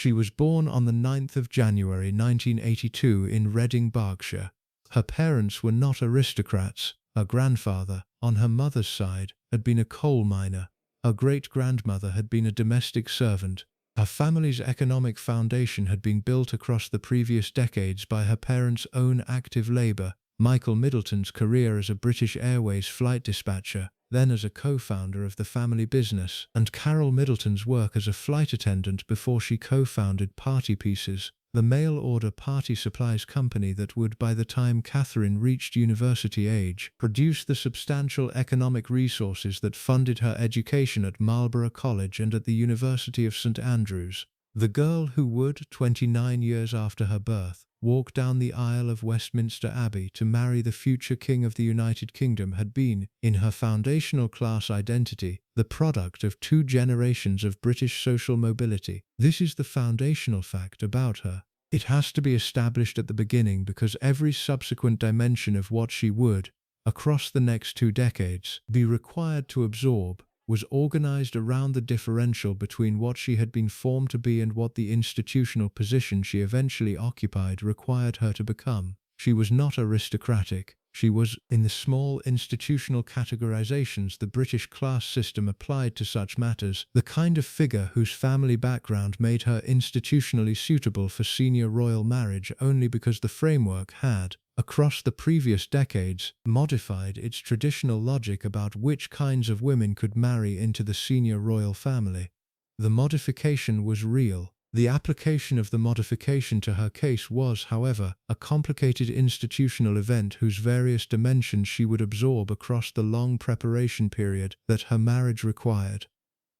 She was born on the 9th of January 1982 in Reading, Berkshire. Her parents were not aristocrats. Her grandfather, on her mother's side, had been a coal miner. Her great-grandmother had been a domestic servant. Her family's economic foundation had been built across the previous decades by her parents' own active labour. Michael Middleton's career as a British Airways flight dispatcher, then as a co-founder of the family business, and Carol Middleton's work as a flight attendant before she co-founded Party Pieces, the mail-order party supplies company that would, by the time Catherine reached university age, produce the substantial economic resources that funded her education at Marlborough College and at the University of St Andrews. The girl who would, 29 years after her birth, walk down the aisle of Westminster Abbey to marry the future King of the United Kingdom had been, in her foundational class identity, the product of 2 generations of British social mobility. This is the foundational fact about her. It has to be established at the beginning because every subsequent dimension of what she would, across the next 2 decades, be required to absorb, was organized around the differential between what she had been formed to be and what the institutional position she eventually occupied required her to become. She was not aristocratic. She was, in the small institutional categorizations the British class system applied to such matters, the kind of figure whose family background made her institutionally suitable for senior royal marriage only because the framework had, across the previous decades, modified its traditional logic about which kinds of women could marry into the senior royal family. The modification was real. The application of the modification to her case was, however, a complicated institutional event whose various dimensions she would absorb across the long preparation period that her marriage required.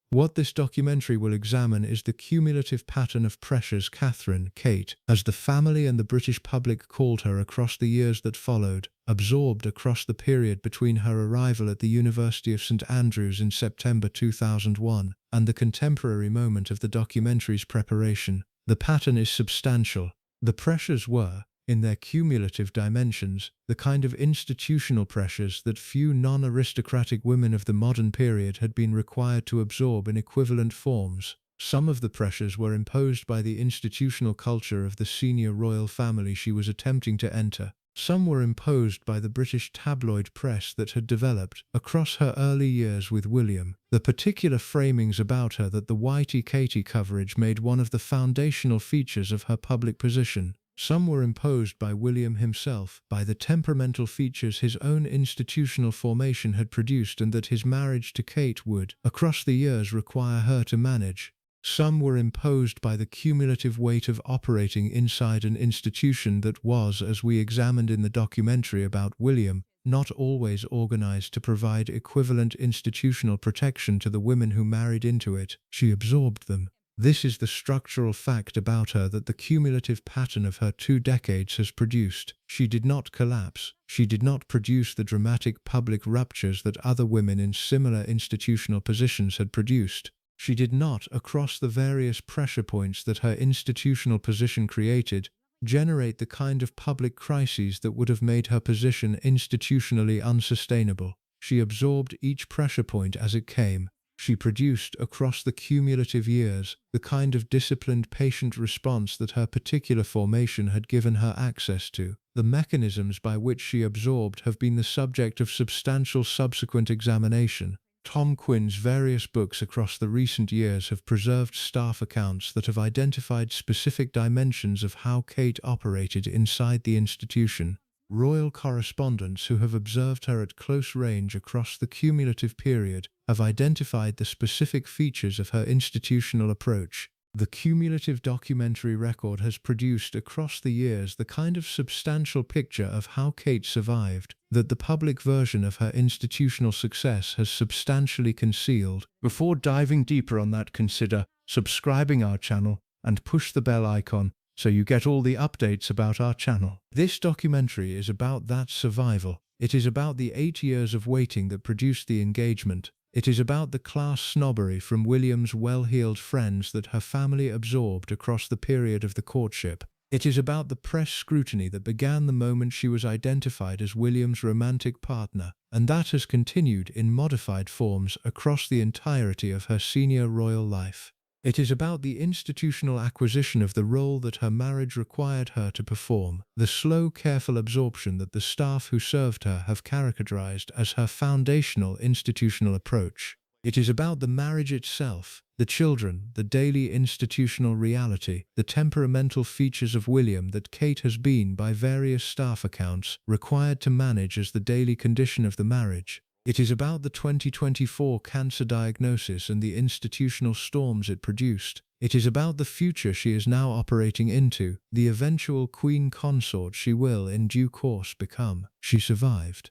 What this documentary will examine is the cumulative pattern of pressures Catherine, Kate, as the family and the British public called her across the years that followed, absorbed across the period between her arrival at the University of St Andrews in September 2001 and the contemporary moment of the documentary's preparation. The pattern is substantial. The pressures were, in their cumulative dimensions, the kind of institutional pressures that few non-aristocratic women of the modern period had been required to absorb in equivalent forms. Some of the pressures were imposed by the institutional culture of the senior royal family she was attempting to enter. Some were imposed by the British tabloid press that had developed, across her early years with William, the particular framings about her that the Waity Katie coverage made one of the foundational features of her public position. Some were imposed by William himself, by the temperamental features his own institutional formation had produced and that his marriage to Kate would, across the years, require her to manage. Some were imposed by the cumulative weight of operating inside an institution that was, as we examined in the documentary about William, not always organized to provide equivalent institutional protection to the women who married into it. She absorbed them. This is the structural fact about her that the cumulative pattern of her 2 decades has produced. She did not collapse. She did not produce the dramatic public ruptures that other women in similar institutional positions had produced. She did not, across the various pressure points that her institutional position created, generate the kind of public crises that would have made her position institutionally unsustainable. She absorbed each pressure point as it came. She produced, across the cumulative years, the kind of disciplined, patient response that her particular formation had given her access to. The mechanisms by which she absorbed have been the subject of substantial subsequent examination. Tom Quinn's various books across the recent years have preserved staff accounts that have identified specific dimensions of how Kate operated inside the institution. Royal correspondents who have observed her at close range across the cumulative period have identified the specific features of her institutional approach. The cumulative documentary record has produced across the years the kind of substantial picture of how Kate survived that the public version of her institutional success has substantially concealed. Before diving deeper on that, consider subscribing our channel and push the bell icon so you get all the updates about our channel. This documentary is about that survival. It is about the 8 years of waiting that produced the engagement. It is about the class snobbery from William's well-heeled friends that her family absorbed across the period of the courtship. It is about the press scrutiny that began the moment she was identified as William's romantic partner, and that has continued in modified forms across the entirety of her senior royal life. It is about the institutional acquisition of the role that her marriage required her to perform, the slow, careful absorption that the staff who served her have characterized as her foundational institutional approach. It is about the marriage itself, the children, the daily institutional reality, the temperamental features of William that Kate has been, by various staff accounts, required to manage as the daily condition of the marriage. It is about the 2024 cancer diagnosis and the institutional storms it produced. It is about the future she is now operating into, the eventual Queen Consort she will in due course become. She survived.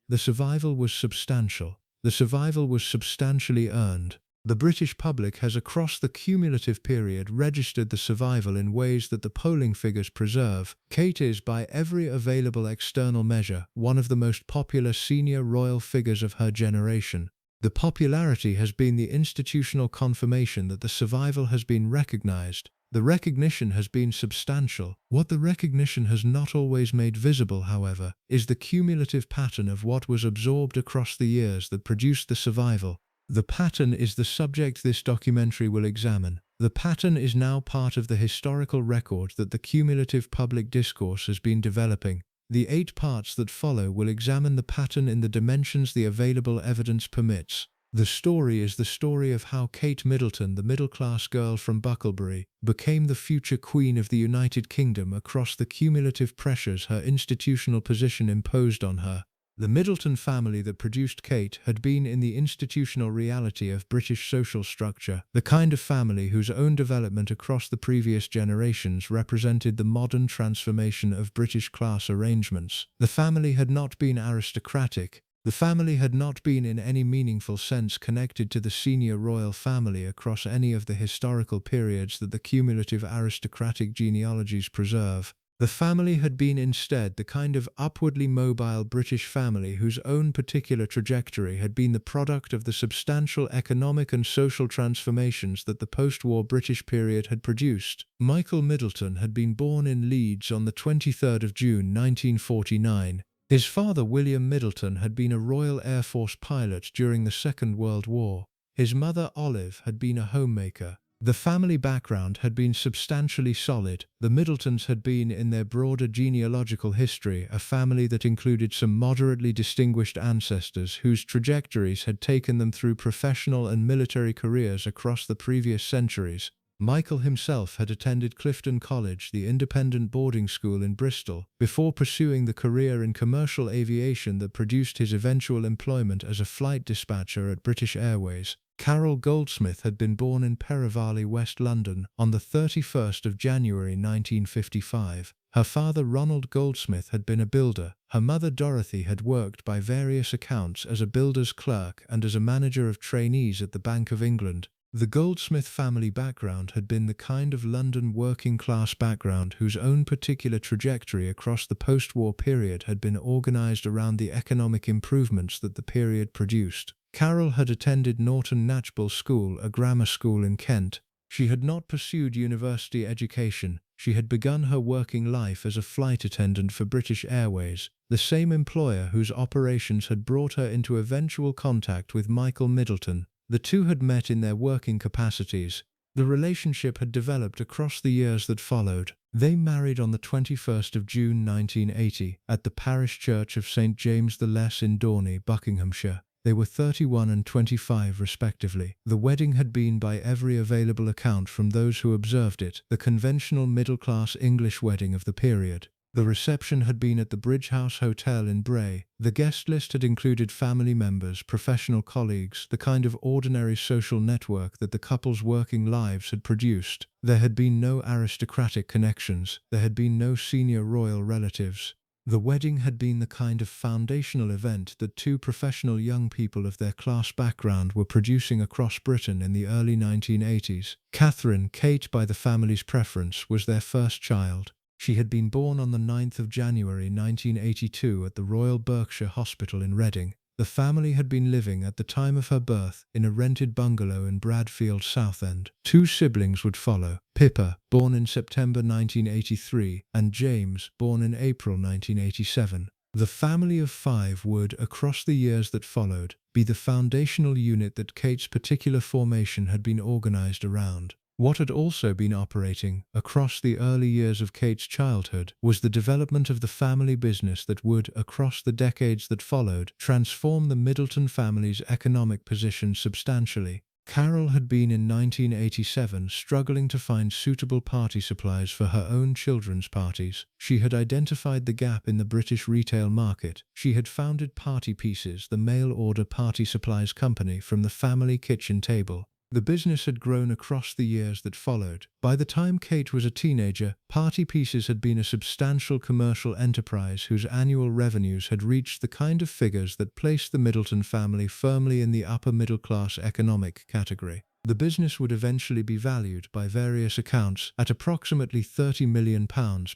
The survival was substantial. The survival was substantially earned. The British public has across the cumulative period registered the survival in ways that the polling figures preserve. Kate is, by every available external measure, one of the most popular senior royal figures of her generation. The popularity has been the institutional confirmation that the survival has been recognized. The recognition has been substantial. What the recognition has not always made visible, however, is the cumulative pattern of what was absorbed across the years that produced the survival. The pattern is the subject this documentary will examine. The pattern is now part of the historical record that the cumulative public discourse has been developing. The 8 parts that follow will examine the pattern in the dimensions the available evidence permits. The story is the story of how Kate Middleton, the middle-class girl from Bucklebury, became the future Queen of the United Kingdom across the cumulative pressures her institutional position imposed on her. The Middleton family that produced Kate had been in the institutional reality of British social structure, the kind of family whose own development across the previous generations represented the modern transformation of British class arrangements. The family had not been aristocratic. The family had not been in any meaningful sense connected to the senior royal family across any of the historical periods that the cumulative aristocratic genealogies preserve. The family had been instead the kind of upwardly mobile British family whose own particular trajectory had been the product of the substantial economic and social transformations that the post-war British period had produced. Michael Middleton had been born in Leeds on the 23rd of June 1949. His father, William Middleton, had been a Royal Air Force pilot during the Second World War. His mother, Olive, had been a homemaker. The family background had been substantially solid. The Middletons had been, in their broader genealogical history, a family that included some moderately distinguished ancestors whose trajectories had taken them through professional and military careers across the previous centuries. Michael himself had attended Clifton College, the independent boarding school in Bristol, before pursuing the career in commercial aviation that produced his eventual employment as a flight dispatcher at British Airways. Carol Goldsmith had been born in Perivalle, West London, on the 31st of January 1955. Her father, Ronald Goldsmith, had been a builder. Her mother, Dorothy, had worked by various accounts as a builder's clerk and as a manager of trainees at the Bank of England. The Goldsmith family background had been the kind of London working-class background whose own particular trajectory across the post-war period had been organised around the economic improvements that the period produced. Carol had attended Norton Knatchbull School, a grammar school in Kent. She had not pursued university education. She had begun her working life as a flight attendant for British Airways, the same employer whose operations had brought her into eventual contact with Michael Middleton. The two had met in their working capacities. The relationship had developed across the years that followed. They married on the 21st of June 1980 at the parish church of St James the Less in Dorney, Buckinghamshire. They were 31 and 25 respectively. The wedding had been, by every available account from those who observed it, the conventional middle-class English wedding of the period. The reception had been at the Bridge House Hotel in Bray. The guest list had included family members, professional colleagues, the kind of ordinary social network that the couple's working lives had produced. There had been no aristocratic connections. There had been no senior royal relatives. The wedding had been the kind of foundational event that two professional young people of their class background were producing across Britain in the early 1980s. Catherine, Kate by the family's preference, was their first child. She had been born on the 9th of January 1982 at the Royal Berkshire Hospital in Reading. The family had been living at the time of her birth in a rented bungalow in Bradfield, Southend. Two siblings would follow: Pippa, born in September 1983, and James, born in April 1987. The family of 5 would, across the years that followed, be the foundational unit that Kate's particular formation had been organised around. What had also been operating across the early years of Kate's childhood was the development of the family business that would, across the decades that followed, transform the Middleton family's economic position substantially. Carol had been in 1987 struggling to find suitable party supplies for her own children's parties. She had identified the gap in the British retail market. She had founded Party Pieces, the mail-order party supplies company, from the family kitchen table. The business had grown across the years that followed. By the time Kate was a teenager, Party Pieces had been a substantial commercial enterprise whose annual revenues had reached the kind of figures that placed the Middleton family firmly in the upper middle-class economic category. The business would eventually be valued, by various accounts, at approximately £30 million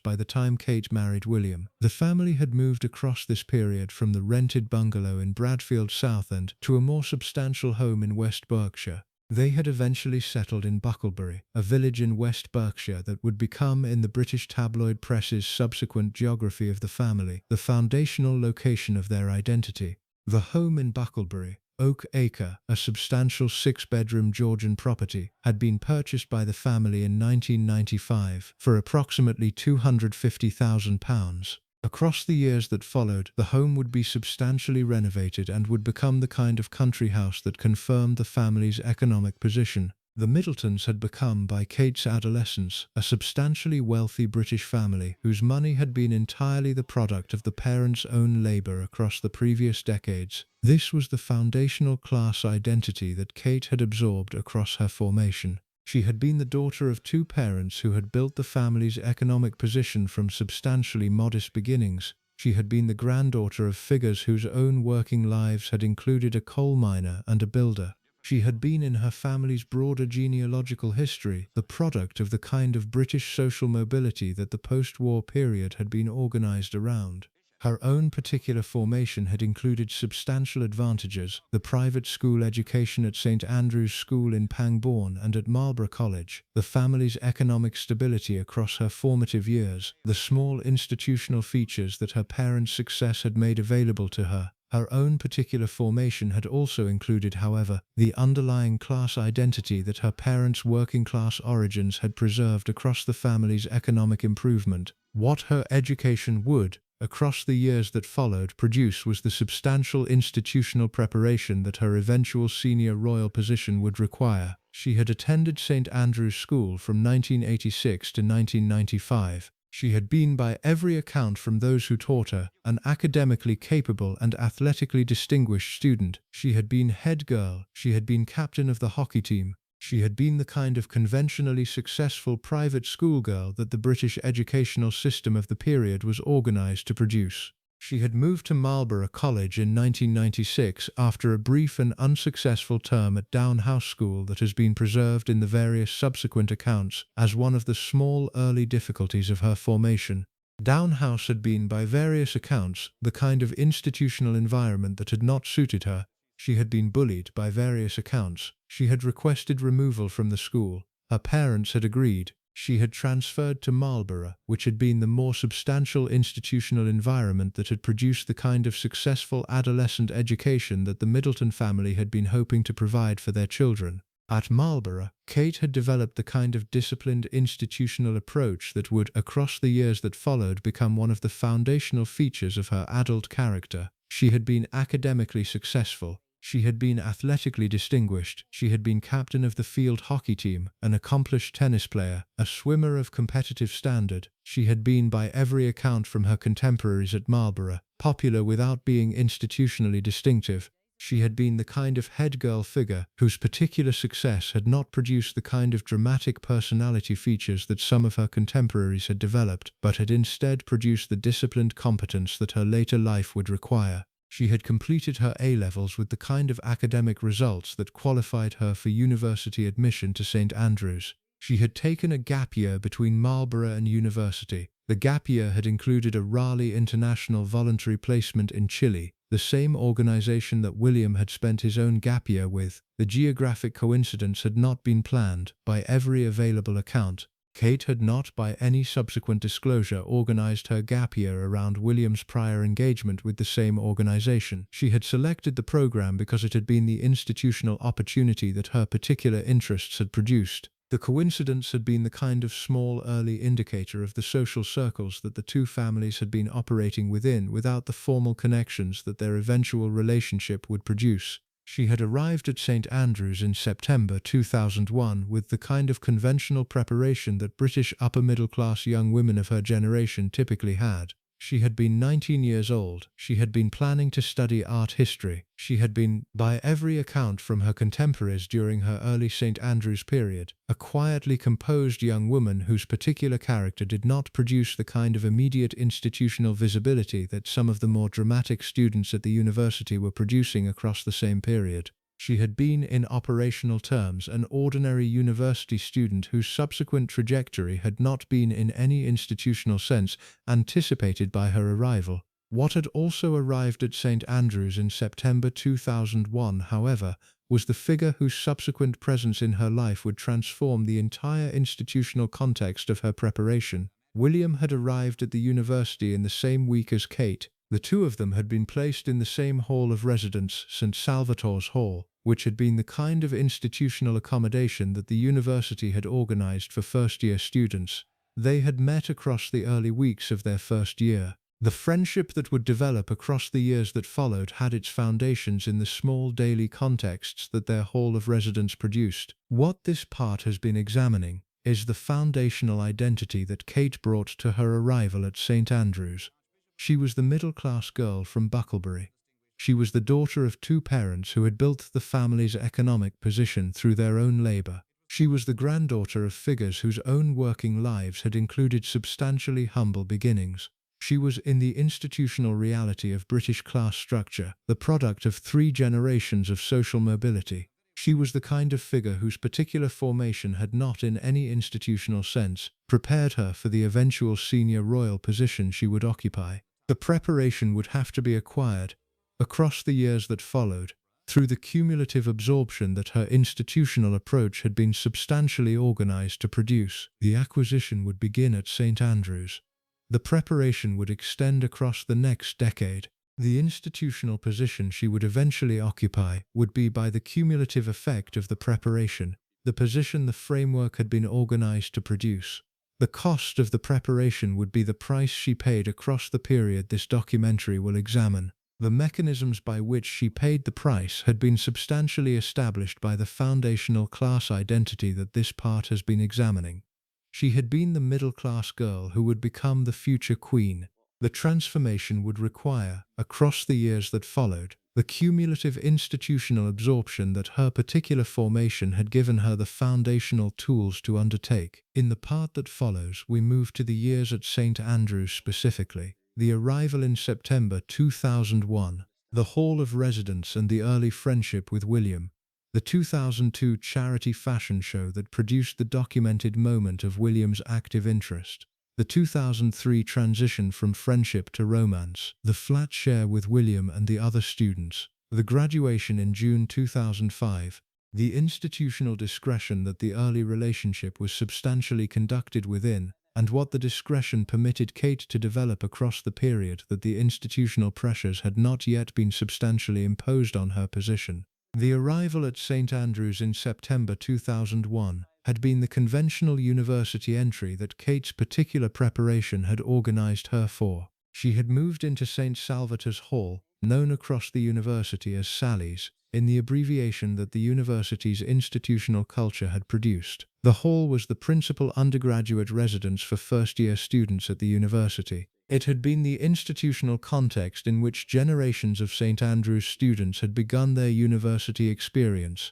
by the time Kate married William. The family had moved across this period from the rented bungalow in Bradfield Southend to a more substantial home in West Berkshire. They had eventually settled in Bucklebury, a village in West Berkshire that would become, in the British tabloid press's subsequent geography of the family, the foundational location of their identity. The home in Bucklebury, Oak Acre, a substantial 6-bedroom Georgian property, had been purchased by the family in 1995 for approximately £250,000. Across the years that followed, the home would be substantially renovated and would become the kind of country house that confirmed the family's economic position. The Middletons had become, by Kate's adolescence, a substantially wealthy British family whose money had been entirely the product of the parents' own labour across the previous decades. This was the foundational class identity that Kate had absorbed across her formation. She had been the daughter of two parents who had built the family's economic position from substantially modest beginnings. She had been the granddaughter of figures whose own working lives had included a coal miner and a builder. She had been, in her family's broader genealogical history, the product of the kind of British social mobility that the post-war period had been organised around. Her own particular formation had included substantial advantages: the private school education at St Andrew's School in Pangbourne and at Marlborough College, the family's economic stability across her formative years, the small institutional features that her parents' success had made available to her. Her own particular formation had also included, however, the underlying class identity that her parents' working-class origins had preserved across the family's economic improvement. What her education would, across the years that followed, produce was the substantial institutional preparation that her eventual senior royal position would require. She had attended St Andrew's School from 1986 to 1995. She had been, by every account from those who taught her, an academically capable and athletically distinguished student. She had been head girl. She had been captain of the hockey team. She had been the kind of conventionally successful private schoolgirl that the British educational system of the period was organised to produce. She had moved to Marlborough College in 1996 after a brief and unsuccessful term at Down House School that has been preserved in the various subsequent accounts as one of the small early difficulties of her formation. Down House had been, by various accounts, the kind of institutional environment that had not suited her. She had been bullied, by various accounts. She had requested removal from the school. Her parents had agreed. She had transferred to Marlborough, which had been the more substantial institutional environment that had produced the kind of successful adolescent education that the Middleton family had been hoping to provide for their children. At Marlborough, Kate had developed the kind of disciplined institutional approach that would, across the years that followed, become one of the foundational features of her adult character. She had been academically successful. She had been athletically distinguished. She had been captain of the field hockey team, an accomplished tennis player, a swimmer of competitive standard. She had been, by every account from her contemporaries at Marlborough, popular without being institutionally distinctive. She had been the kind of head girl figure whose particular success had not produced the kind of dramatic personality features that some of her contemporaries had developed, but had instead produced the disciplined competence that her later life would require. She had completed her A-levels with the kind of academic results that qualified her for university admission to St Andrews. She had taken a gap year between Marlborough and university. The gap year had included a Raleigh International voluntary placement in Chile, the same organisation that William had spent his own gap year with. The geographic coincidence had not been planned. By every available account, Kate had not, by any subsequent disclosure, organised her gap year around William's prior engagement with the same organisation. She had selected the programme because it had been the institutional opportunity that her particular interests had produced. The coincidence had been the kind of small early indicator of the social circles that the two families had been operating within without the formal connections that their eventual relationship would produce. She had arrived at St. Andrews in September 2001 with the kind of conventional preparation that British upper-middle-class young women of her generation typically had. She had been 19 years old. She had been planning to study art history. She had been, by every account from her contemporaries during her early St. Andrews period, a quietly composed young woman whose particular character did not produce the kind of immediate institutional visibility that some of the more dramatic students at the university were producing across the same period. She had been, in operational terms, an ordinary university student whose subsequent trajectory had not been in any institutional sense anticipated by her arrival. What had also arrived at St. Andrews in September 2001, however, was the figure whose subsequent presence in her life would transform the entire institutional context of her preparation. William had arrived at the university in the same week as Kate. The two of them had been placed in the same hall of residence, St. Salvator's Hall, which had been the kind of institutional accommodation that the university had organized for first-year students. They had met across the early weeks of their first year. The friendship that would develop across the years that followed had its foundations in the small daily contexts that their hall of residence produced. What this part has been examining is the foundational identity that Kate brought to her arrival at St. Andrews. She was the middle-class girl from Bucklebury. She was the daughter of two parents who had built the family's economic position through their own labor. She was the granddaughter of figures whose own working lives had included substantially humble beginnings. She was in the institutional reality of British class structure, the product of 3 generations of social mobility. She was the kind of figure whose particular formation had not, in any institutional sense, prepared her for the eventual senior royal position she would occupy. The preparation would have to be acquired, across the years that followed, through the cumulative absorption that her institutional approach had been substantially organized to produce. The acquisition would begin at St. Andrews. The preparation would extend across the next decade. The institutional position she would eventually occupy would be by the cumulative effect of the preparation, the position the framework had been organized to produce. The cost of the preparation would be the price she paid across the period this documentary will examine. The mechanisms by which she paid the price had been substantially established by the foundational class identity that this part has been examining. She had been the middle-class girl who would become the future queen. The transformation would require, across the years that followed, the cumulative institutional absorption that her particular formation had given her the foundational tools to undertake. In the part that follows, we move to the years at St. Andrews specifically, the arrival in September 2001, the hall of residence and the early friendship with William, the 2002 charity fashion show that produced the documented moment of William's active interest, the 2003 transition from friendship to romance, the flat share with William and the other students, the graduation in June 2005, the institutional discretion that the early relationship was substantially conducted within, and what the discretion permitted Kate to develop across the period that the institutional pressures had not yet been substantially imposed on her position. The arrival at St. Andrews in September 2001 had been the conventional university entry that Kate's particular preparation had organized her for. She had moved into St. Salvator's Hall, known across the university as Sally's, in the abbreviation that the university's institutional culture had produced. The hall was the principal undergraduate residence for first-year students at the university. It had been the institutional context in which generations of St. Andrews students had begun their university experience.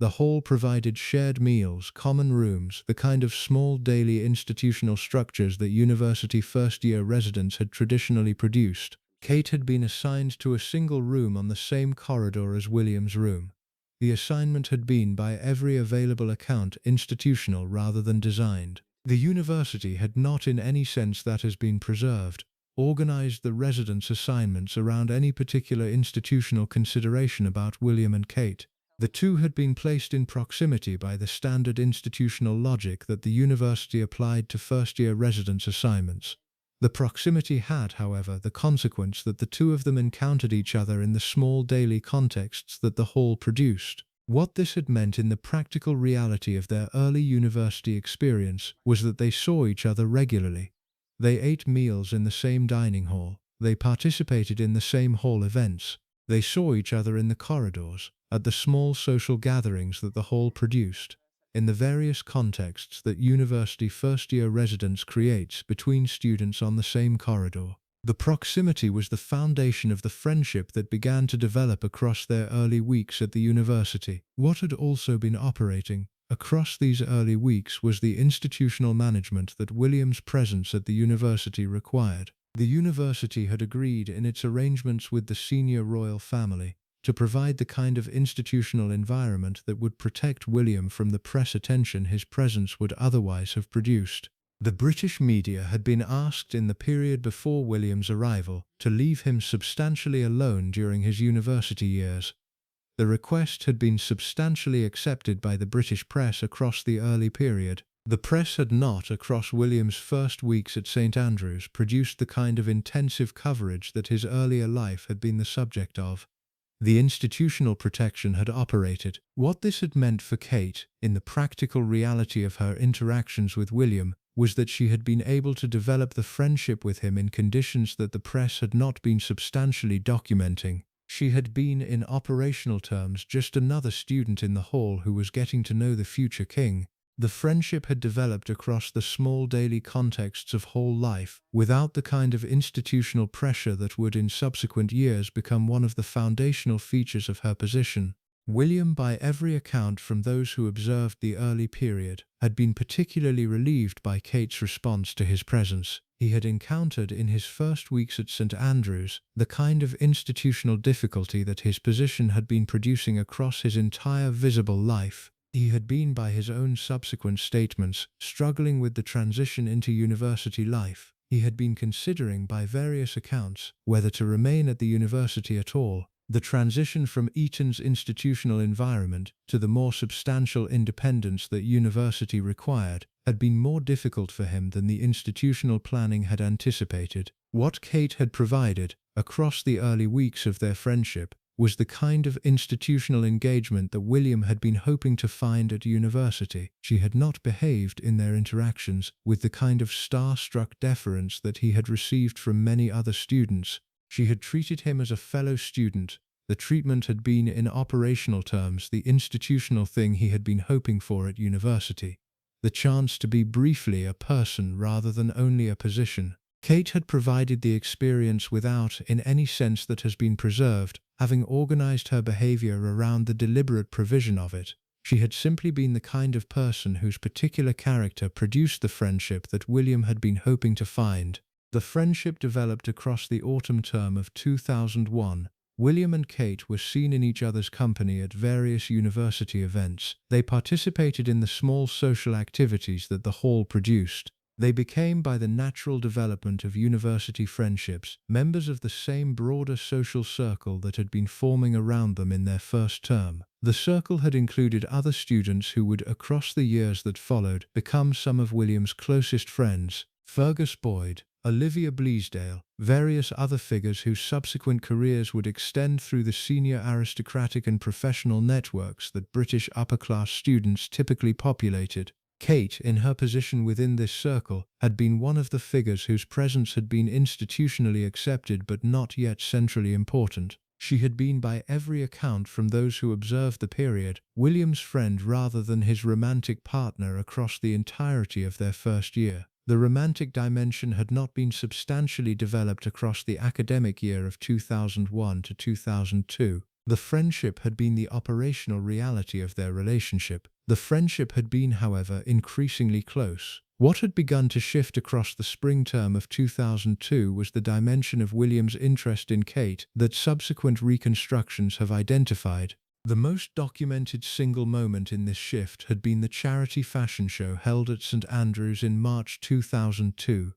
The hall provided shared meals, common rooms, the kind of small daily institutional structures that university first-year residents had traditionally produced. Kate had been assigned to a single room on the same corridor as William's room. The assignment had been, by every available account, institutional rather than designed. The university had not, in any sense that has been preserved, organized the residence assignments around any particular institutional consideration about William and Kate. The two had been placed in proximity by the standard institutional logic that the university applied to first-year residence assignments. The proximity had, however, the consequence that the two of them encountered each other in the small daily contexts that the hall produced. What this had meant in the practical reality of their early university experience was that they saw each other regularly. They ate meals in the same dining hall. They participated in the same hall events. They saw each other in the corridors, at the small social gatherings that the hall produced, in the various contexts that university first-year residence creates between students on the same corridor. The proximity was the foundation of the friendship that began to develop across their early weeks at the university. What had also been operating across these early weeks was the institutional management that William's presence at the university required. The university had agreed in its arrangements with the senior royal family to provide the kind of institutional environment that would protect William from the press attention his presence would otherwise have produced. The British media had been asked in the period before William's arrival to leave him substantially alone during his university years. The request had been substantially accepted by the British press across the early period. The press had not, across William's first weeks at St Andrews, produced the kind of intensive coverage that his earlier life had been the subject of. The institutional protection had operated. What this had meant for Kate, in the practical reality of her interactions with William, was that she had been able to develop the friendship with him in conditions that the press had not been substantially documenting. She had been, in operational terms, just another student in the hall who was getting to know the future king. The friendship had developed across the small daily contexts of hall life, without the kind of institutional pressure that would in subsequent years become one of the foundational features of her position. William, by every account from those who observed the early period, had been particularly relieved by Kate's response to his presence. He had encountered in his first weeks at St Andrews the kind of institutional difficulty that his position had been producing across his entire visible life. He had been, by his own subsequent statements, struggling with the transition into university life. He had been considering, by various accounts, whether to remain at the university at all. The transition from Eton's institutional environment to the more substantial independence that university required had been more difficult for him than the institutional planning had anticipated. What Kate had provided, across the early weeks of their friendship, was the kind of institutional engagement that William had been hoping to find at university. She had not behaved in their interactions with the kind of star-struck deference that he had received from many other students. She had treated him as a fellow student. The treatment had been, in operational terms, the institutional thing he had been hoping for at university. The chance to be briefly a person rather than only a position. Kate had provided the experience without, in any sense that has been preserved, having organized her behavior around the deliberate provision of it. She had simply been the kind of person whose particular character produced the friendship that William had been hoping to find. The friendship developed across the autumn term of 2001. William and Kate were seen in each other's company at various university events. They participated in the small social activities that the hall produced. They became, by the natural development of university friendships, members of the same broader social circle that had been forming around them in their first term. The circle had included other students who would, across the years that followed, become some of William's closest friends. Fergus Boyd, Olivia Bleasdale, various other figures whose subsequent careers would extend through the senior aristocratic and professional networks that British upper-class students typically populated. Kate, in her position within this circle, had been one of the figures whose presence had been institutionally accepted but not yet centrally important. She had been, by every account from those who observed the period, William's friend rather than his romantic partner across the entirety of their first year. The romantic dimension had not been substantially developed across the academic year of 2001 to 2002. The friendship had been the operational reality of their relationship. The friendship had been, however, increasingly close. What had begun to shift across the spring term of 2002 was the dimension of William's interest in Kate that subsequent reconstructions have identified. The most documented single moment in this shift had been the charity fashion show held at St Andrews in March 2002.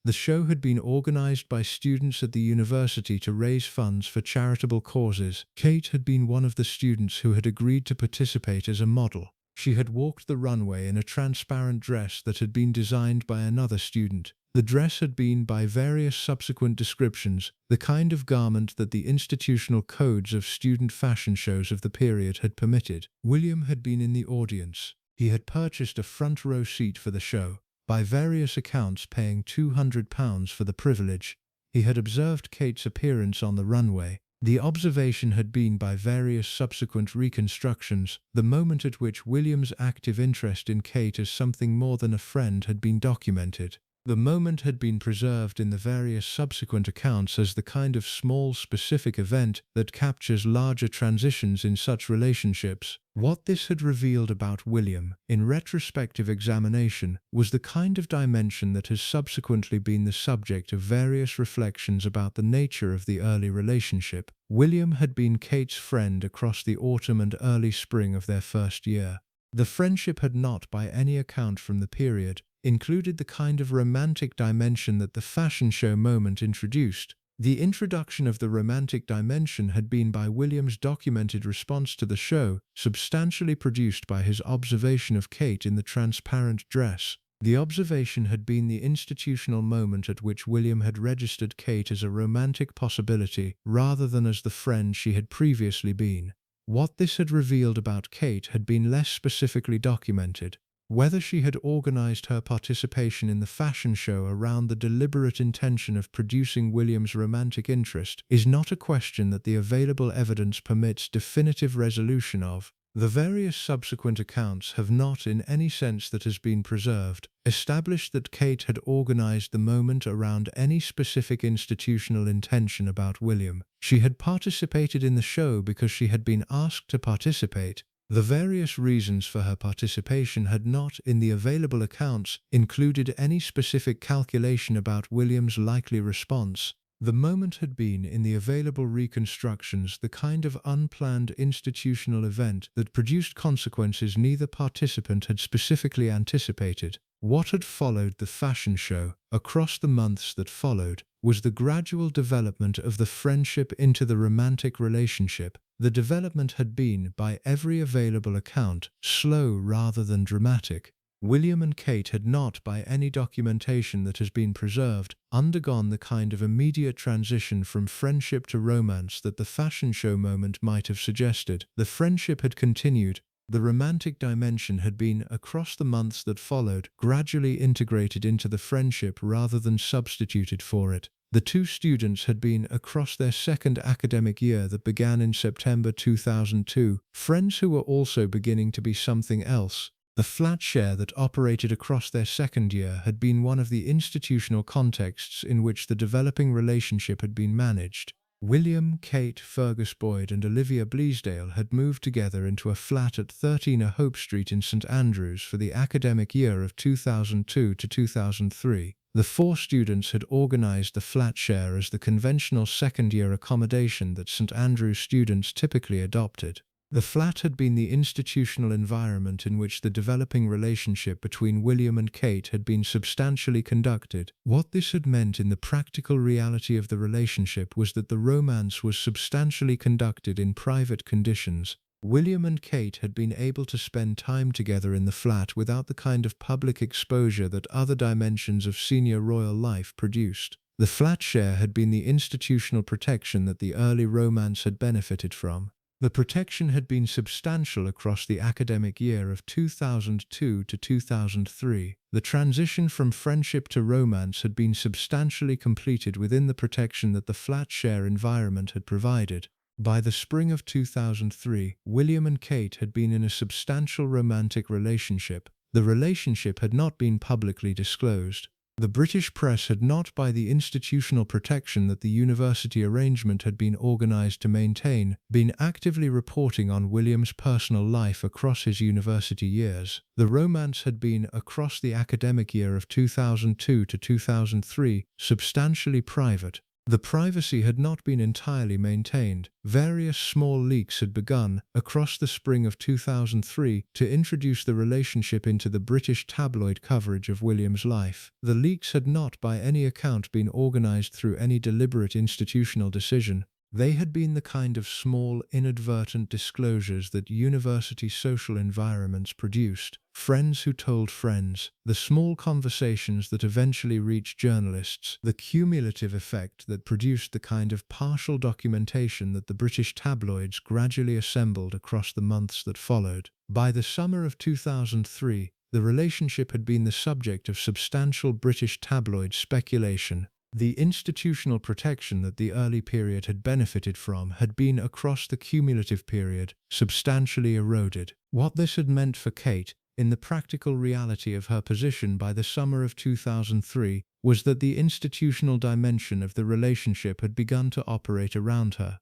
The show had been organized by students at the university to raise funds for charitable causes. Kate had been one of the students who had agreed to participate as a model. She had walked the runway in a transparent dress that had been designed by another student. The dress had been, by various subsequent descriptions, the kind of garment that the institutional codes of student fashion shows of the period had permitted. William had been in the audience. He had purchased a front-row seat for the show, by various accounts paying £200 for the privilege. He had observed Kate's appearance on the runway. The observation had been, by various subsequent reconstructions, the moment at which William's active interest in Kate as something more than a friend had been documented. The moment had been preserved in the various subsequent accounts as the kind of small, specific event that captures larger transitions in such relationships. What this had revealed about William, in retrospective examination, was the kind of dimension that has subsequently been the subject of various reflections about the nature of the early relationship. William had been Kate's friend across the autumn and early spring of their first year. The friendship had not, by any account from the period, included the kind of romantic dimension that the fashion show moment introduced. The introduction of the romantic dimension had been by William's documented response to the show, substantially produced by his observation of Kate in the transparent dress. The observation had been the institutional moment at which William had registered Kate as a romantic possibility rather than as the friend she had previously been. What this had revealed about Kate had been less specifically documented. Whether she had organized her participation in the fashion show around the deliberate intention of producing William's romantic interest is not a question that the available evidence permits definitive resolution of. The various subsequent accounts have not, in any sense that has been preserved, established that Kate had organized the moment around any specific institutional intention about William. She had participated in the show because she had been asked to participate. The various reasons for her participation had not, in the available accounts, included any specific calculation about William's likely response. The moment had been, in the available reconstructions, the kind of unplanned institutional event that produced consequences neither participant had specifically anticipated. What had followed the fashion show, across the months that followed, was the gradual development of the friendship into the romantic relationship. The development had been, by every available account, slow rather than dramatic. William and Kate had not, by any documentation that has been preserved, undergone the kind of immediate transition from friendship to romance that the fashion show moment might have suggested. The friendship had continued. The romantic dimension had been, across the months that followed, gradually integrated into the friendship rather than substituted for it. The two students had been, across their second academic year that began in September 2002, friends who were also beginning to be something else. The flat share that operated across their second year had been one of the institutional contexts in which the developing relationship had been managed. William, Kate, Fergus Boyd and Olivia Bleasdale had moved together into a flat at 13 Hope Street in St Andrews for the academic year of 2002 to 2003. The four students had organized the flat share as the conventional second-year accommodation that St Andrews students typically adopted. The flat had been the institutional environment in which the developing relationship between William and Kate had been substantially conducted. What this had meant in the practical reality of the relationship was that the romance was substantially conducted in private conditions. William and Kate had been able to spend time together in the flat without the kind of public exposure that other dimensions of senior royal life produced. The flat share had been the institutional protection that the early romance had benefited from. The protection had been substantial across the academic year of 2002 to 2003. The transition from friendship to romance had been substantially completed within the protection that the flat share environment had provided. By the spring of 2003, William and Kate had been in a substantial romantic relationship. The relationship had not been publicly disclosed. The British press had not, by the institutional protection that the university arrangement had been organized to maintain, been actively reporting on William's personal life across his university years. The romance had been, across the academic year of 2002 to 2003, substantially private. The privacy had not been entirely maintained. Various small leaks had begun, across the spring of 2003, to introduce the relationship into the British tabloid coverage of William's life. The leaks had not, by any account, been organized through any deliberate institutional decision. They had been the kind of small, inadvertent disclosures that university social environments produced. Friends who told friends, the small conversations that eventually reached journalists, the cumulative effect that produced the kind of partial documentation that the British tabloids gradually assembled across the months that followed. By the summer of 2003, the relationship had been the subject of substantial British tabloid speculation. The institutional protection that the early period had benefited from had been, across the cumulative period, substantially eroded. What this had meant for Kate, in the practical reality of her position by the summer of 2003, was that the institutional dimension of the relationship had begun to operate around her.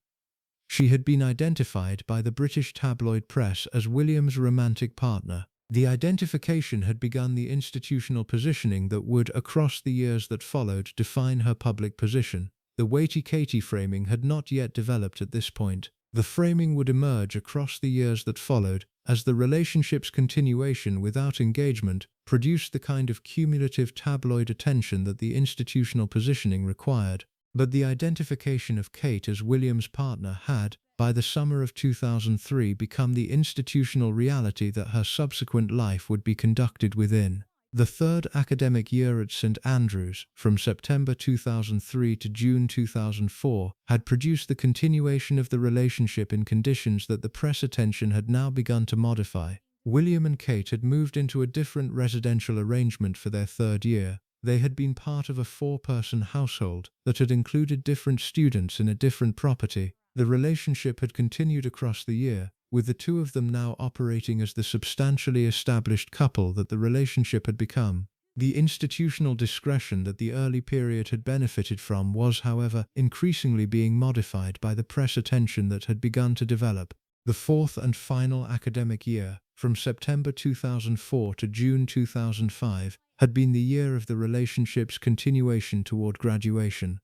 She had been identified by the British tabloid press as William's romantic partner. The identification had begun the institutional positioning that would, across the years that followed, define her public position. The Waity Katie framing had not yet developed at this point. The framing would emerge across the years that followed, as the relationship's continuation without engagement produced the kind of cumulative tabloid attention that the institutional positioning required. But the identification of Kate as William's partner had, by the summer of 2003, become the institutional reality that her subsequent life would be conducted within. The third academic year at St Andrews, from September 2003 to June 2004, had produced the continuation of the relationship in conditions that the press attention had now begun to modify. William and Kate had moved into a different residential arrangement for their third year. They had been part of a four-person household that had included different students in a different property. The relationship had continued across the year, with the two of them now operating as the substantially established couple that the relationship had become. The institutional discretion that the early period had benefited from was, however, increasingly being modified by the press attention that had begun to develop. The fourth and final academic year, from September 2004 to June 2005, had been the year of the relationship's continuation toward graduation.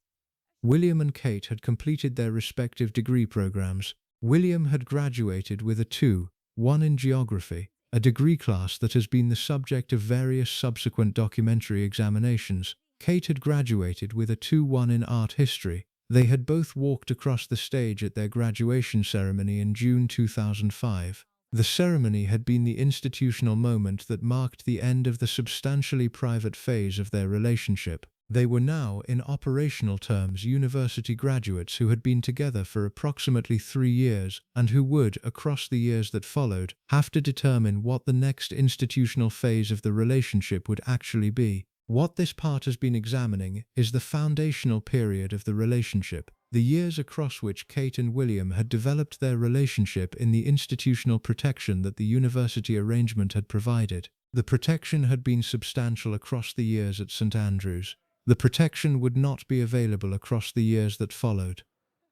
William and Kate had completed their respective degree programs. William had graduated with a 2:1 in geography, a degree class that has been the subject of various subsequent documentary examinations. Kate had graduated with a 2:1 in art history. They had both walked across the stage at their graduation ceremony in June 2005. The ceremony had been the institutional moment that marked the end of the substantially private phase of their relationship. They were now, in operational terms, university graduates who had been together for approximately 3 years, and who would, across the years that followed, have to determine what the next institutional phase of the relationship would actually be. What this part has been examining is the foundational period of the relationship, the years across which Kate and William had developed their relationship in the institutional protection that the university arrangement had provided. The protection had been substantial across the years at St Andrews. The protection would not be available across the years that followed.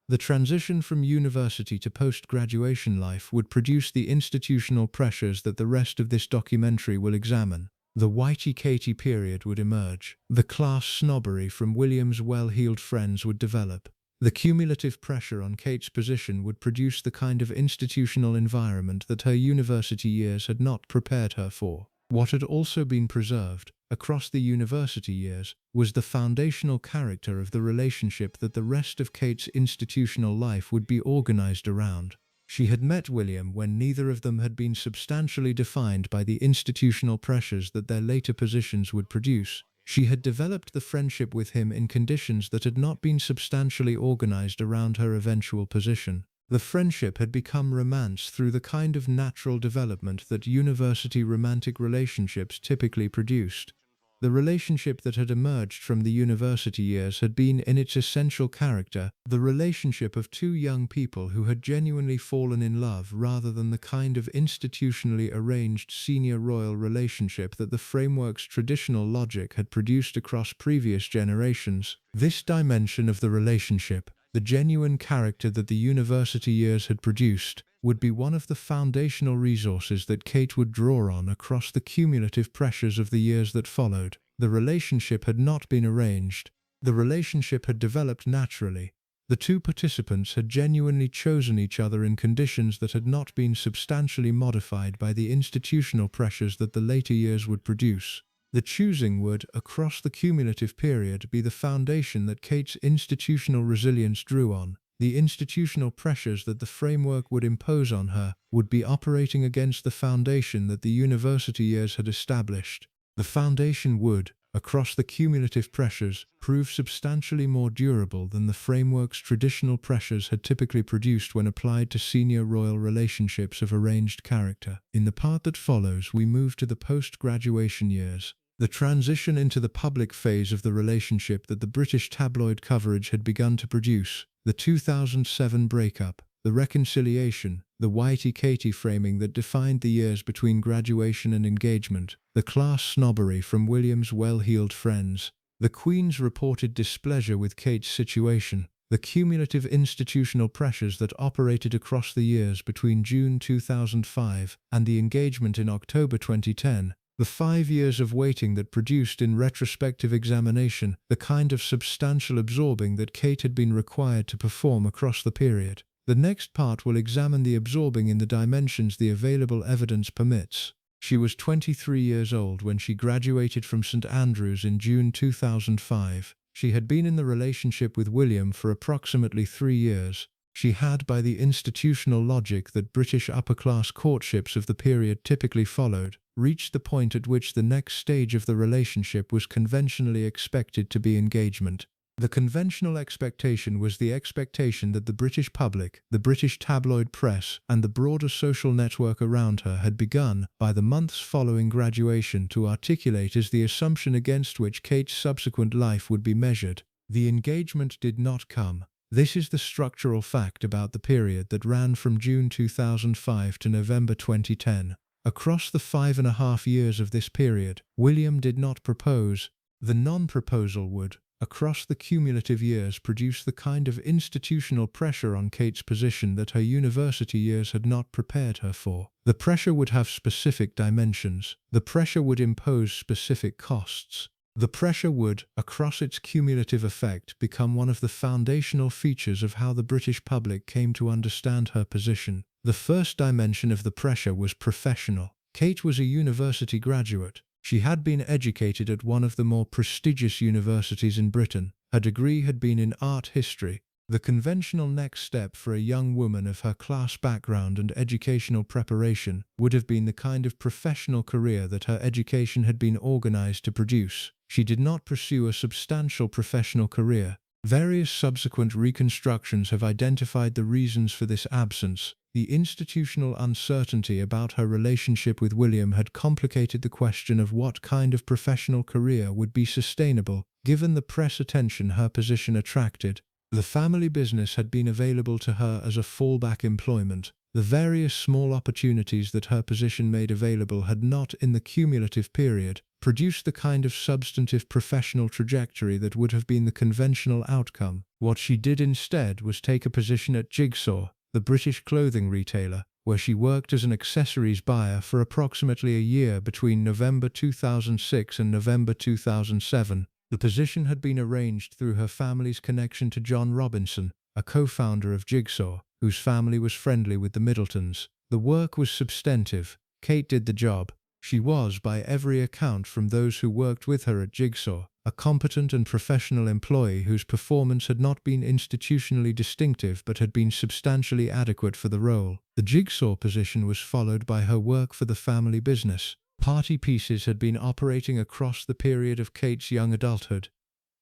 The transition from university to post-graduation life would produce the institutional pressures that the rest of this documentary will examine. The Waity Katie period would emerge. The class snobbery from William's well-heeled friends would develop. The cumulative pressure on Kate's position would produce the kind of institutional environment that her university years had not prepared her for. What had also been preserved, across the university years, was the foundational character of the relationship that the rest of Kate's institutional life would be organized around. She had met William when neither of them had been substantially defined by the institutional pressures that their later positions would produce. She had developed the friendship with him in conditions that had not been substantially organized around her eventual position. The friendship had become romance through the kind of natural development that university romantic relationships typically produced. The relationship that had emerged from the university years had been, in its essential character, the relationship of two young people who had genuinely fallen in love rather than the kind of institutionally arranged senior royal relationship that the framework's traditional logic had produced across previous generations. This dimension of the relationship, the genuine character that the university years had produced, would be one of the foundational resources that Kate would draw on across the cumulative pressures of the years that followed. The relationship had not been arranged. The relationship had developed naturally. The two participants had genuinely chosen each other in conditions that had not been substantially modified by the institutional pressures that the later years would produce. The choosing would, across the cumulative period, be the foundation that Kate's institutional resilience drew on. The institutional pressures that the framework would impose on her would be operating against the foundation that the university years had established. The foundation would, across the cumulative pressures, prove substantially more durable than the framework's traditional pressures had typically produced when applied to senior royal relationships of arranged character. In the part that follows, we move to the post-graduation years. The transition into the public phase of the relationship that the British tabloid coverage had begun to produce. The 2007 breakup, the reconciliation, the Waity Katie framing that defined the years between graduation and engagement, the class snobbery from William's well-heeled friends, the Queen's reported displeasure with Kate's situation, the cumulative institutional pressures that operated across the years between June 2005 and the engagement in October 2010, the 5 years of waiting that produced in retrospective examination the kind of substantial absorbing that Kate had been required to perform across the period. The next part will examine the absorbing in the dimensions the available evidence permits. She was 23 years old when she graduated from St Andrews in June 2005. She had been in the relationship with William for approximately 3 years. She had, by the institutional logic that British upper-class courtships of the period typically followed, reached the point at which the next stage of the relationship was conventionally expected to be engagement. The conventional expectation was the expectation that the British public, the British tabloid press, and the broader social network around her had begun, by the months following graduation, to articulate as the assumption against which Kate's subsequent life would be measured. The engagement did not come. This is the structural fact about the period that ran from June 2005 to November 2010. Across the 5.5 years of this period, William did not propose. The non-proposal would, across the cumulative years, produce the kind of institutional pressure on Kate's position that her university years had not prepared her for. The pressure would have specific dimensions. The pressure would impose specific costs. The pressure would, across its cumulative effect, become one of the foundational features of how the British public came to understand her position. The first dimension of the pressure was professional. Kate was a university graduate. She had been educated at one of the more prestigious universities in Britain. Her degree had been in art history. The conventional next step for a young woman of her class background and educational preparation would have been the kind of professional career that her education had been organized to produce. She did not pursue a substantial professional career. Various subsequent reconstructions have identified the reasons for this absence. The institutional uncertainty about her relationship with William had complicated the question of what kind of professional career would be sustainable, given the press attention her position attracted. The family business had been available to her as a fallback employment. The various small opportunities that her position made available had not, in the cumulative period, produced the kind of substantive professional trajectory that would have been the conventional outcome. What she did instead was take a position at Jigsaw, the British clothing retailer, where she worked as an accessories buyer for approximately a year between November 2006 and November 2007. The position had been arranged through her family's connection to John Robinson, a co-founder of Jigsaw, whose family was friendly with the Middletons. The work was substantive. Kate did the job. She was, by every account from those who worked with her at Jigsaw, a competent and professional employee whose performance had not been institutionally distinctive but had been substantially adequate for the role. The Jigsaw position was followed by her work for the family business. Party Pieces had been operating across the period of Kate's young adulthood.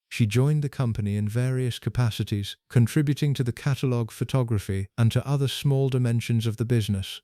She joined the company in various capacities, contributing to the catalogue photography and to other small dimensions of the business.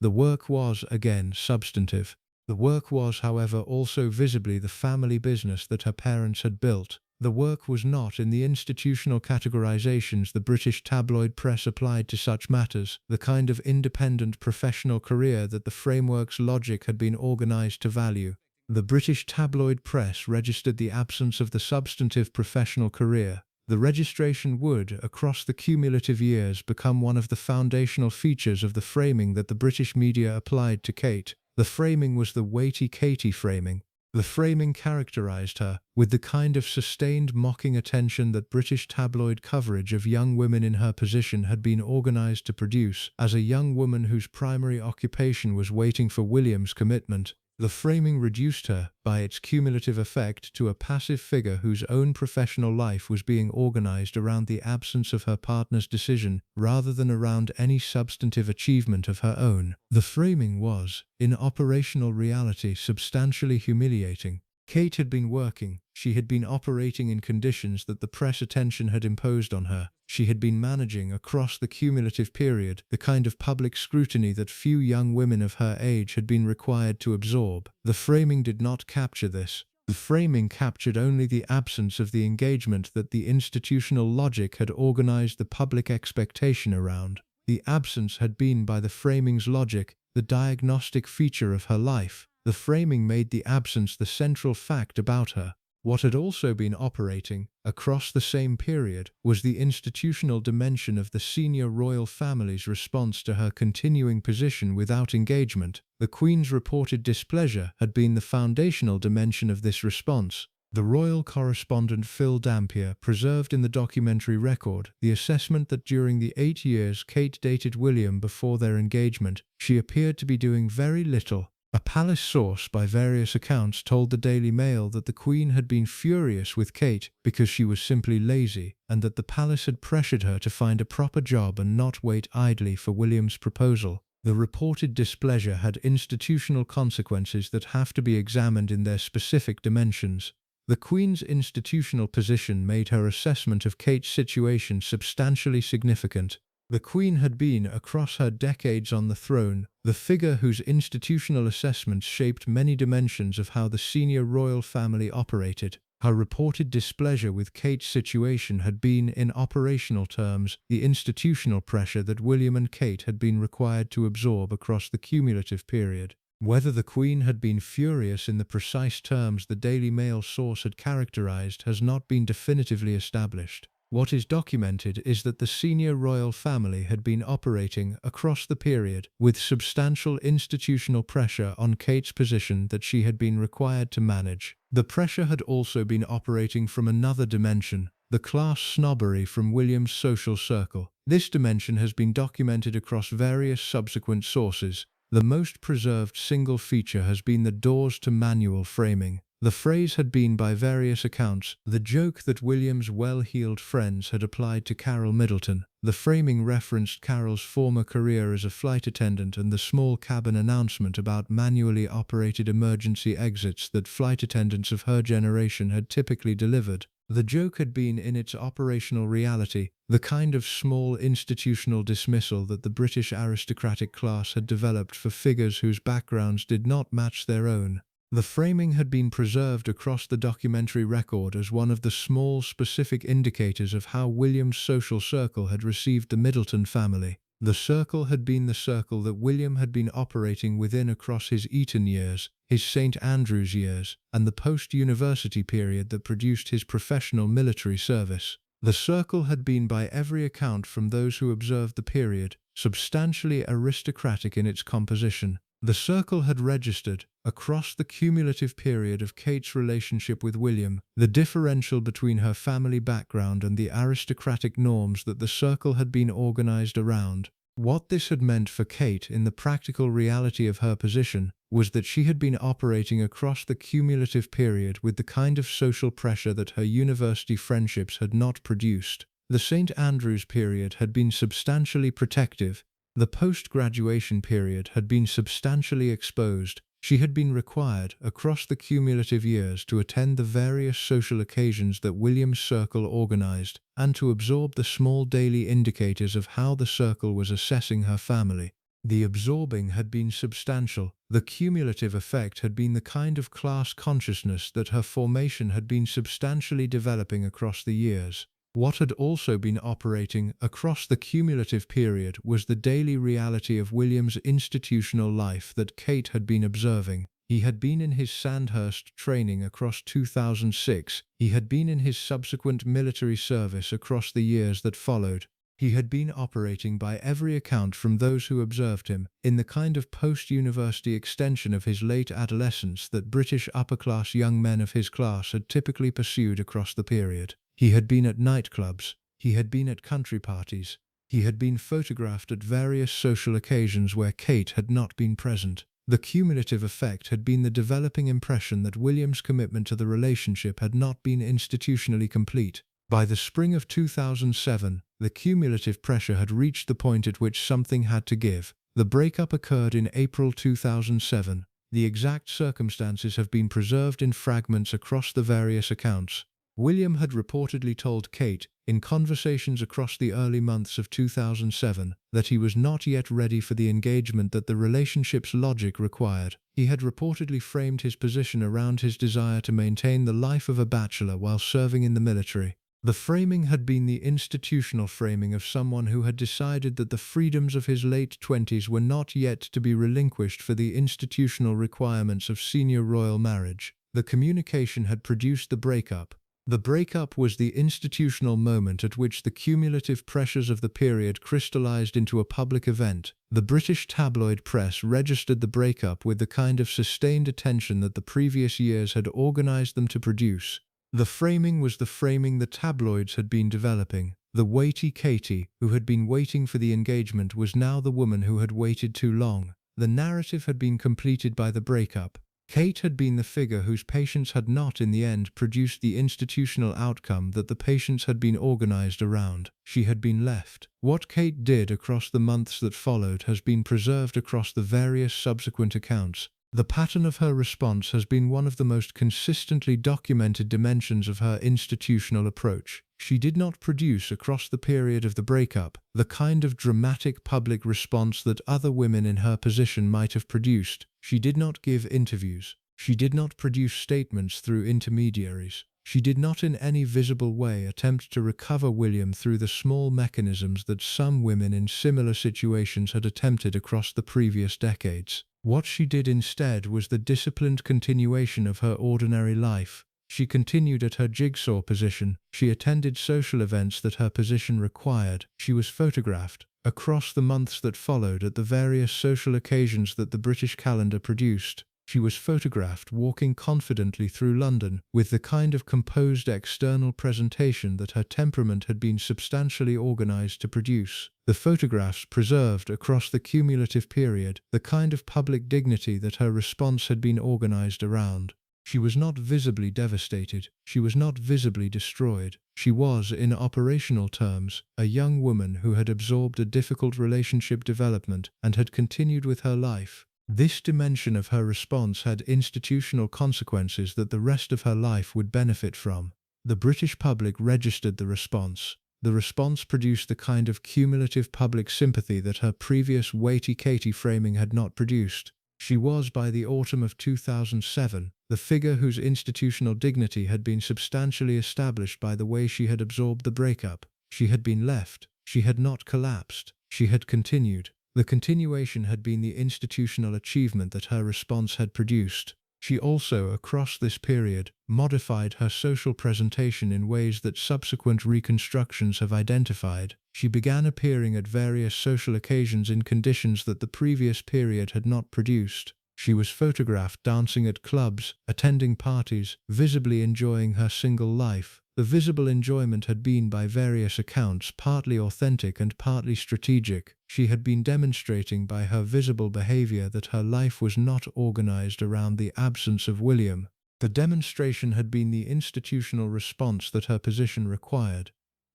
The work was, again, substantive. The work was, however, also visibly the family business that her parents had built. The work was not in the institutional categorizations the British tabloid press applied to such matters, the kind of independent professional career that the framework's logic had been organized to value. The British tabloid press registered the absence of the substantive professional career. The registration would, across the cumulative years, become one of the foundational features of the framing that the British media applied to Kate. The framing was the Waity Katie framing. The framing characterized her with the kind of sustained mocking attention that British tabloid coverage of young women in her position had been organized to produce. As a young woman whose primary occupation was waiting for William's commitment, The framing reduced her, by its cumulative effect, to a passive figure whose own professional life was being organized around the absence of her partner's decision, rather than around any substantive achievement of her own. The framing was, in operational reality, substantially humiliating. Kate had been working. She had been operating in conditions that the press attention had imposed on her. She had been managing, across the cumulative period, the kind of public scrutiny that few young women of her age had been required to absorb. The framing did not capture this. The framing captured only the absence of the engagement that the institutional logic had organized the public expectation around. The absence had been, by the framing's logic, the diagnostic feature of her life. The framing made the absence the central fact about her. What had also been operating, across the same period, was the institutional dimension of the senior royal family's response to her continuing position without engagement. The Queen's reported displeasure had been the foundational dimension of this response. The royal correspondent Phil Dampier preserved in the documentary record the assessment that during the 8 years Kate dated William before their engagement, she appeared to be doing very little. A palace source, by various accounts, told the Daily Mail that the Queen had been furious with Kate because she was simply lazy, and that the palace had pressured her to find a proper job and not wait idly for William's proposal. The reported displeasure had institutional consequences that have to be examined in their specific dimensions. The Queen's institutional position made her assessment of Kate's situation substantially significant. The Queen had been, across her decades on the throne, the figure whose institutional assessments shaped many dimensions of how the senior royal family operated. Her reported displeasure with Kate's situation had been, in operational terms, the institutional pressure that William and Kate had been required to absorb across the cumulative period. Whether the Queen had been furious in the precise terms the Daily Mail source had characterized has not been definitively established. What is documented is that the senior royal family had been operating, across the period, with substantial institutional pressure on Kate's position that she had been required to manage. The pressure had also been operating from another dimension, the class snobbery from William's social circle. This dimension has been documented across various subsequent sources. The most preserved single feature has been the doors to manual framing. The phrase had been, by various accounts, the joke that William's well-heeled friends had applied to Carol Middleton. The framing referenced Carol's former career as a flight attendant and the small cabin announcement about manually operated emergency exits that flight attendants of her generation had typically delivered. The joke had been, in its operational reality, the kind of small institutional dismissal that the British aristocratic class had developed for figures whose backgrounds did not match their own. The framing had been preserved across the documentary record as one of the small specific indicators of how William's social circle had received the Middleton family. The circle had been the circle that William had been operating within across his Eton years, his St. Andrews years, and the post-university period that produced his professional military service. The circle had been, by every account from those who observed the period, substantially aristocratic in its composition. The circle had registered, across the cumulative period of Kate's relationship with William, the differential between her family background and the aristocratic norms that the circle had been organized around. What this had meant for Kate in the practical reality of her position was that she had been operating across the cumulative period with the kind of social pressure that her university friendships had not produced. The St. Andrews period had been substantially protective. The post-graduation period had been substantially exposed. She had been required, across the cumulative years, to attend the various social occasions that William's circle organized, and to absorb the small daily indicators of how the circle was assessing her family. The absorbing had been substantial. The cumulative effect had been the kind of class consciousness that her formation had been substantially developing across the years. What had also been operating across the cumulative period was the daily reality of William's institutional life that Kate had been observing. He had been in his Sandhurst training across 2006. He had been in his subsequent military service across the years that followed. He had been operating, by every account from those who observed him, in the kind of post-university extension of his late adolescence that British upper-class young men of his class had typically pursued across the period. He had been at nightclubs. He had been at country parties. He had been photographed at various social occasions where Kate had not been present. The cumulative effect had been the developing impression that William's commitment to the relationship had not been institutionally complete. By the spring of 2007, the cumulative pressure had reached the point at which something had to give. The breakup occurred in April 2007. The exact circumstances have been preserved in fragments across the various accounts. William had reportedly told Kate, in conversations across the early months of 2007, that he was not yet ready for the engagement that the relationship's logic required. He had reportedly framed his position around his desire to maintain the life of a bachelor while serving in the military. The framing had been the institutional framing of someone who had decided that the freedoms of his late 20s were not yet to be relinquished for the institutional requirements of senior royal marriage. The communication had produced the breakup. The breakup was the institutional moment at which the cumulative pressures of the period crystallized into a public event. The British tabloid press registered the breakup with the kind of sustained attention that the previous years had organized them to produce. The framing was the framing the tabloids had been developing. The Waity Katie, who had been waiting for the engagement, was now the woman who had waited too long. The narrative had been completed by the breakup. Kate had been the figure whose patience had not in the end produced the institutional outcome that the patience had been organized around. She had been left. What Kate did across the months that followed has been preserved across the various subsequent accounts. The pattern of her response has been one of the most consistently documented dimensions of her institutional approach. She did not produce across the period of the breakup the kind of dramatic public response that other women in her position might have produced. She did not give interviews. She did not produce statements through intermediaries. She did not in any visible way attempt to recover William through the small mechanisms that some women in similar situations had attempted across the previous decades. What she did instead was the disciplined continuation of her ordinary life. She continued at her jigsaw position. She attended social events that her position required. She was photographed across the months that followed at the various social occasions that the British calendar produced. She was photographed walking confidently through London with the kind of composed external presentation that her temperament had been substantially organized to produce. The photographs preserved across the cumulative period the kind of public dignity that her response had been organized around. She was not visibly devastated. She was not visibly destroyed. She was, in operational terms, a young woman who had absorbed a difficult relationship development and had continued with her life. This dimension of her response had institutional consequences that the rest of her life would benefit from. The British public registered the response. The response produced the kind of cumulative public sympathy that her previous Waity Katie framing had not produced. She was, by the autumn of 2007, the figure whose institutional dignity had been substantially established by the way she had absorbed the breakup. She had been left. She had not collapsed. She had continued. The continuation had been the institutional achievement that her response had produced. She also, across this period, modified her social presentation in ways that subsequent reconstructions have identified. She began appearing at various social occasions in conditions that the previous period had not produced. She was photographed dancing at clubs, attending parties, visibly enjoying her single life. The visible enjoyment had been, by various accounts, partly authentic and partly strategic. She had been demonstrating by her visible behavior that her life was not organized around the absence of William. The demonstration had been the institutional response that her position required.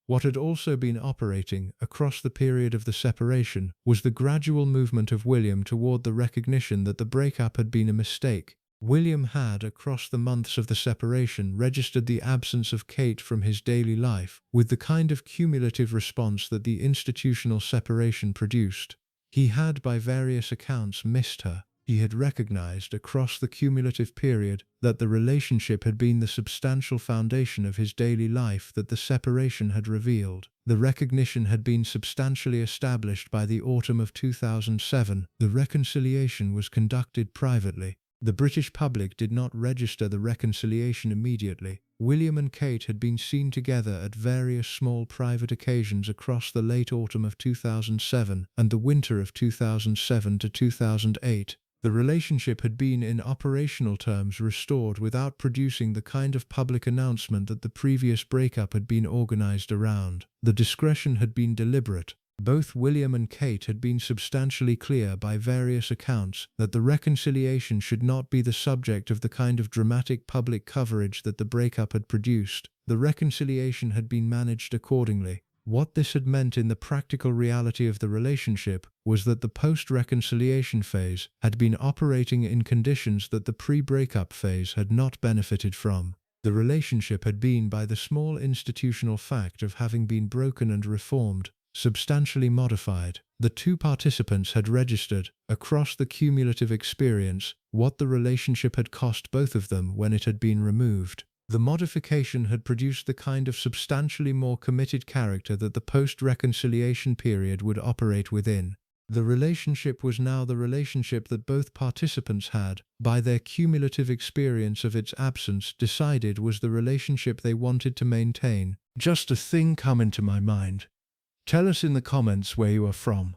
What had also been operating, across the period of the separation, was the gradual movement of William toward the recognition that the breakup had been a mistake. William had, across the months of the separation, registered the absence of Kate from his daily life, with the kind of cumulative response that the institutional separation produced. He had, by various accounts, missed her. He had recognized, across the cumulative period, that the relationship had been the substantial foundation of his daily life that the separation had revealed. The recognition had been substantially established by the autumn of 2007. The reconciliation was conducted privately. The British public did not register the reconciliation immediately. William and Kate had been seen together at various small private occasions across the late autumn of 2007 and the winter of 2007 to 2008. The relationship had been, in operational terms, restored without producing the kind of public announcement that the previous breakup had been organized around. The discretion had been deliberate. Both William and Kate had been substantially clear by various accounts that the reconciliation should not be the subject of the kind of dramatic public coverage that the breakup had produced. The reconciliation had been managed accordingly. What this had meant in the practical reality of the relationship was that the post-reconciliation phase had been operating in conditions that the pre-breakup phase had not benefited from. The relationship had been, by the small institutional fact of having been broken and reformed, substantially modified. The two participants had registered, across the cumulative experience, what the relationship had cost both of them when it had been removed. The modification had produced the kind of substantially more committed character that the post-reconciliation period would operate within. The relationship was now the relationship that both participants had, by their cumulative experience of its absence, decided was the relationship they wanted to maintain. Just a thing come into my mind. Tell us in the comments where you are from.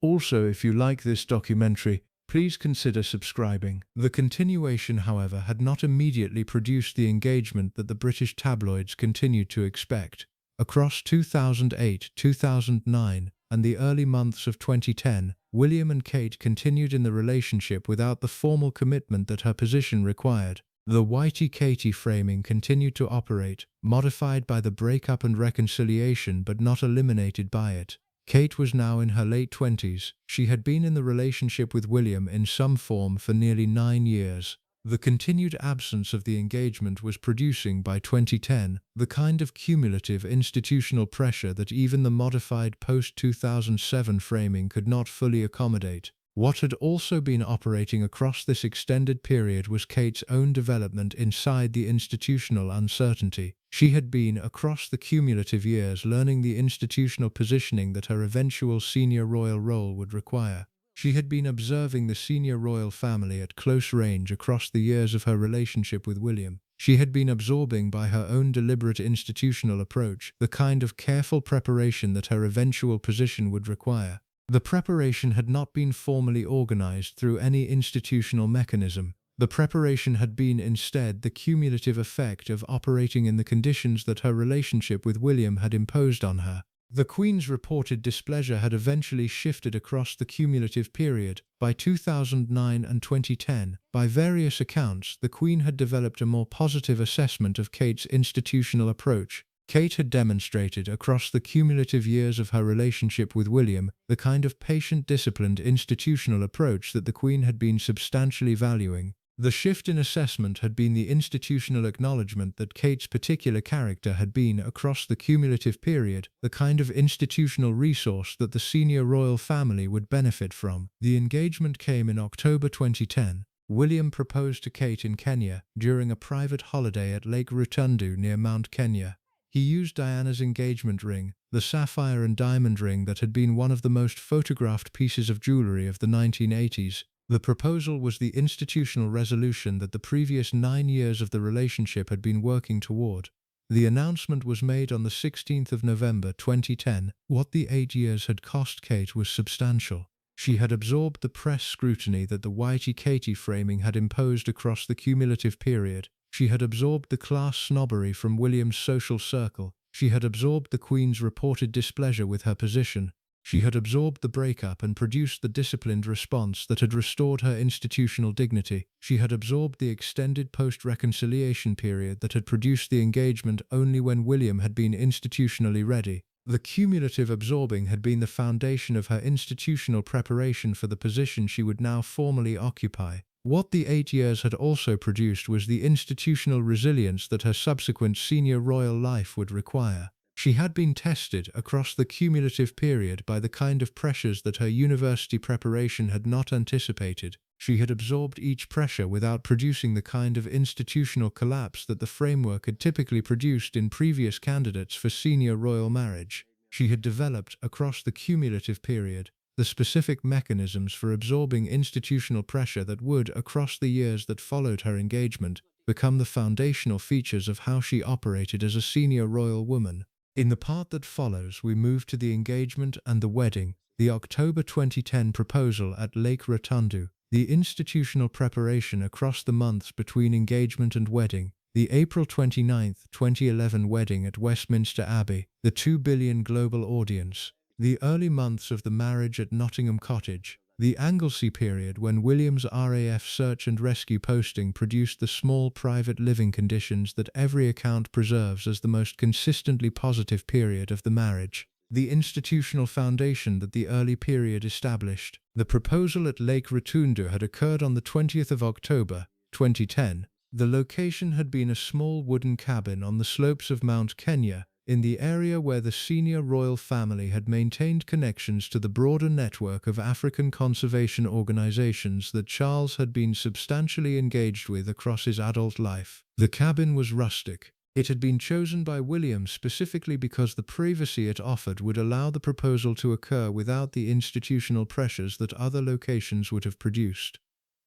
Also, if you like this documentary, please consider subscribing. The continuation, however, had not immediately produced the engagement that the British tabloids continued to expect. Across 2008, 2009, and the early months of 2010, William and Kate continued in the relationship without the formal commitment that her position required. The Waity Katie framing continued to operate, modified by the breakup and reconciliation but not eliminated by it. Kate was now in her late 20s. She had been in the relationship with William in some form for nearly 9 years. The continued absence of the engagement was producing, by 2010, the kind of cumulative institutional pressure that even the modified post-2007 framing could not fully accommodate. What had also been operating across this extended period was Kate's own development inside the institutional uncertainty. She had been, across the cumulative years, learning the institutional positioning that her eventual senior royal role would require. She had been observing the senior royal family at close range across the years of her relationship with William. She had been absorbing, by her own deliberate institutional approach, the kind of careful preparation that her eventual position would require. The preparation had not been formally organized through any institutional mechanism. The preparation had been instead the cumulative effect of operating in the conditions that her relationship with William had imposed on her. The Queen's reported displeasure had eventually shifted across the cumulative period. By 2009 and 2010, by various accounts, the Queen had developed a more positive assessment of Kate's institutional approach. Kate had demonstrated, across the cumulative years of her relationship with William, the kind of patient, disciplined institutional approach that the Queen had been substantially valuing. The shift in assessment had been the institutional acknowledgement that Kate's particular character had been, across the cumulative period, the kind of institutional resource that the senior royal family would benefit from. The engagement came in October 2010. William proposed to Kate in Kenya during a private holiday at Lake Rutundu near Mount Kenya. He used Diana's engagement ring, the sapphire and diamond ring that had been one of the most photographed pieces of jewelry of the 1980s. The proposal was the institutional resolution that the previous 9 years of the relationship had been working toward. The announcement was made on the 16th of November 2010. What the 8 years had cost Kate was substantial. She had absorbed the press scrutiny that the Waity Katie framing had imposed across the cumulative period. She had absorbed the class snobbery from William's social circle. She had absorbed the Queen's reported displeasure with her position. She had absorbed the breakup and produced the disciplined response that had restored her institutional dignity. She had absorbed the extended post-reconciliation period that had produced the engagement only when William had been institutionally ready. The cumulative absorbing had been the foundation of her institutional preparation for the position she would now formally occupy. What the 8 years had also produced was the institutional resilience that her subsequent senior royal life would require. She had been tested, across the cumulative period, by the kind of pressures that her university preparation had not anticipated. She had absorbed each pressure without producing the kind of institutional collapse that the framework had typically produced in previous candidates for senior royal marriage. She had developed, across the cumulative period, the specific mechanisms for absorbing institutional pressure that would, across the years that followed her engagement, become the foundational features of how she operated as a senior royal woman. In the part that follows, we move to the engagement and the wedding, the October 2010 proposal at Lake Rutundu, the institutional preparation across the months between engagement and wedding, the April 29, 2011 wedding at Westminster Abbey, the 2 billion global audience, The early months of the marriage at Nottingham Cottage. The Anglesey period, when William's RAF search and rescue posting produced the small private living conditions that every account preserves as the most consistently positive period of the marriage. The institutional foundation that the early period established. The proposal at Lake Rotundu had occurred on the 20th of October, 2010. The location had been a small wooden cabin on the slopes of Mount Kenya, in the area where the senior royal family had maintained connections to the broader network of African conservation organizations that Charles had been substantially engaged with across his adult life. The cabin was rustic. It had been chosen by William specifically because the privacy it offered would allow the proposal to occur without the institutional pressures that other locations would have produced.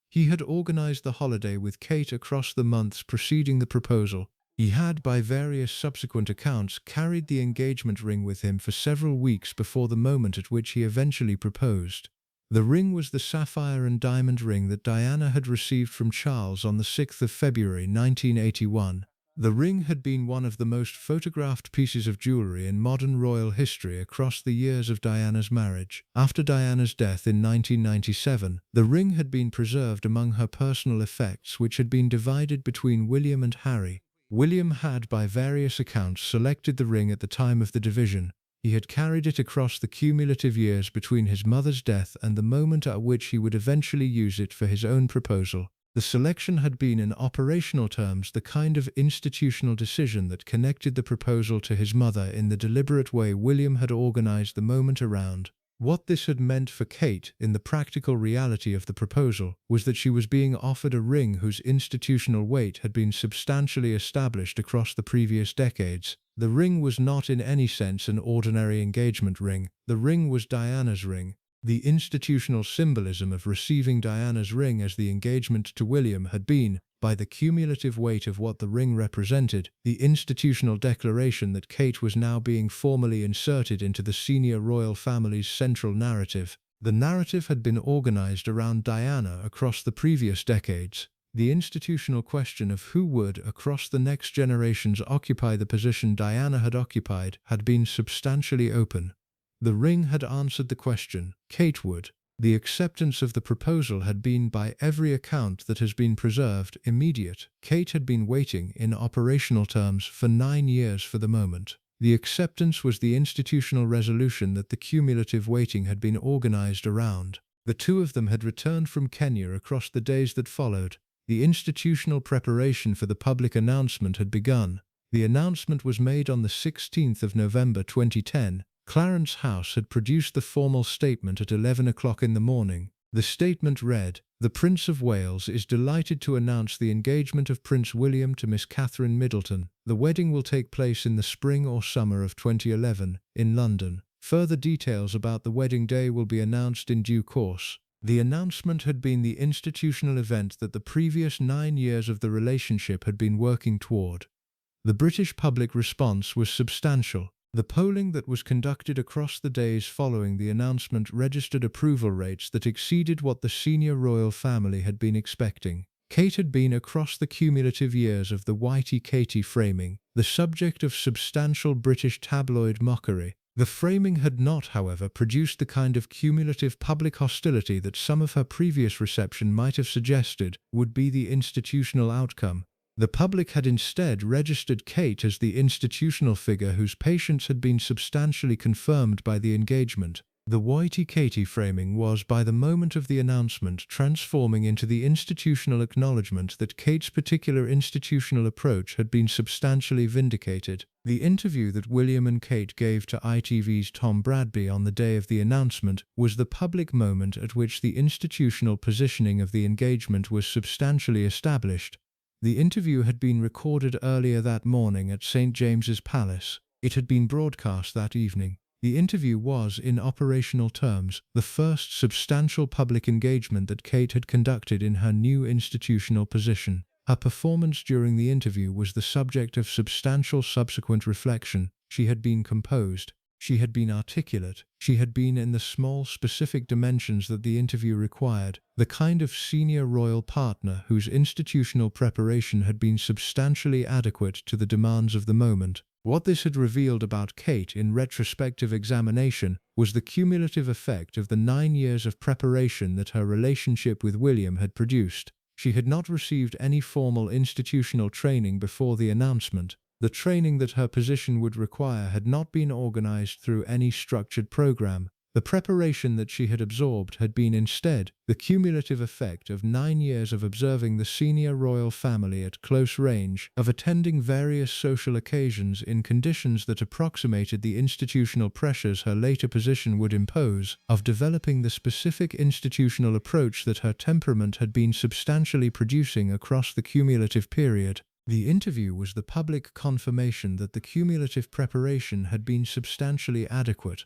He had organized the holiday with Kate across the months preceding the proposal. He had, by various subsequent accounts, carried the engagement ring with him for several weeks before the moment at which he eventually proposed. The ring was the sapphire and diamond ring that Diana had received from Charles on the 6th of February 1981. The ring had been one of the most photographed pieces of jewelry in modern royal history across the years of Diana's marriage. After Diana's death in 1997, the ring had been preserved among her personal effects, which had been divided between William and Harry. William had, by various accounts, selected the ring at the time of the division. He had carried it across the cumulative years between his mother's death and the moment at which he would eventually use it for his own proposal. The selection had been, in operational terms, the kind of institutional decision that connected the proposal to his mother in the deliberate way William had organized the moment around. What this had meant for Kate, in the practical reality of the proposal, was that she was being offered a ring whose institutional weight had been substantially established across the previous decades. The ring was not in any sense an ordinary engagement ring. The ring was Diana's ring. The institutional symbolism of receiving Diana's ring as the engagement to William had been, by the cumulative weight of what the ring represented, the institutional declaration that Kate was now being formally inserted into the senior royal family's central narrative. The narrative had been organized around Diana across the previous decades. The institutional question of who would, across the next generations, occupy the position Diana had occupied had been substantially open. The ring had answered the question. Kate would. The acceptance of the proposal had been, by every account that has been preserved, immediate. Kate had been waiting, in operational terms, for 9 years for the moment. The acceptance was the institutional resolution that the cumulative waiting had been organized around. The two of them had returned from Kenya across the days that followed. The institutional preparation for the public announcement had begun. The announcement was made on the 16th of November 2010. Clarence House had produced the formal statement at 11 o'clock in the morning. The statement read, "The Prince of Wales is delighted to announce the engagement of Prince William to Miss Catherine Middleton. The wedding will take place in the spring or summer of 2011, in London. Further details about the wedding day will be announced in due course." The announcement had been the institutional event that the previous 9 years of the relationship had been working toward. The British public response was substantial. The polling that was conducted across the days following the announcement registered approval rates that exceeded what the senior royal family had been expecting. Kate had been, across the cumulative years of the Waity Katie framing, the subject of substantial British tabloid mockery. The framing had not, however, produced the kind of cumulative public hostility that some of her previous reception might have suggested would be the institutional outcome. The public had instead registered Kate as the institutional figure whose patience had been substantially confirmed by the engagement. The Waity Katie framing was, by the moment of the announcement, transforming into the institutional acknowledgement that Kate's particular institutional approach had been substantially vindicated. The interview that William and Kate gave to ITV's Tom Bradby on the day of the announcement was the public moment at which the institutional positioning of the engagement was substantially established. The interview had been recorded earlier that morning at St. James's Palace. It had been broadcast that evening. The interview was, in operational terms, the first substantial public engagement that Kate had conducted in her new institutional position. Her performance during the interview was the subject of substantial subsequent reflection. She had been composed. She had been articulate. She had been, in the small specific dimensions that the interview required, the kind of senior royal partner whose institutional preparation had been substantially adequate to the demands of the moment. What this had revealed about Kate in retrospective examination was the cumulative effect of the 9 years of preparation that her relationship with William had produced. She had not received any formal institutional training before the announcement. The training that her position would require had not been organized through any structured program. The preparation that she had absorbed had been instead the cumulative effect of 9 years of observing the senior royal family at close range, of attending various social occasions in conditions that approximated the institutional pressures her later position would impose, of developing the specific institutional approach that her temperament had been substantially producing across the cumulative period. The interview was the public confirmation that the cumulative preparation had been substantially adequate.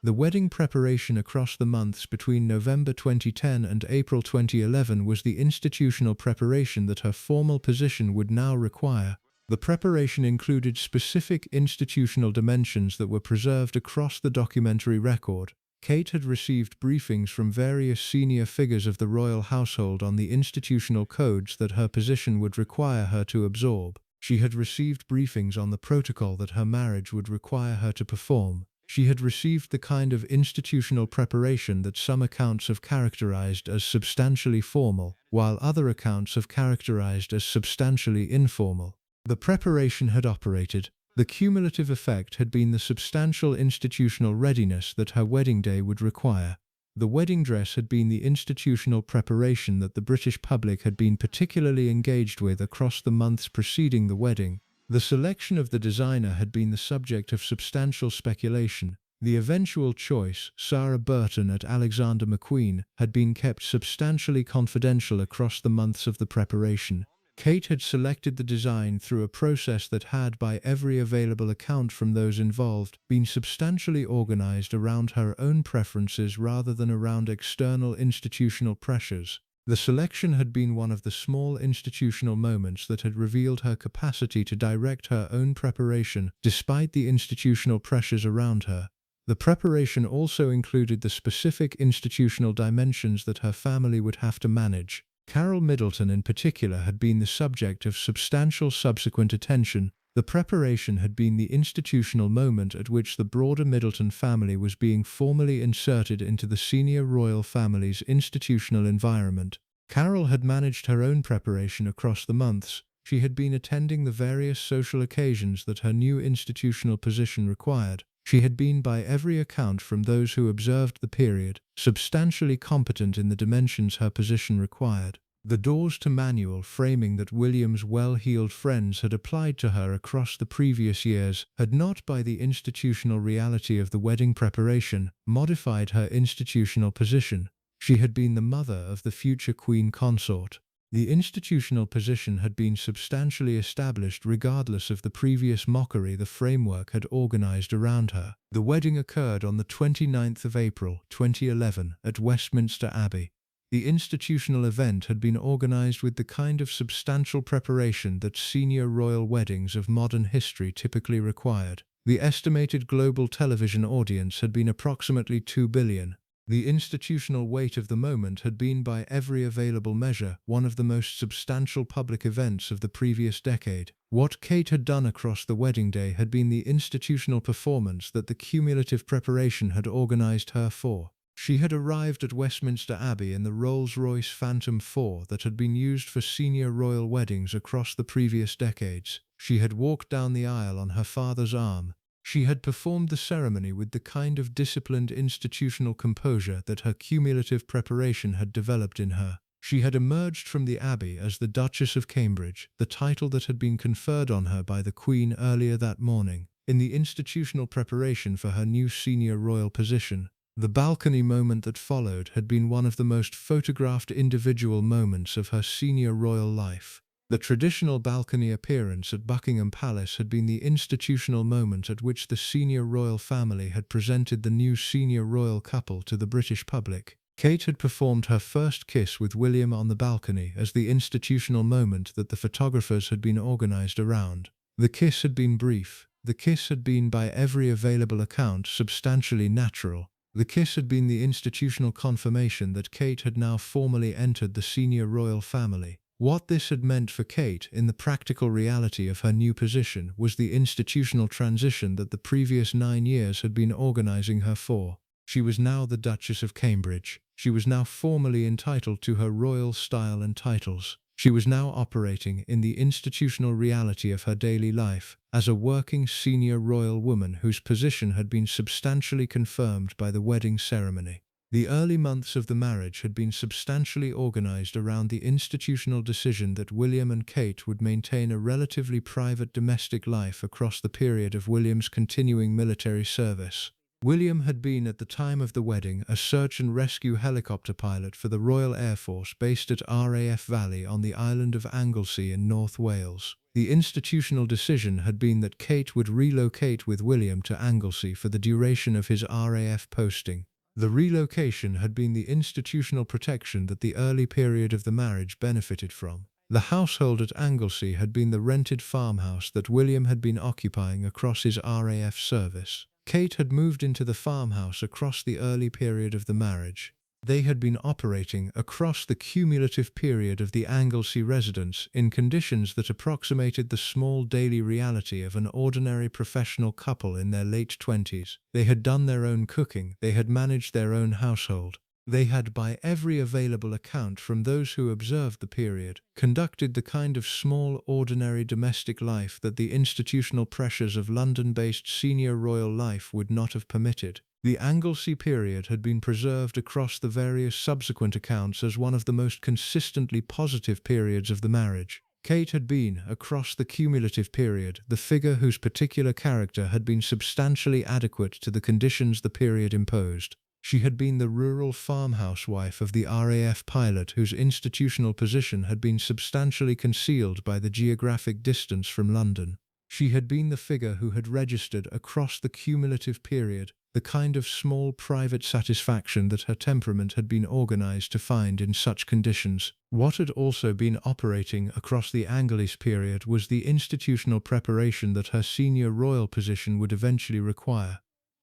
The wedding preparation across the months between November 2010 and April 2011 was the institutional preparation that her formal position would now require. The preparation included specific institutional dimensions that were preserved across the documentary record. Kate had received briefings from various senior figures of the royal household on the institutional codes that her position would require her to absorb. She had received briefings on the protocol that her marriage would require her to perform. She had received the kind of institutional preparation that some accounts have characterized as substantially formal, while other accounts have characterized as substantially informal. The preparation had operated. The cumulative effect had been the substantial institutional readiness that her wedding day would require. The wedding dress had been the institutional preparation that the British public had been particularly engaged with across the months preceding the wedding. The selection of the designer had been the subject of substantial speculation. The eventual choice, Sarah Burton at Alexander McQueen, had been kept substantially confidential across the months of the preparation. Kate had selected the design through a process that had, by every available account from those involved, been substantially organized around her own preferences rather than around external institutional pressures. The selection had been one of the small institutional moments that had revealed her capacity to direct her own preparation, despite the institutional pressures around her. The preparation also included the specific institutional dimensions that her family would have to manage. Carol Middleton in particular had been the subject of substantial subsequent attention. The preparation had been the institutional moment at which the broader Middleton family was being formally inserted into the senior royal family's institutional environment. Carol had managed her own preparation across the months. She had been attending the various social occasions that her new institutional position required. She had been, by every account from those who observed the period, substantially competent in the dimensions her position required. The doors to manual framing that William's well-heeled friends had applied to her across the previous years had not, by the institutional reality of the wedding preparation, modified her institutional position. She had been the mother of the future Queen Consort. The institutional position had been substantially established regardless of the previous mockery the framework had organized around her. The wedding occurred on the 29th of April, 2011, at Westminster Abbey. The institutional event had been organized with the kind of substantial preparation that senior royal weddings of modern history typically required. The estimated global television audience had been approximately 2 billion. The institutional weight of the moment had been, by every available measure, one of the most substantial public events of the previous decade. What Kate had done across the wedding day had been the institutional performance that the cumulative preparation had organized her for. She had arrived at Westminster Abbey in the Rolls-Royce Phantom 4 that had been used for senior royal weddings across the previous decades. She had walked down the aisle on her father's arm. She had performed the ceremony with the kind of disciplined institutional composure that her cumulative preparation had developed in her. She had emerged from the Abbey as the Duchess of Cambridge, the title that had been conferred on her by the Queen earlier that morning, in the institutional preparation for her new senior royal position. The balcony moment that followed had been one of the most photographed individual moments of her senior royal life. The traditional balcony appearance at Buckingham Palace had been the institutional moment at which the senior royal family had presented the new senior royal couple to the British public. Kate had performed her first kiss with William on the balcony as the institutional moment that the photographers had been organized around. The kiss had been brief. The kiss had been, by every available account, substantially natural. The kiss had been the institutional confirmation that Kate had now formally entered the senior royal family. What this had meant for Kate in the practical reality of her new position was the institutional transition that the previous 9 years had been organizing her for. She was now the Duchess of Cambridge. She was now formally entitled to her royal style and titles. She was now operating in the institutional reality of her daily life as a working senior royal woman whose position had been substantially confirmed by the wedding ceremony. The early months of the marriage had been substantially organized around the institutional decision that William and Kate would maintain a relatively private domestic life across the period of William's continuing military service. William had been at the time of the wedding a search and rescue helicopter pilot for the Royal Air Force based at RAF Valley on the island of Anglesey in North Wales. The institutional decision had been that Kate would relocate with William to Anglesey for the duration of his RAF posting. The relocation had been the institutional protection that the early period of the marriage benefited from. The household at Anglesey had been the rented farmhouse that William had been occupying across his RAF service. Kate had moved into the farmhouse across the early period of the marriage. They had been operating across the cumulative period of the Anglesey residence in conditions that approximated the small daily reality of an ordinary professional couple in their late 20s. They had done their own cooking, they had managed their own household. They had, by every available account from those who observed the period, conducted the kind of small, ordinary domestic life that the institutional pressures of London-based senior royal life would not have permitted. The Anglesey period had been preserved across the various subsequent accounts as one of the most consistently positive periods of the marriage. Kate had been, across the cumulative period, the figure whose particular character had been substantially adequate to the conditions the period imposed. She had been the rural farmhouse wife of the RAF pilot whose institutional position had been substantially concealed by the geographic distance from London. She had been the figure who had registered across the cumulative period the kind of small private satisfaction that her temperament had been organized to find in such conditions. What had also been operating across the Anglesey period was the institutional preparation that her senior royal position would eventually require.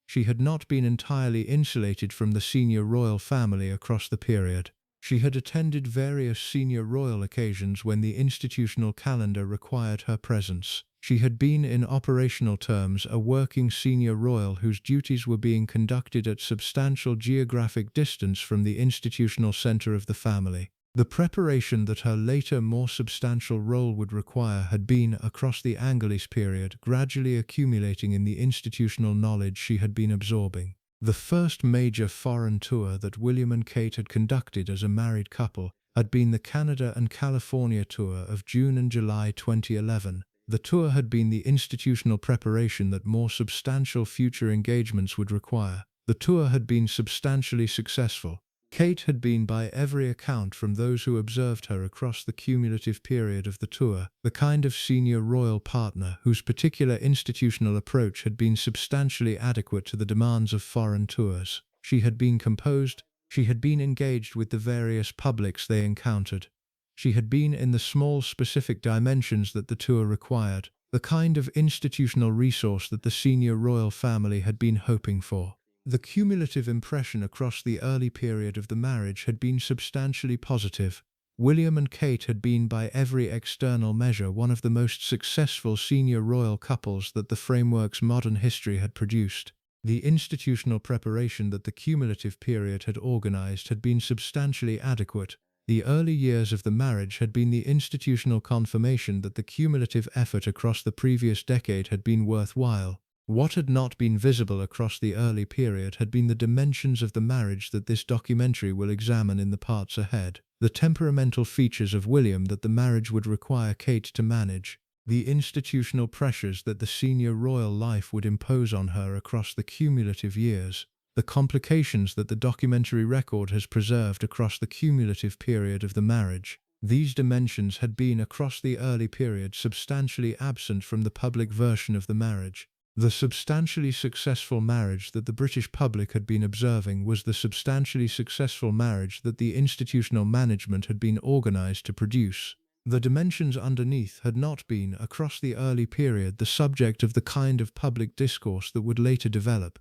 She had not been entirely insulated from the senior royal family across the period. She had attended various senior royal occasions when the institutional calendar required her presence. She had been, in operational terms, a working senior royal whose duties were being conducted at substantial geographic distance from the institutional centre of the family. The preparation that her later, more substantial role would require had been, across the Anglesey period, gradually accumulating in the institutional knowledge she had been absorbing. The first major foreign tour that William and Kate had conducted as a married couple had been the Canada and California tour of June and July 2011. The tour had been the institutional preparation that more substantial future engagements would require. The tour had been substantially successful. Kate had been, by every account from those who observed her across the cumulative period of the tour, the kind of senior royal partner whose particular institutional approach had been substantially adequate to the demands of foreign tours. She had been composed, she had been engaged with the various publics they encountered. She had been in the small specific dimensions that the tour required, the kind of institutional resource that the senior royal family had been hoping for. The cumulative impression across the early period of the marriage had been substantially positive. William and Kate had been, by every external measure, one of the most successful senior royal couples that the framework's modern history had produced. The institutional preparation that the cumulative period had organized had been substantially adequate. The early years of the marriage had been the institutional confirmation that the cumulative effort across the previous decade had been worthwhile. What had not been visible across the early period had been the dimensions of the marriage that this documentary will examine in the parts ahead. The temperamental features of William that the marriage would require Kate to manage. The institutional pressures that the senior royal life would impose on her across the cumulative years. The complications that the documentary record has preserved across the cumulative period of the marriage. These dimensions had been, across the early period, substantially absent from the public version of the marriage. The substantially successful marriage that the British public had been observing was the substantially successful marriage that the institutional management had been organized to produce. The dimensions underneath had not been, across the early period, the subject of the kind of public discourse that would later develop.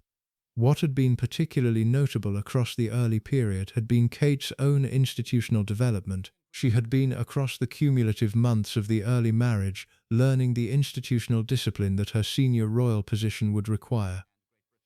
What had been particularly notable across the early period had been Kate's own institutional development. She had been, across the cumulative months of the early marriage, learning the institutional discipline that her senior royal position would require.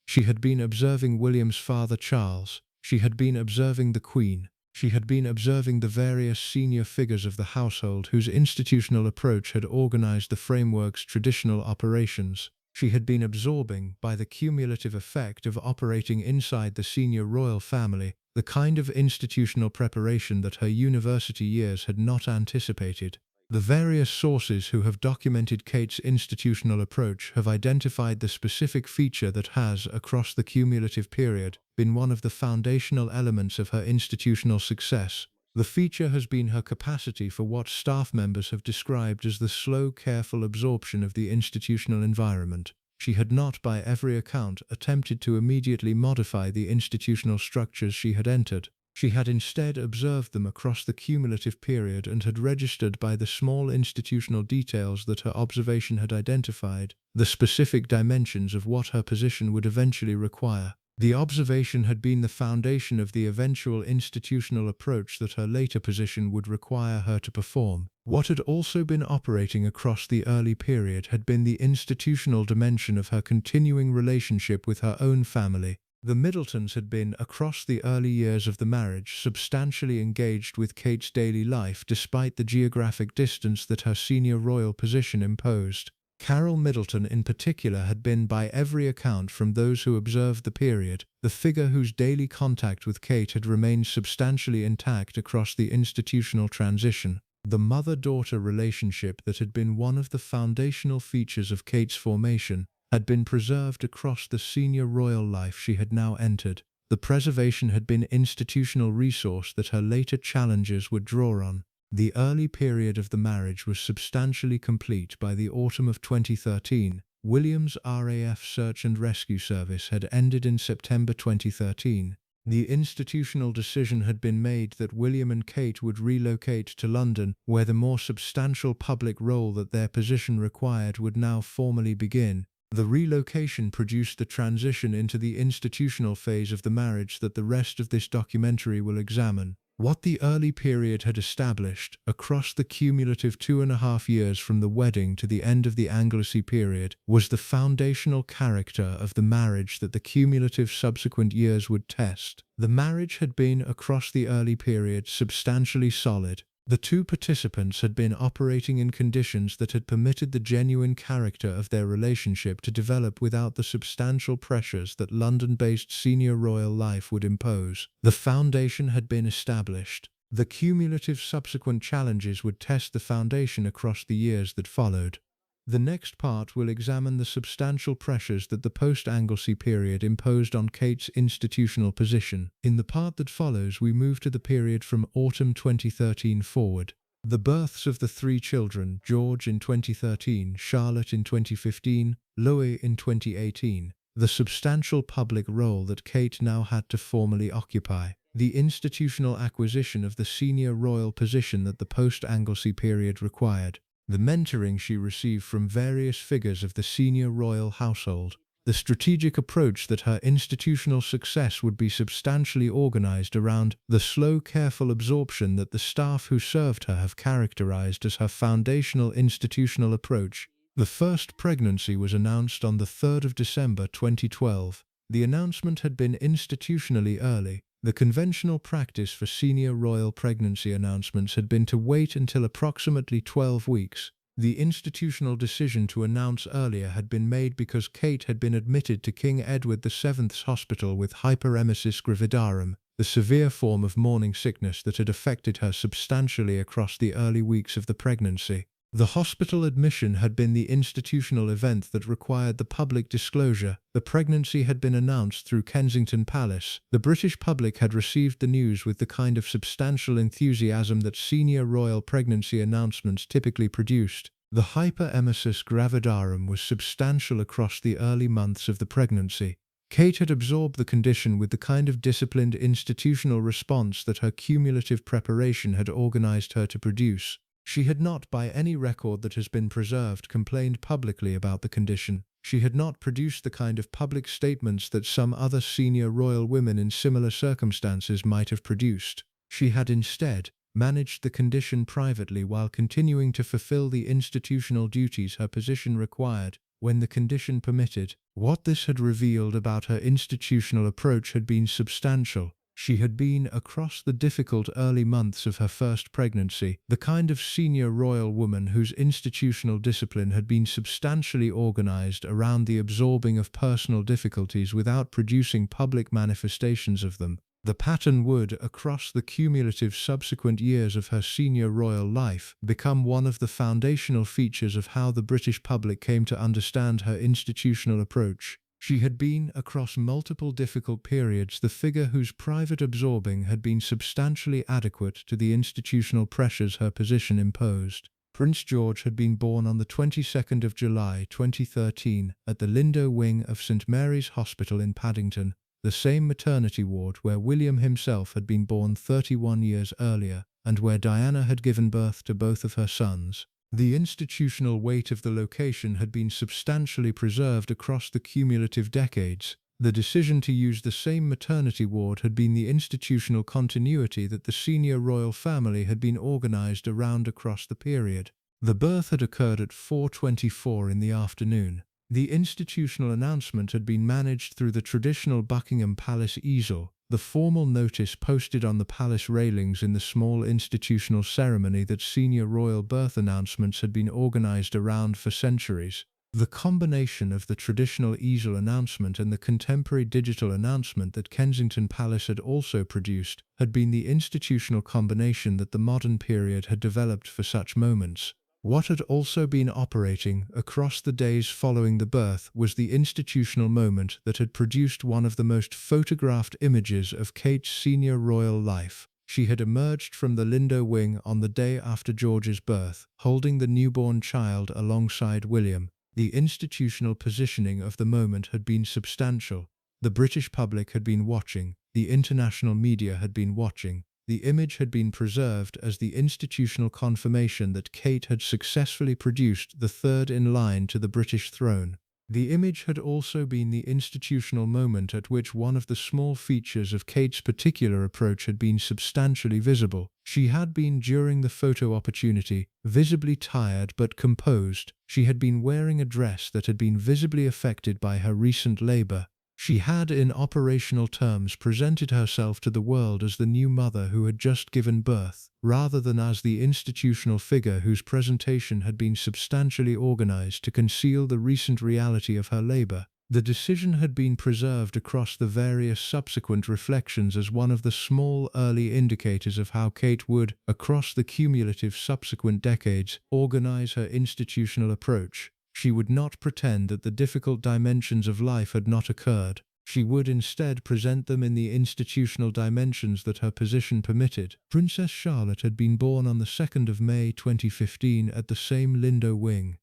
She had been observing William's father Charles. She had been observing the Queen. She had been observing the various senior figures of the household whose institutional approach had organized the framework's traditional operations. She had been absorbing, by the cumulative effect of operating inside the senior royal family, the kind of institutional preparation that her university years had not anticipated. The various sources who have documented Kate's institutional approach have identified the specific feature that has, across the cumulative period, been one of the foundational elements of her institutional success. The feature has been her capacity for what staff members have described as the slow, careful absorption of the institutional environment. She had not, by every account, attempted to immediately modify the institutional structures she had entered. She had instead observed them across the cumulative period and had registered by the small institutional details that her observation had identified the specific dimensions of what her position would eventually require. The observation had been the foundation of the eventual institutional approach that her later position would require her to perform. What had also been operating across the early period had been the institutional dimension of her continuing relationship with her own family. The Middletons had been, across the early years of the marriage, substantially engaged with Kate's daily life despite the geographic distance that her senior royal position imposed. Carol Middleton in particular had been, by every account from those who observed the period, the figure whose daily contact with Kate had remained substantially intact across the institutional transition. The mother-daughter relationship that had been one of the foundational features of Kate's formation had been preserved across the senior royal life she had now entered. The preservation had been institutional resource that her later challengers would draw on. The early period of the marriage was substantially complete by the autumn of 2013. William's RAF search and rescue service had ended in September 2013. The institutional decision had been made that William and Kate would relocate to London, where the more substantial public role that their position required would now formally begin. The relocation produced the transition into the institutional phase of the marriage that the rest of this documentary will examine. What the early period had established, across the cumulative 2.5 years from the wedding to the end of the Anglesey period, was the foundational character of the marriage that the cumulative subsequent years would test. The marriage had been, across the early period, substantially solid. The two participants had been operating in conditions that had permitted the genuine character of their relationship to develop without the substantial pressures that London-based senior royal life would impose. The foundation had been established. The cumulative subsequent challenges would test the foundation across the years that followed. The next part will examine the substantial pressures that the post-Anglesey period imposed on Kate's institutional position. In the part that follows, we move to the period from autumn 2013 forward. The births of the three children, George in 2013, Charlotte in 2015, Louis in 2018. The substantial public role that Kate now had to formally occupy. The institutional acquisition of the senior royal position that the post-Anglesey period required. The mentoring she received from various figures of the senior royal household, the strategic approach that her institutional success would be substantially organized around, the slow, careful absorption that the staff who served her have characterized as her foundational institutional approach. The first pregnancy was announced on the 3rd of December 2012. The announcement had been institutionally early. The conventional practice for senior royal pregnancy announcements had been to wait until approximately 12 weeks. The institutional decision to announce earlier had been made because Kate had been admitted to King Edward VII's hospital with hyperemesis gravidarum, the severe form of morning sickness that had affected her substantially across the early weeks of the pregnancy. The hospital admission had been the institutional event that required the public disclosure. The pregnancy had been announced through Kensington Palace. The British public had received the news with the kind of substantial enthusiasm that senior royal pregnancy announcements typically produced. The hyperemesis gravidarum was substantial across the early months of the pregnancy. Kate had absorbed the condition with the kind of disciplined institutional response that her cumulative preparation had organized her to produce. She had not, by any record that has been preserved, complained publicly about the condition. She had not produced the kind of public statements that some other senior royal women in similar circumstances might have produced. She had instead managed the condition privately while continuing to fulfill the institutional duties her position required when the condition permitted. What this had revealed about her institutional approach had been substantial. She had been, across the difficult early months of her first pregnancy, the kind of senior royal woman whose institutional discipline had been substantially organized around the absorbing of personal difficulties without producing public manifestations of them. The pattern would, across the cumulative subsequent years of her senior royal life, become one of the foundational features of how the British public came to understand her institutional approach. She had been, across multiple difficult periods, the figure whose private absorbing had been substantially adequate to the institutional pressures her position imposed. Prince George had been born on the 22nd of July 2013 at the Lindo wing of St Mary's Hospital in Paddington, the same maternity ward where William himself had been born 31 years earlier, and where Diana had given birth to both of her sons. The institutional weight of the location had been substantially preserved across the cumulative decades. The decision to use the same maternity ward had been the institutional continuity that the senior royal family had been organized around across the period. The birth had occurred at 4:24 in the afternoon. The institutional announcement had been managed through the traditional Buckingham Palace easel, the formal notice posted on the palace railings in the small institutional ceremony that senior royal birth announcements had been organized around for centuries. The combination of the traditional easel announcement and the contemporary digital announcement that Kensington Palace had also produced had been the institutional combination that the modern period had developed for such moments. What had also been operating across the days following the birth was the institutional moment that had produced one of the most photographed images of Kate's senior royal life. She had emerged from the Lindo wing on the day after George's birth, holding the newborn child alongside William. The institutional positioning of the moment had been substantial. The British public had been watching. The international media had been watching. The image had been preserved as the institutional confirmation that Kate had successfully produced the third in line to the British throne. The image had also been the institutional moment at which one of the small features of Kate's particular approach had been substantially visible. She had been, during the photo opportunity, visibly tired but composed. She had been wearing a dress that had been visibly affected by her recent labor. She had, in operational terms, presented herself to the world as the new mother who had just given birth, rather than as the institutional figure whose presentation had been substantially organized to conceal the recent reality of her labor. The decision had been preserved across the various subsequent reflections as one of the small early indicators of how Kate would, across the cumulative subsequent decades, organize her institutional approach. She would not pretend that the difficult dimensions of life had not occurred. She would instead present them in the institutional dimensions that her position permitted. Princess Charlotte had been born on the 2nd of May 2015 at the same Lindo wing.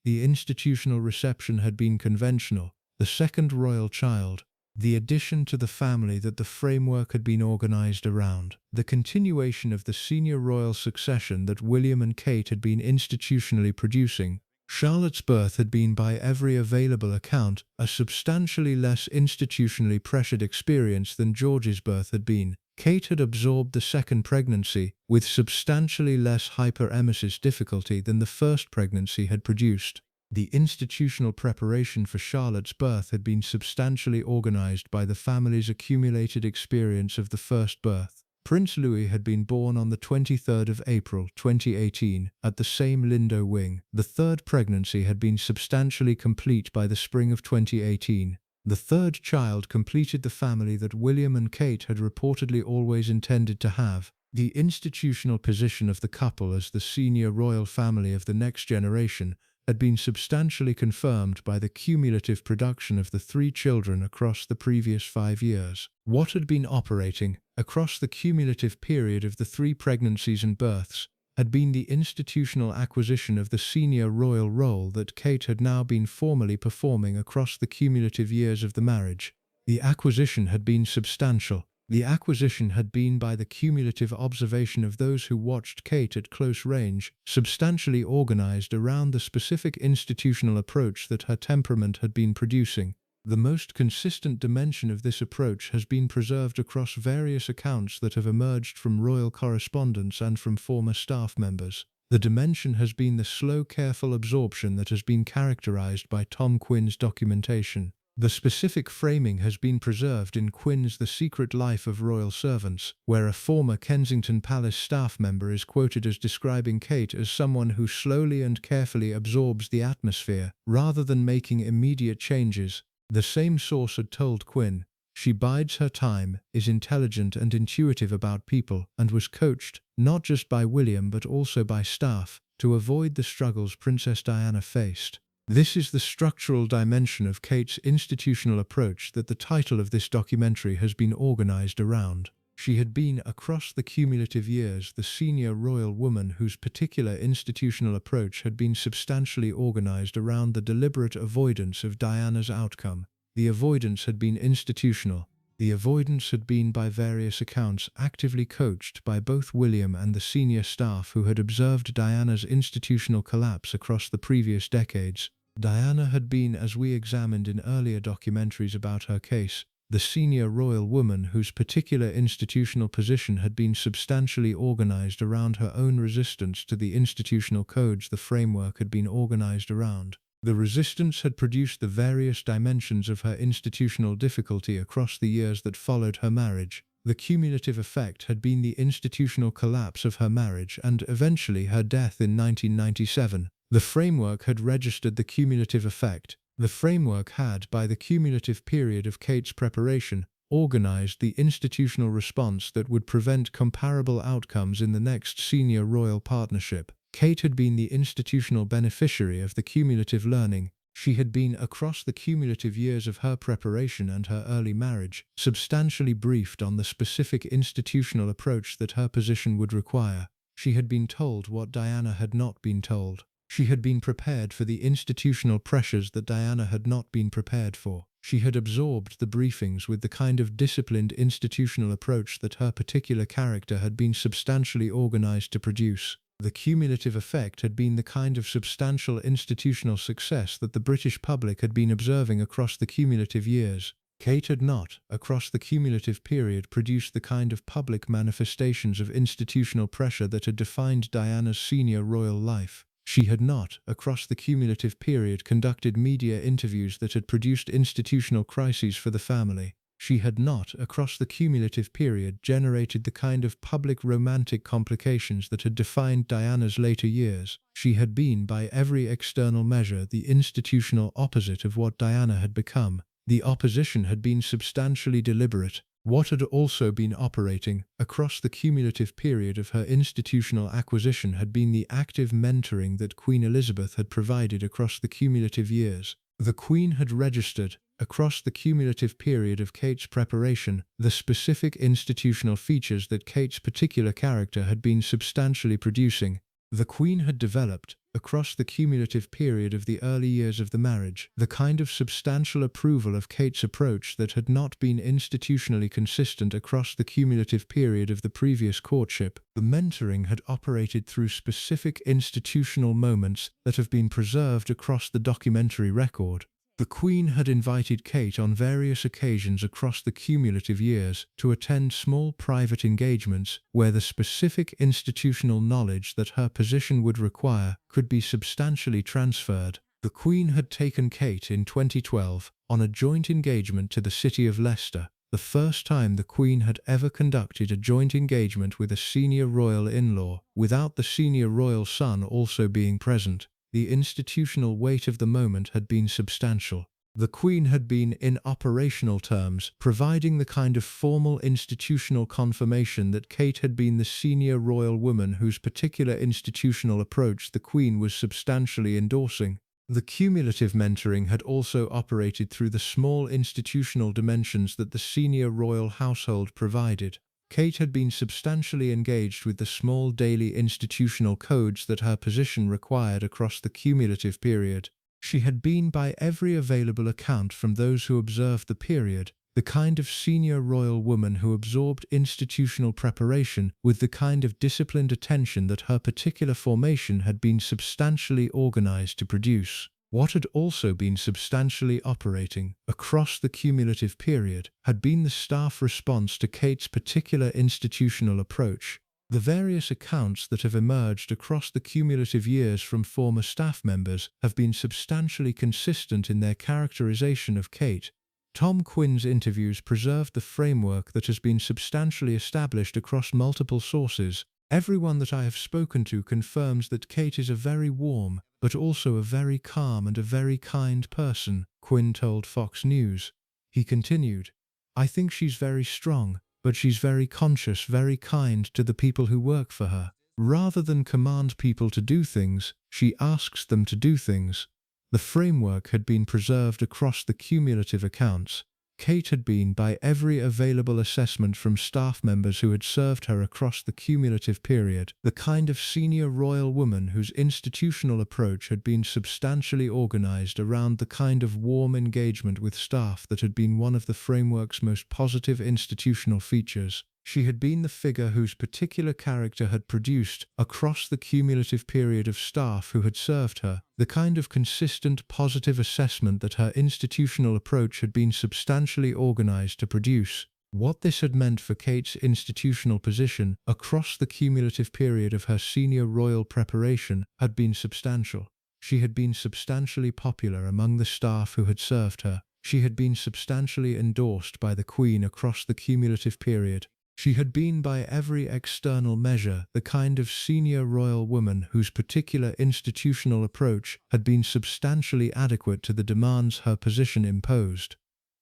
The institutional reception had been conventional, the second royal child, the addition to the family that the framework had been organized around, the continuation of the senior royal succession that William and Kate had been institutionally producing. Charlotte's birth had been, by every available account, a substantially less institutionally pressured experience than George's birth had been. Kate had absorbed the second pregnancy with substantially less hyperemesis difficulty than the first pregnancy had produced. The institutional preparation for Charlotte's birth had been substantially organized by the family's accumulated experience of the first birth. Prince Louis had been born on the 23rd of April 2018 at the same Lindo wing. The third pregnancy had been substantially complete by the spring of 2018. The third child completed the family that William and Kate had reportedly always intended to have. The institutional position of the couple as the senior royal family of the next generation had been substantially confirmed by the cumulative production of the 3 children across the previous 5 years. What had been operating across the cumulative period of the 3 pregnancies and births had been the institutional acquisition of the senior royal role that Kate had now been formally performing across the cumulative years of the marriage. The acquisition had been substantial. The acquisition had been, by the cumulative observation of those who watched Kate at close range, substantially organized around the specific institutional approach that her temperament had been producing. The most consistent dimension of this approach has been preserved across various accounts that have emerged from royal correspondence and from former staff members. The dimension has been the slow, careful absorption that has been characterized by Tom Quinn's documentation. The specific framing has been preserved in Quinn's The Secret Life of Royal Servants, where a former Kensington Palace staff member is quoted as describing Kate as someone who slowly and carefully absorbs the atmosphere, rather than making immediate changes. The same source had told Quinn, "She bides her time, is intelligent and intuitive about people, and was coached, not just by William but also by staff, to avoid the struggles Princess Diana faced." This is the structural dimension of Kate's institutional approach that the title of this documentary has been organized around. She had been, across the cumulative years, the senior royal woman whose particular institutional approach had been substantially organized around the deliberate avoidance of Diana's outcome. The avoidance had been institutional. The avoidance had been, by various accounts, actively coached by both William and the senior staff who had observed Diana's institutional collapse across the previous decades. Diana had been, as we examined in earlier documentaries about her case, the senior royal woman whose particular institutional position had been substantially organized around her own resistance to the institutional codes the framework had been organized around. The resistance had produced the various dimensions of her institutional difficulty across the years that followed her marriage. The cumulative effect had been the institutional collapse of her marriage and, eventually, her death in 1997. The framework had registered the cumulative effect. The framework had, by the cumulative period of Kate's preparation, organized the institutional response that would prevent comparable outcomes in the next senior royal partnership. Kate had been the institutional beneficiary of the cumulative learning. She had been, across the cumulative years of her preparation and her early marriage, substantially briefed on the specific institutional approach that her position would require. She had been told what Diana had not been told. She had been prepared for the institutional pressures that Diana had not been prepared for. She had absorbed the briefings with the kind of disciplined institutional approach that her particular character had been substantially organized to produce. The cumulative effect had been the kind of substantial institutional success that the British public had been observing across the cumulative years. Kate had not, across the cumulative period, produced the kind of public manifestations of institutional pressure that had defined Diana's senior royal life. She had not, across the cumulative period, conducted media interviews that had produced institutional crises for the family. She had not, across the cumulative period, generated the kind of public romantic complications that had defined Diana's later years. She had been, by every external measure, the institutional opposite of what Diana had become. The opposition had been substantially deliberate. What had also been operating, across the cumulative period of her institutional acquisition, had been the active mentoring that Queen Elizabeth had provided across the cumulative years. The Queen had registered, across the cumulative period of Kate's preparation, the specific institutional features that Kate's particular character had been substantially producing. The Queen had developed, across the cumulative period of the early years of the marriage, the kind of substantial approval of Kate's approach that had not been institutionally consistent across the cumulative period of the previous courtship. The mentoring had operated through specific institutional moments that have been preserved across the documentary record. The Queen had invited Kate on various occasions across the cumulative years to attend small private engagements where the specific institutional knowledge that her position would require could be substantially transferred. The Queen had taken Kate in 2012 on a joint engagement to the city of Leicester, the first time the Queen had ever conducted a joint engagement with a senior royal in-law, without the senior royal son also being present. The institutional weight of the moment had been substantial. The Queen had been, in operational terms, providing the kind of formal institutional confirmation that Kate had been the senior royal woman whose particular institutional approach the Queen was substantially endorsing. The cumulative mentoring had also operated through the small institutional dimensions that the senior royal household provided. Kate had been substantially engaged with the small daily institutional codes that her position required across the cumulative period. She had been, by every available account from those who observed the period, the kind of senior royal woman who absorbed institutional preparation with the kind of disciplined attention that her particular formation had been substantially organized to produce. What had also been substantially operating across the cumulative period had been the staff response to Kate's particular institutional approach. The various accounts that have emerged across the cumulative years from former staff members have been substantially consistent in their characterization of Kate. Tom Quinn's interviews preserved the framework that has been substantially established across multiple sources. Everyone that I have spoken to confirms that Kate is a very warm, but also a very calm and a very kind person, Quinn told Fox News. He continued, "I think she's very strong, but she's very conscious, very kind to the people who work for her. Rather than command people to do things, she asks them to do things." The framework had been preserved across the cumulative accounts. Kate had been by every available assessment from staff members who had served her across the cumulative period, the kind of senior royal woman whose institutional approach had been substantially organized around the kind of warm engagement with staff that had been one of the framework's most positive institutional features. She had been the figure whose particular character had produced, across the cumulative period of staff who had served her, the kind of consistent positive assessment that her institutional approach had been substantially organized to produce. What this had meant for Kate's institutional position across the cumulative period of her senior royal preparation had been substantial. She had been substantially popular among the staff who had served her. She had been substantially endorsed by the Queen across the cumulative period. She had been by every external measure the kind of senior royal woman whose particular institutional approach had been substantially adequate to the demands her position imposed.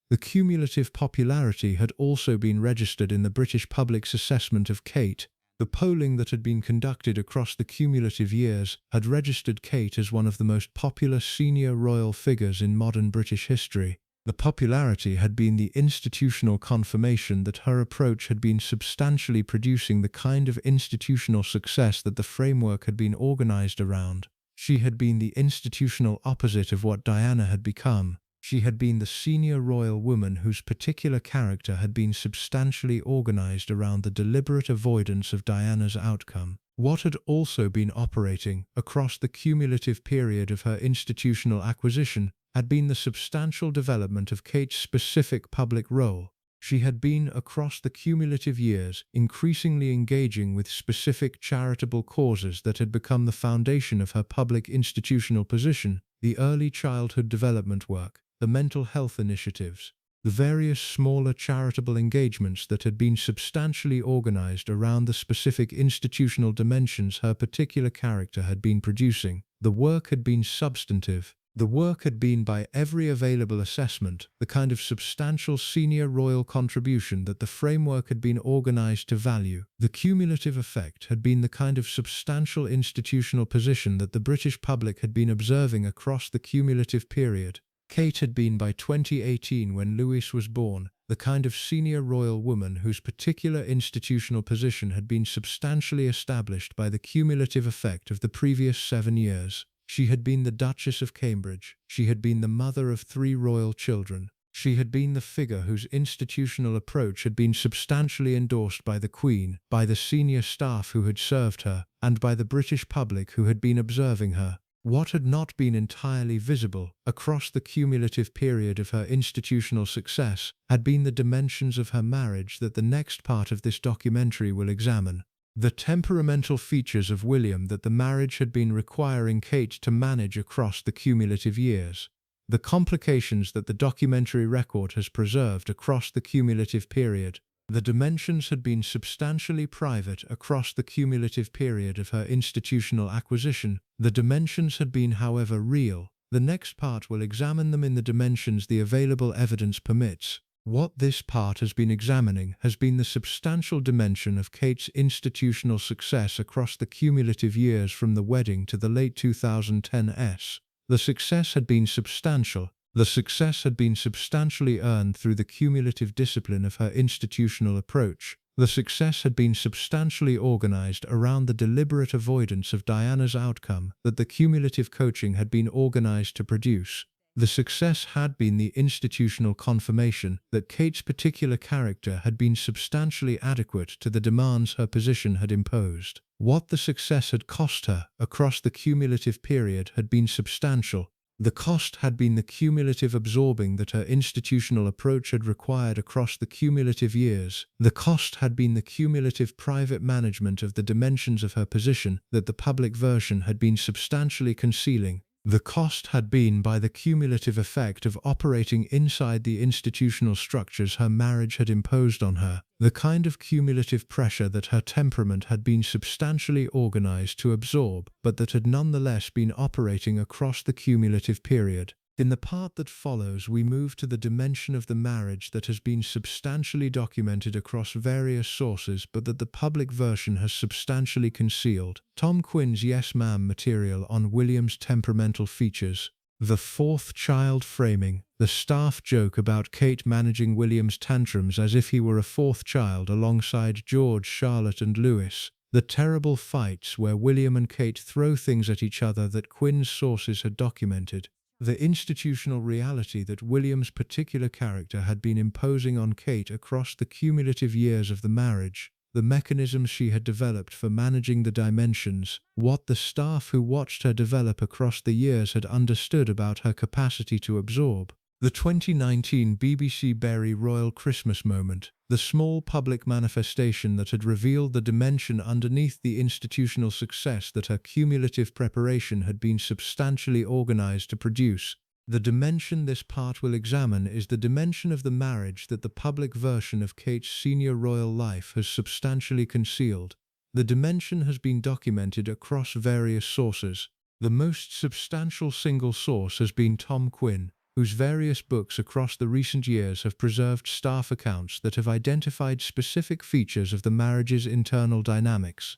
The cumulative popularity had also been registered in the British public's assessment of Kate. The polling that had been conducted across the cumulative years had registered Kate as one of the most popular senior royal figures in modern British history. The popularity had been the institutional confirmation that her approach had been substantially producing the kind of institutional success that the framework had been organized around. She had been the institutional opposite of what Diana had become. She had been the senior royal woman whose particular character had been substantially organized around the deliberate avoidance of Diana's outcome. What had also been operating across the cumulative period of her institutional acquisition had been the substantial development of Kate's specific public role. She had been, across the cumulative years, increasingly engaging with specific charitable causes that had become the foundation of her public institutional position: the early childhood development work, the mental health initiatives, the various smaller charitable engagements that had been substantially organized around the specific institutional dimensions her particular character had been producing. The work had been substantive. The work had been, by every available assessment, the kind of substantial senior royal contribution that the framework had been organized to value. The cumulative effect had been the kind of substantial institutional position that the British public had been observing across the cumulative period. Kate had been, by 2018 when Louis was born, the kind of senior royal woman whose particular institutional position had been substantially established by the cumulative effect of the previous 7 years. She had been the Duchess of Cambridge. She had been the mother of 3 royal children. She had been the figure whose institutional approach had been substantially endorsed by the Queen, by the senior staff who had served her, and by the British public who had been observing her. What had not been entirely visible across the cumulative period of her institutional success had been the dimensions of her marriage that the next part of this documentary will examine. The temperamental features of William that the marriage had been requiring Kate to manage across the cumulative years. The complications that the documentary record has preserved across the cumulative period. The dimensions had been substantially private across the cumulative period of her institutional acquisition. The dimensions had been, however, real. The next part will examine them in the dimensions the available evidence permits. What this part has been examining has been the substantial dimension of Kate's institutional success across the cumulative years from the wedding to the late 2010s. The success had been substantial. The success had been substantially earned through the cumulative discipline of her institutional approach. The success had been substantially organized around the deliberate avoidance of Diana's outcome that the cumulative coaching had been organized to produce. The success had been the institutional confirmation that Kate's particular character had been substantially adequate to the demands her position had imposed. What the success had cost her across the cumulative period had been substantial. The cost had been the cumulative absorbing that her institutional approach had required across the cumulative years. The cost had been the cumulative private management of the dimensions of her position that the public version had been substantially concealing. The cost had been by the cumulative effect of operating inside the institutional structures her marriage had imposed on her, the kind of cumulative pressure that her temperament had been substantially organized to absorb, but that had nonetheless been operating across the cumulative period. In the part that follows, we move to the dimension of the marriage that has been substantially documented across various sources but that the public version has substantially concealed. Tom Quinn's Yes Ma'am material on William's temperamental features. The fourth child framing. The staff joke about Kate managing William's tantrums as if he were a fourth child alongside George, Charlotte and Louis. The terrible fights where William and Kate throw things at each other that Quinn's sources had documented. The institutional reality that William's particular character had been imposing on Kate across the cumulative years of the marriage, the mechanisms she had developed for managing the dimensions, what the staff who watched her develop across the years had understood about her capacity to absorb. The 2019 BBC Berry Royal Christmas moment, the small public manifestation that had revealed the dimension underneath the institutional success that her cumulative preparation had been substantially organized to produce. The dimension this part will examine is the dimension of the marriage that the public version of Kate's senior royal life has substantially concealed. The dimension has been documented across various sources. The most substantial single source has been Tom Quinn, whose various books across the recent years have preserved staff accounts that have identified specific features of the marriage's internal dynamics.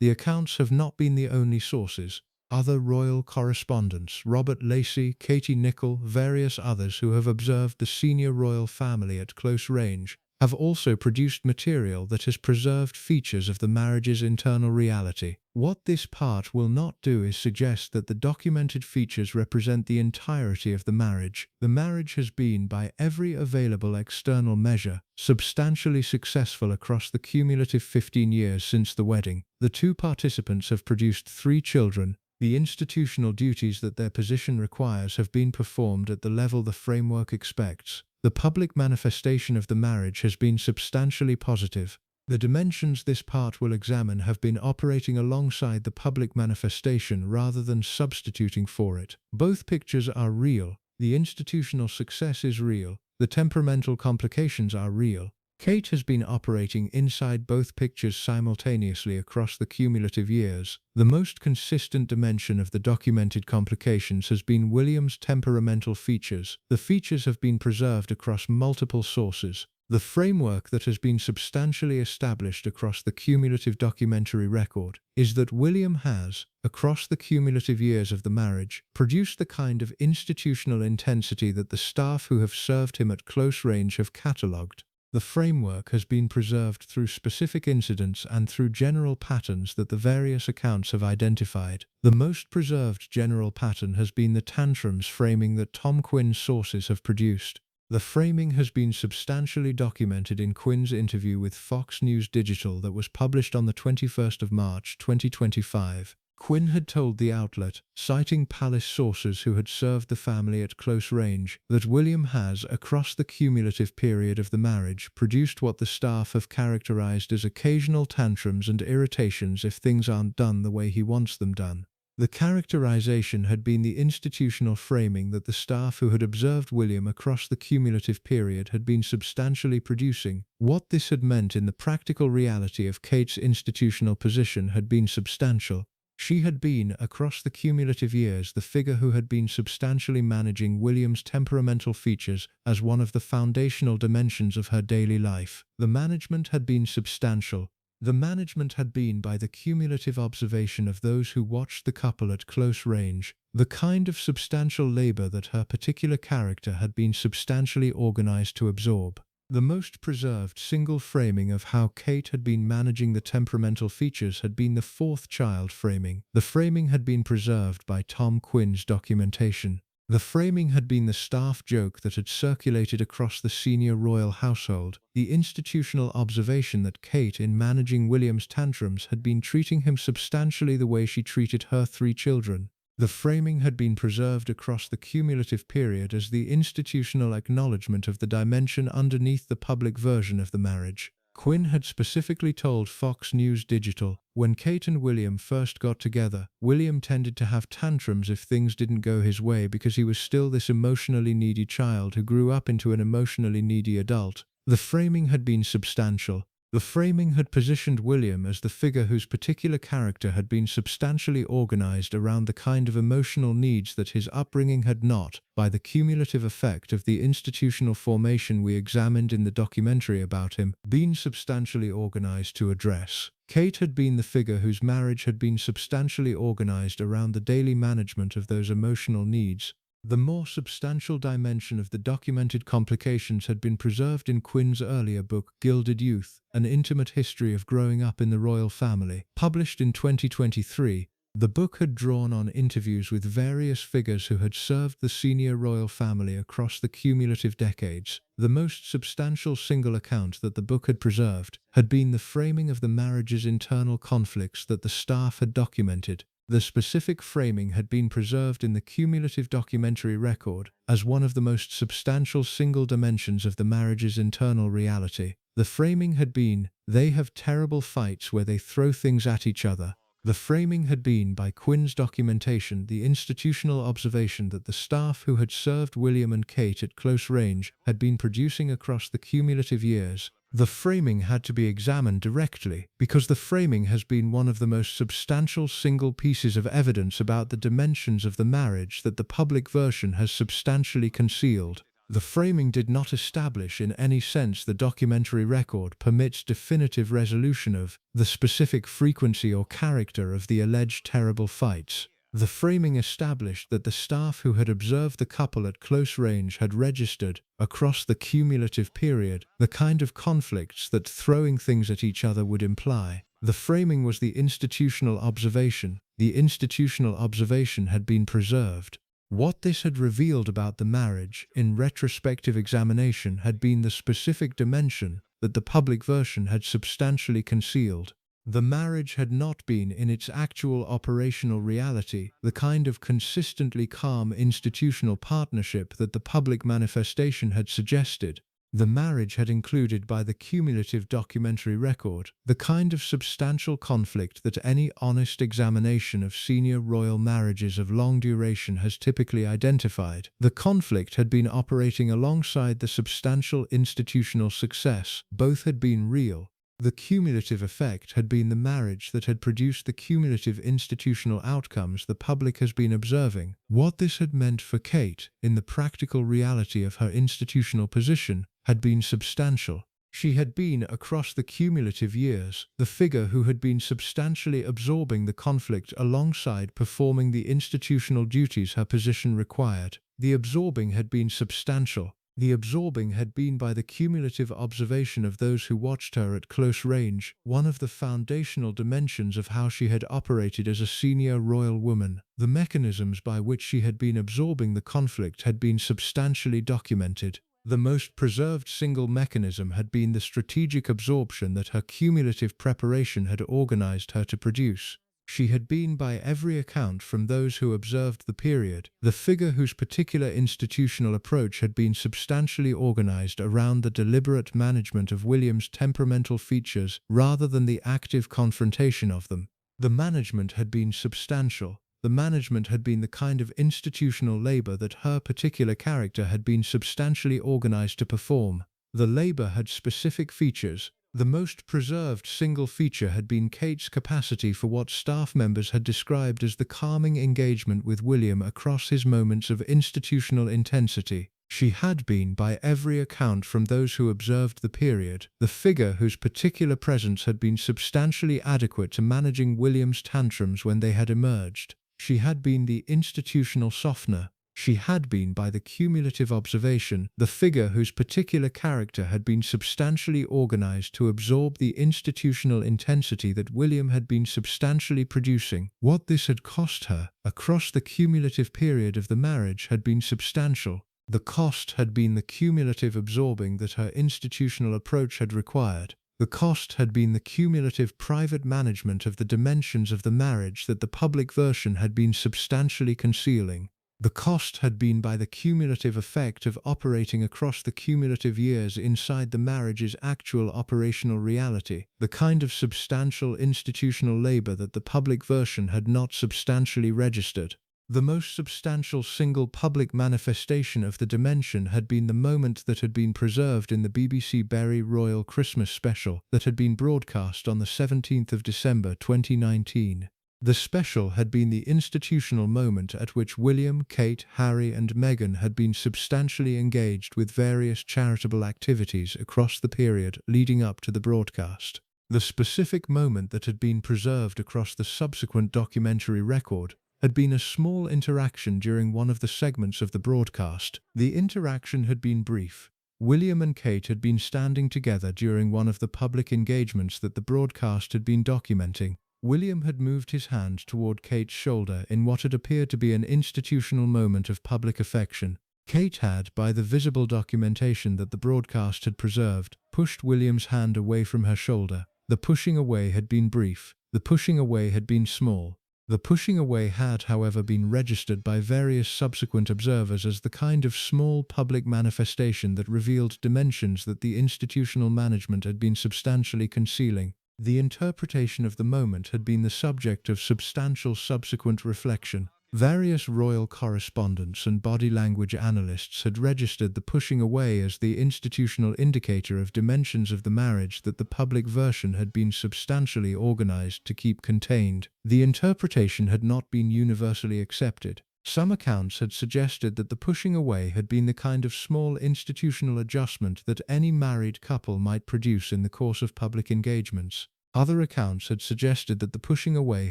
The accounts have not been the only sources. Other royal correspondents, Robert Lacey, Katie Nicholl, various others who have observed the senior royal family at close range, have also produced material that has preserved features of the marriage's internal reality. What this part will not do is suggest that the documented features represent the entirety of the marriage. The marriage has been, by every available external measure, substantially successful across the cumulative 15 years since the wedding. The two participants have produced 3 children. The institutional duties that their position requires have been performed at the level the framework expects. The public manifestation of the marriage has been substantially positive. The dimensions this part will examine have been operating alongside the public manifestation rather than substituting for it. Both pictures are real. The institutional success is real. The temperamental complications are real. Kate has been operating inside both pictures simultaneously across the cumulative years. The most consistent dimension of the documented complications has been William's temperamental features. The features have been preserved across multiple sources. The framework that has been substantially established across the cumulative documentary record is that William has, across the cumulative years of the marriage, produced the kind of institutional intensity that the staff who have served him at close range have catalogued. The framework has been preserved through specific incidents and through general patterns that the various accounts have identified. The most preserved general pattern has been the tantrums framing that Tom Quinn's sources have produced. The framing has been substantially documented in Quinn's interview with Fox News Digital that was published on the 21st of March 2025. Quinn had told the outlet, citing palace sources who had served the family at close range, that William has, across the cumulative period of the marriage, produced what the staff have characterized as occasional tantrums and irritations if things aren't done the way he wants them done. The characterization had been the institutional framing that the staff who had observed William across the cumulative period had been substantially producing. What this had meant in the practical reality of Kate's institutional position had been substantial. She had been, across the cumulative years, the figure who had been substantially managing William's temperamental features as one of the foundational dimensions of her daily life. The management had been substantial. The management had been by the cumulative observation of those who watched the couple at close range, the kind of substantial labor that her particular character had been substantially organized to absorb. The most preserved single framing of how Kate had been managing the temperamental features had been the fourth child framing. The framing had been preserved by Tom Quinn's documentation. The framing had been the staff joke that had circulated across the senior royal household, the institutional observation that Kate, in managing William's tantrums, had been treating him substantially the way she treated her 3 children. The framing had been preserved across the cumulative period as the institutional acknowledgement of the dimension underneath the public version of the marriage. Quinn had specifically told Fox News Digital, when Kate and William first got together, William tended to have tantrums if things didn't go his way because he was still this emotionally needy child who grew up into an emotionally needy adult. The framing had been substantial. The framing had positioned William as the figure whose particular character had been substantially organized around the kind of emotional needs that his upbringing had not, by the cumulative effect of the institutional formation we examined in the documentary about him, been substantially organized to address. Kate had been the figure whose marriage had been substantially organized around the daily management of those emotional needs. The more substantial dimension of the documented complications had been preserved in Quinn's earlier book, Gilded Youth, An Intimate History of Growing Up in the Royal Family. Published in 2023, the book had drawn on interviews with various figures who had served the senior royal family across the cumulative decades. The most substantial single account that the book had preserved had been the framing of the marriage's internal conflicts that the staff had documented. The specific framing had been preserved in the cumulative documentary record as one of the most substantial single dimensions of the marriage's internal reality. The framing had been, they have terrible fights where they throw things at each other. The framing had been, by Quinn's documentation, the institutional observation that the staff who had served William and Kate at close range had been producing across the cumulative years. The framing had to be examined directly, because the framing has been one of the most substantial single pieces of evidence about the dimensions of the marriage that the public version has substantially concealed. The framing did not establish in any sense the documentary record permits definitive resolution of the specific frequency or character of the alleged terrible fights. The framing established that the staff who had observed the couple at close range had registered, across the cumulative period, the kind of conflicts that throwing things at each other would imply. The framing was the institutional observation. The institutional observation had been preserved. What this had revealed about the marriage, in retrospective examination, had been the specific dimension that the public version had substantially concealed. The marriage had not been, in its actual operational reality, the kind of consistently calm institutional partnership that the public manifestation had suggested. The marriage had included, by the cumulative documentary record, the kind of substantial conflict that any honest examination of senior royal marriages of long duration has typically identified. The conflict had been operating alongside the substantial institutional success. Both had been real. The cumulative effect had been the marriage that had produced the cumulative institutional outcomes the public has been observing. What this had meant for Kate, in the practical reality of her institutional position, had been substantial. She had been, across the cumulative years, the figure who had been substantially absorbing the conflict alongside performing the institutional duties her position required. The absorbing had been substantial. The absorbing had been by the cumulative observation of those who watched her at close range, one of the foundational dimensions of how she had operated as a senior royal woman. The mechanisms by which she had been absorbing the conflict had been substantially documented. The most preserved single mechanism had been the strategic absorption that her cumulative preparation had organized her to produce. She had been, by every account from those who observed the period, the figure whose particular institutional approach had been substantially organized around the deliberate management of William's temperamental features rather than the active confrontation of them. The management had been substantial. The management had been the kind of institutional labor that her particular character had been substantially organized to perform. The labor had specific features. The most preserved single feature had been Kate's capacity for what staff members had described as the calming engagement with William across his moments of institutional intensity. She had been, by every account from those who observed the period, the figure whose particular presence had been substantially adequate to managing William's tantrums when they had emerged. She had been the institutional softener. She had been, by the cumulative observation, the figure whose particular character had been substantially organized to absorb the institutional intensity that William had been substantially producing. What this had cost her, across the cumulative period of the marriage, had been substantial. The cost had been the cumulative absorbing that her institutional approach had required. The cost had been the cumulative private management of the dimensions of the marriage that the public version had been substantially concealing. The cost had been by the cumulative effect of operating across the cumulative years inside the marriage's actual operational reality, the kind of substantial institutional labor that the public version had not substantially registered. The most substantial single public manifestation of the dimension had been the moment that had been preserved in the BBC Berry Royal Christmas special that had been broadcast on the 17th of December 2019. The special had been the institutional moment at which William, Kate, Harry and Meghan had been substantially engaged with various charitable activities across the period leading up to the broadcast. The specific moment that had been preserved across the subsequent documentary record had been a small interaction during one of the segments of the broadcast. The interaction had been brief. William and Kate had been standing together during one of the public engagements that the broadcast had been documenting. William had moved his hand toward Kate's shoulder in what had appeared to be an institutional moment of public affection. Kate had, by the visible documentation that the broadcast had preserved, pushed William's hand away from her shoulder. The pushing away had been brief. The pushing away had been small. The pushing away had, however, been registered by various subsequent observers as the kind of small public manifestation that revealed dimensions that the institutional management had been substantially concealing. The interpretation of the moment had been the subject of substantial subsequent reflection. Various royal correspondents and body language analysts had registered the pushing away as the institutional indicator of dimensions of the marriage that the public version had been substantially organized to keep contained. The interpretation had not been universally accepted. Some accounts had suggested that the pushing away had been the kind of small institutional adjustment that any married couple might produce in the course of public engagements. Other accounts had suggested that the pushing away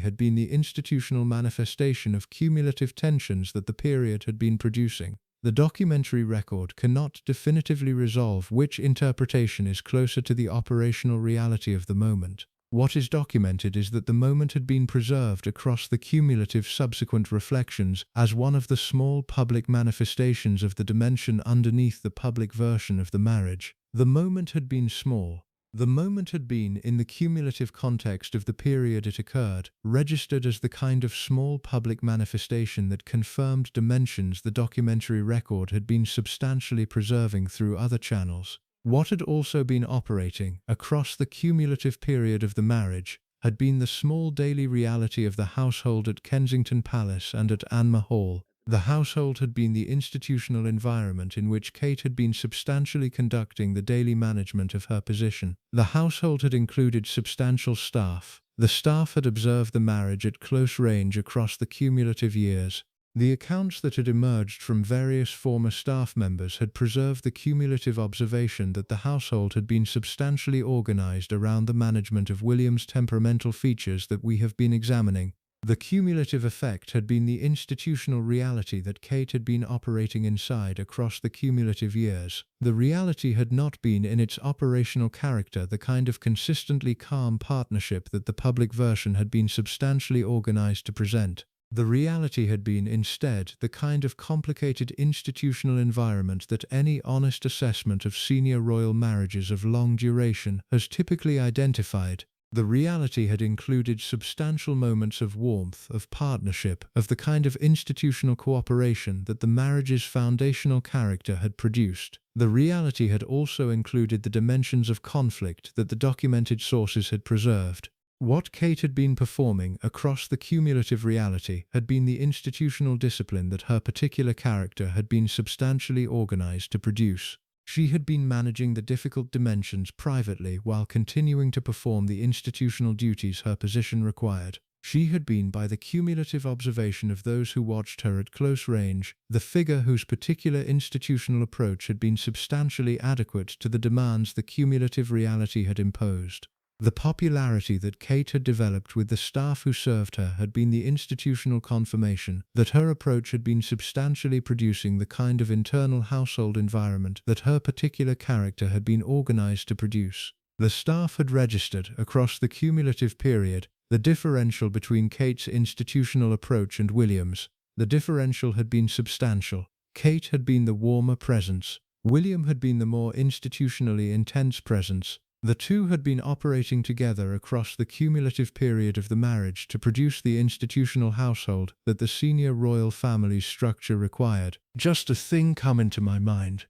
had been the institutional manifestation of cumulative tensions that the period had been producing. The documentary record cannot definitively resolve which interpretation is closer to the operational reality of the moment. What is documented is that the moment had been preserved across the cumulative subsequent reflections as one of the small public manifestations of the dimension underneath the public version of the marriage. The moment had been small. The moment had been, in the cumulative context of the period it occurred, registered as the kind of small public manifestation that confirmed dimensions the documentary record had been substantially preserving through other channels. What had also been operating, across the cumulative period of the marriage, had been the small daily reality of the household at Kensington Palace and at Anmer Hall. The household had been the institutional environment in which Kate had been substantially conducting the daily management of her position. The household had included substantial staff. The staff had observed the marriage at close range across the cumulative years. The accounts that had emerged from various former staff members had preserved the cumulative observation that the household had been substantially organized around the management of William's temperamental features that we have been examining. The cumulative effect had been the institutional reality that Kate had been operating inside across the cumulative years. The reality had not been in its operational character the kind of consistently calm partnership that the public version had been substantially organized to present. The reality had been, instead, the kind of complicated institutional environment that any honest assessment of senior royal marriages of long duration has typically identified. The reality had included substantial moments of warmth, of partnership, of the kind of institutional cooperation that the marriage's foundational character had produced. The reality had also included the dimensions of conflict that the documented sources had preserved. What Kate had been performing across the cumulative reality had been the institutional discipline that her particular character had been substantially organized to produce. She had been managing the difficult dimensions privately while continuing to perform the institutional duties her position required. She had been, by the cumulative observation of those who watched her at close range, the figure whose particular institutional approach had been substantially adequate to the demands the cumulative reality had imposed. The popularity that Kate had developed with the staff who served her had been the institutional confirmation that her approach had been substantially producing the kind of internal household environment that her particular character had been organized to produce. The staff had registered, across the cumulative period, the differential between Kate's institutional approach and William's. The differential had been substantial. Kate had been the warmer presence. William had been the more institutionally intense presence. The two had been operating together across the cumulative period of the marriage to produce the institutional household that the senior royal family's structure required. Just a thing come into my mind.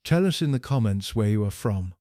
Tell us in the comments where you are from.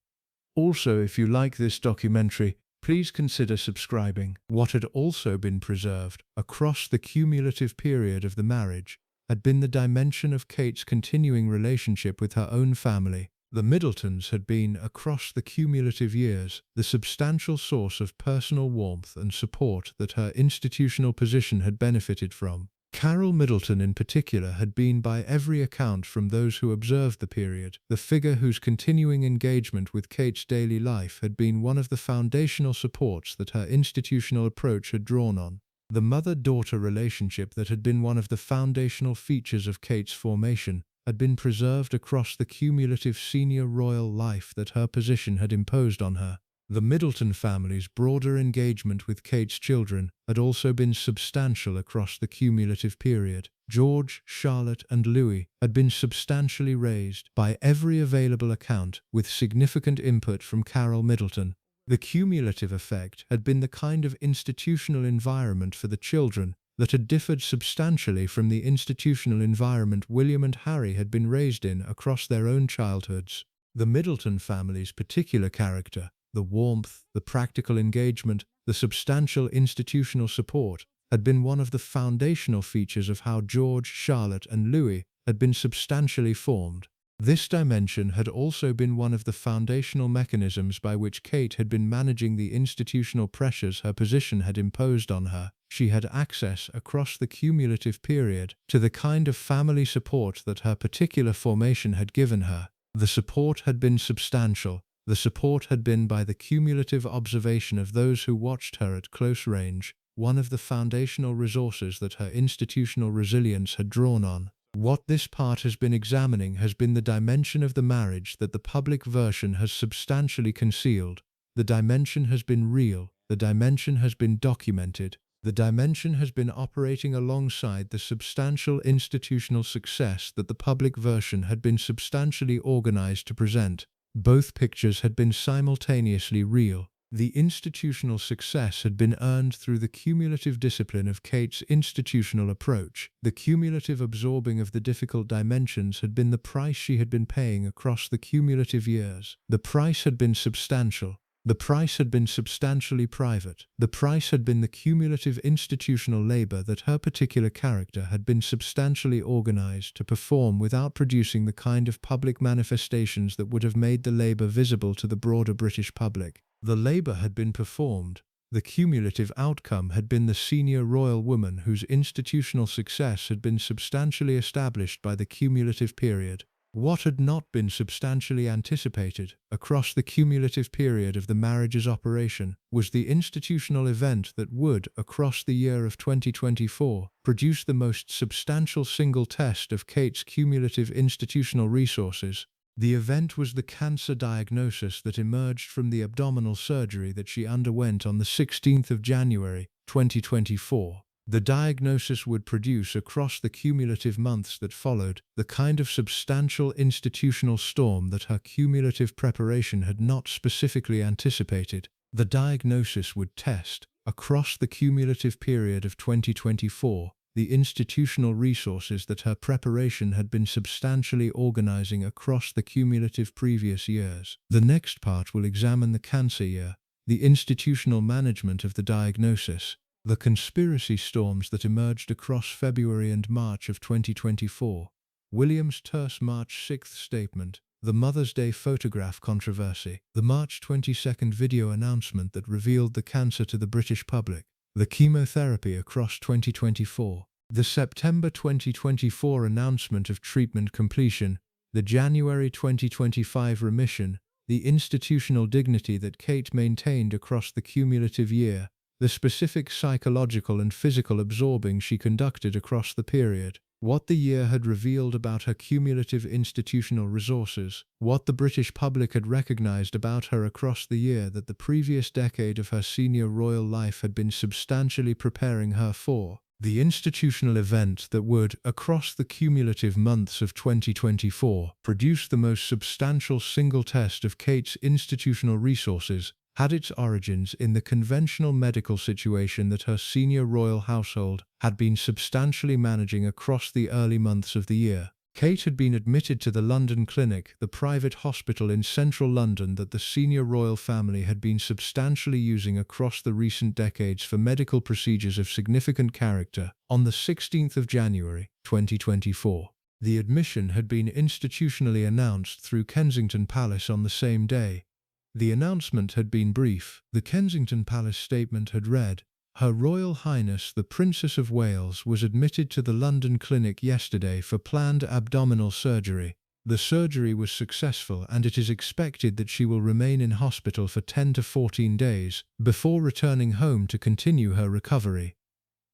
Also, if you like this documentary, please consider subscribing. What had also been preserved across the cumulative period of the marriage had been the dimension of Kate's continuing relationship with her own family. The Middletons had been, across the cumulative years, the substantial source of personal warmth and support that her institutional position had benefited from. Carol Middleton in particular had been, by every account from those who observed the period, the figure whose continuing engagement with Kate's daily life had been one of the foundational supports that her institutional approach had drawn on. The mother-daughter relationship that had been one of the foundational features of Kate's formation had been preserved across the cumulative senior royal life that her position had imposed on her. The Middleton family's broader engagement with Kate's children had also been substantial across the cumulative period. George, Charlotte, and Louis had been substantially raised, by every available account, with significant input from Carol Middleton. The cumulative effect had been the kind of institutional environment for the children that had differed substantially from the institutional environment William and Harry had been raised in across their own childhoods. The Middleton family's particular character, the warmth, the practical engagement, the substantial institutional support, had been one of the foundational features of how George, Charlotte, and Louis had been substantially formed. This dimension had also been one of the foundational mechanisms by which Kate had been managing the institutional pressures her position had imposed on her. She had access, across the cumulative period, to the kind of family support that her particular formation had given her. The support had been substantial. The support had been by the cumulative observation of those who watched her at close range, one of the foundational resources that her institutional resilience had drawn on. What this part has been examining has been the dimension of the marriage that the public version has substantially concealed. The dimension has been real. The dimension has been documented. The dimension has been operating alongside the substantial institutional success that the public version had been substantially organized to present. Both pictures had been simultaneously real. The institutional success had been earned through the cumulative discipline of Kate's institutional approach. The cumulative absorbing of the difficult dimensions had been the price she had been paying across the cumulative years. The price had been substantial. The price had been substantially private. The price had been the cumulative institutional labor that her particular character had been substantially organized to perform without producing the kind of public manifestations that would have made the labor visible to the broader British public. The labor had been performed. The cumulative outcome had been the senior royal woman whose institutional success had been substantially established by the cumulative period. What had not been substantially anticipated across the cumulative period of the marriage's operation was the institutional event that would, across the year of 2024, produce the most substantial single test of Kate's cumulative institutional resources. The event was the cancer diagnosis that emerged from the abdominal surgery that she underwent on the 16th of January, 2024. The diagnosis would produce, across the cumulative months that followed, the kind of substantial institutional storm that her cumulative preparation had not specifically anticipated. The diagnosis would test, across the cumulative period of 2024, the institutional resources that her preparation had been substantially organizing across the cumulative previous years. The next part will examine the cancer year, the institutional management of the diagnosis, the conspiracy storms that emerged across February and March of 2024, William's terse March 6th statement, the Mother's Day photograph controversy, the March 22nd video announcement that revealed the cancer to the British public, the chemotherapy across 2024, the September 2024 announcement of treatment completion, the January 2025 remission, the institutional dignity that Kate maintained across the cumulative year, the specific psychological and physical absorbing she conducted across the period, what the year had revealed about her cumulative institutional resources, what the British public had recognized about her across the year that the previous decade of her senior royal life had been substantially preparing her for, The institutional event that would, across the cumulative months of 2024, produce the most substantial single test of Kate's institutional resources had its origins in the conventional medical situation that her senior royal household had been substantially managing across the early months of the year. Kate had been admitted to the London Clinic, the private hospital in central London that the senior royal family had been substantially using across the recent decades for medical procedures of significant character, on the 16th of January, 2024. The admission had been institutionally announced through Kensington Palace on the same day. The announcement had been brief. The Kensington Palace statement had read, "Her Royal Highness the Princess of Wales was admitted to the London Clinic yesterday for planned abdominal surgery. The surgery was successful and it is expected that she will remain in hospital for 10 to 14 days before returning home to continue her recovery.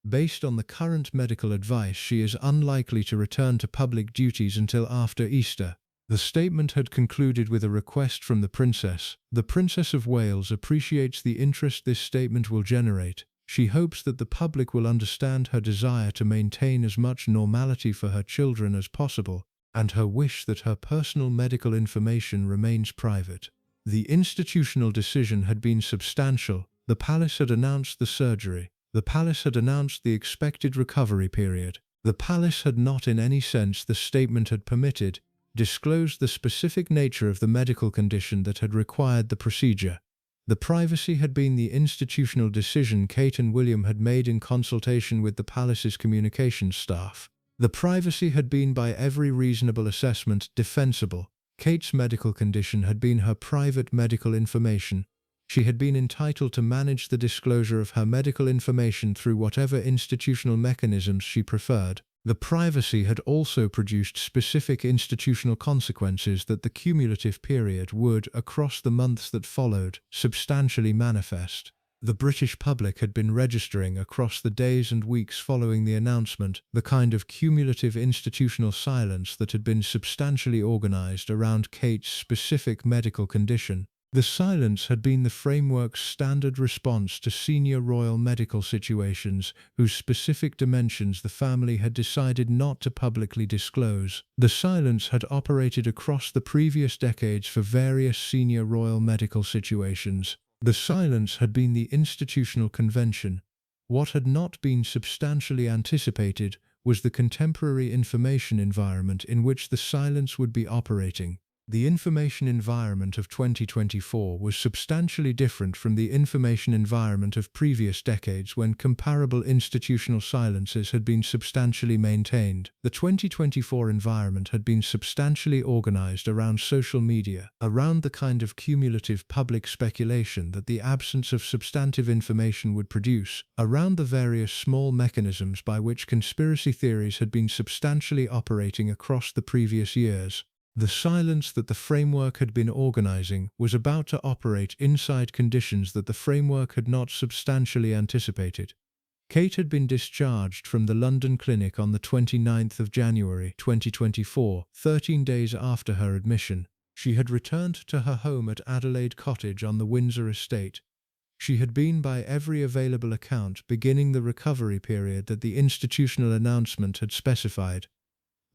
Based on the current medical advice, she is unlikely to return to public duties until after Easter." The statement had concluded with a request from the Princess. "The Princess of Wales appreciates the interest this statement will generate. She hopes that the public will understand her desire to maintain as much normality for her children as possible, and her wish that her personal medical information remains private." The institutional decision had been substantial. The Palace had announced the surgery. The Palace had announced the expected recovery period. The Palace had not, in any sense the statement had permitted, disclosed the specific nature of the medical condition that had required the procedure. The privacy had been the institutional decision Kate and William had made in consultation with the Palace's communications staff. The privacy had been, by every reasonable assessment, defensible. Kate's medical condition had been her private medical information. She had been entitled to manage the disclosure of her medical information through whatever institutional mechanisms she preferred. The privacy had also produced specific institutional consequences that the cumulative period would, across the months that followed, substantially manifest. The British public had been registering across the days and weeks following the announcement the kind of cumulative institutional silence that had been substantially organised around Kate's specific medical condition. The silence had been the framework's standard response to senior royal medical situations whose specific dimensions the family had decided not to publicly disclose. The silence had operated across the previous decades for various senior royal medical situations. The silence had been the institutional convention. What had not been substantially anticipated was the contemporary information environment in which the silence would be operating. The information environment of 2024 was substantially different from the information environment of previous decades when comparable institutional silences had been substantially maintained. The 2024 environment had been substantially organized around social media, around the kind of cumulative public speculation that the absence of substantive information would produce, around the various small mechanisms by which conspiracy theories had been substantially operating across the previous years. The silence that the framework had been organizing was about to operate inside conditions that the framework had not substantially anticipated. Kate had been discharged from the London Clinic on the 29th of January 2024, 13 days after her admission. She had returned to her home at Adelaide Cottage on the Windsor estate. She had been, by every available account, beginning the recovery period that the institutional announcement had specified.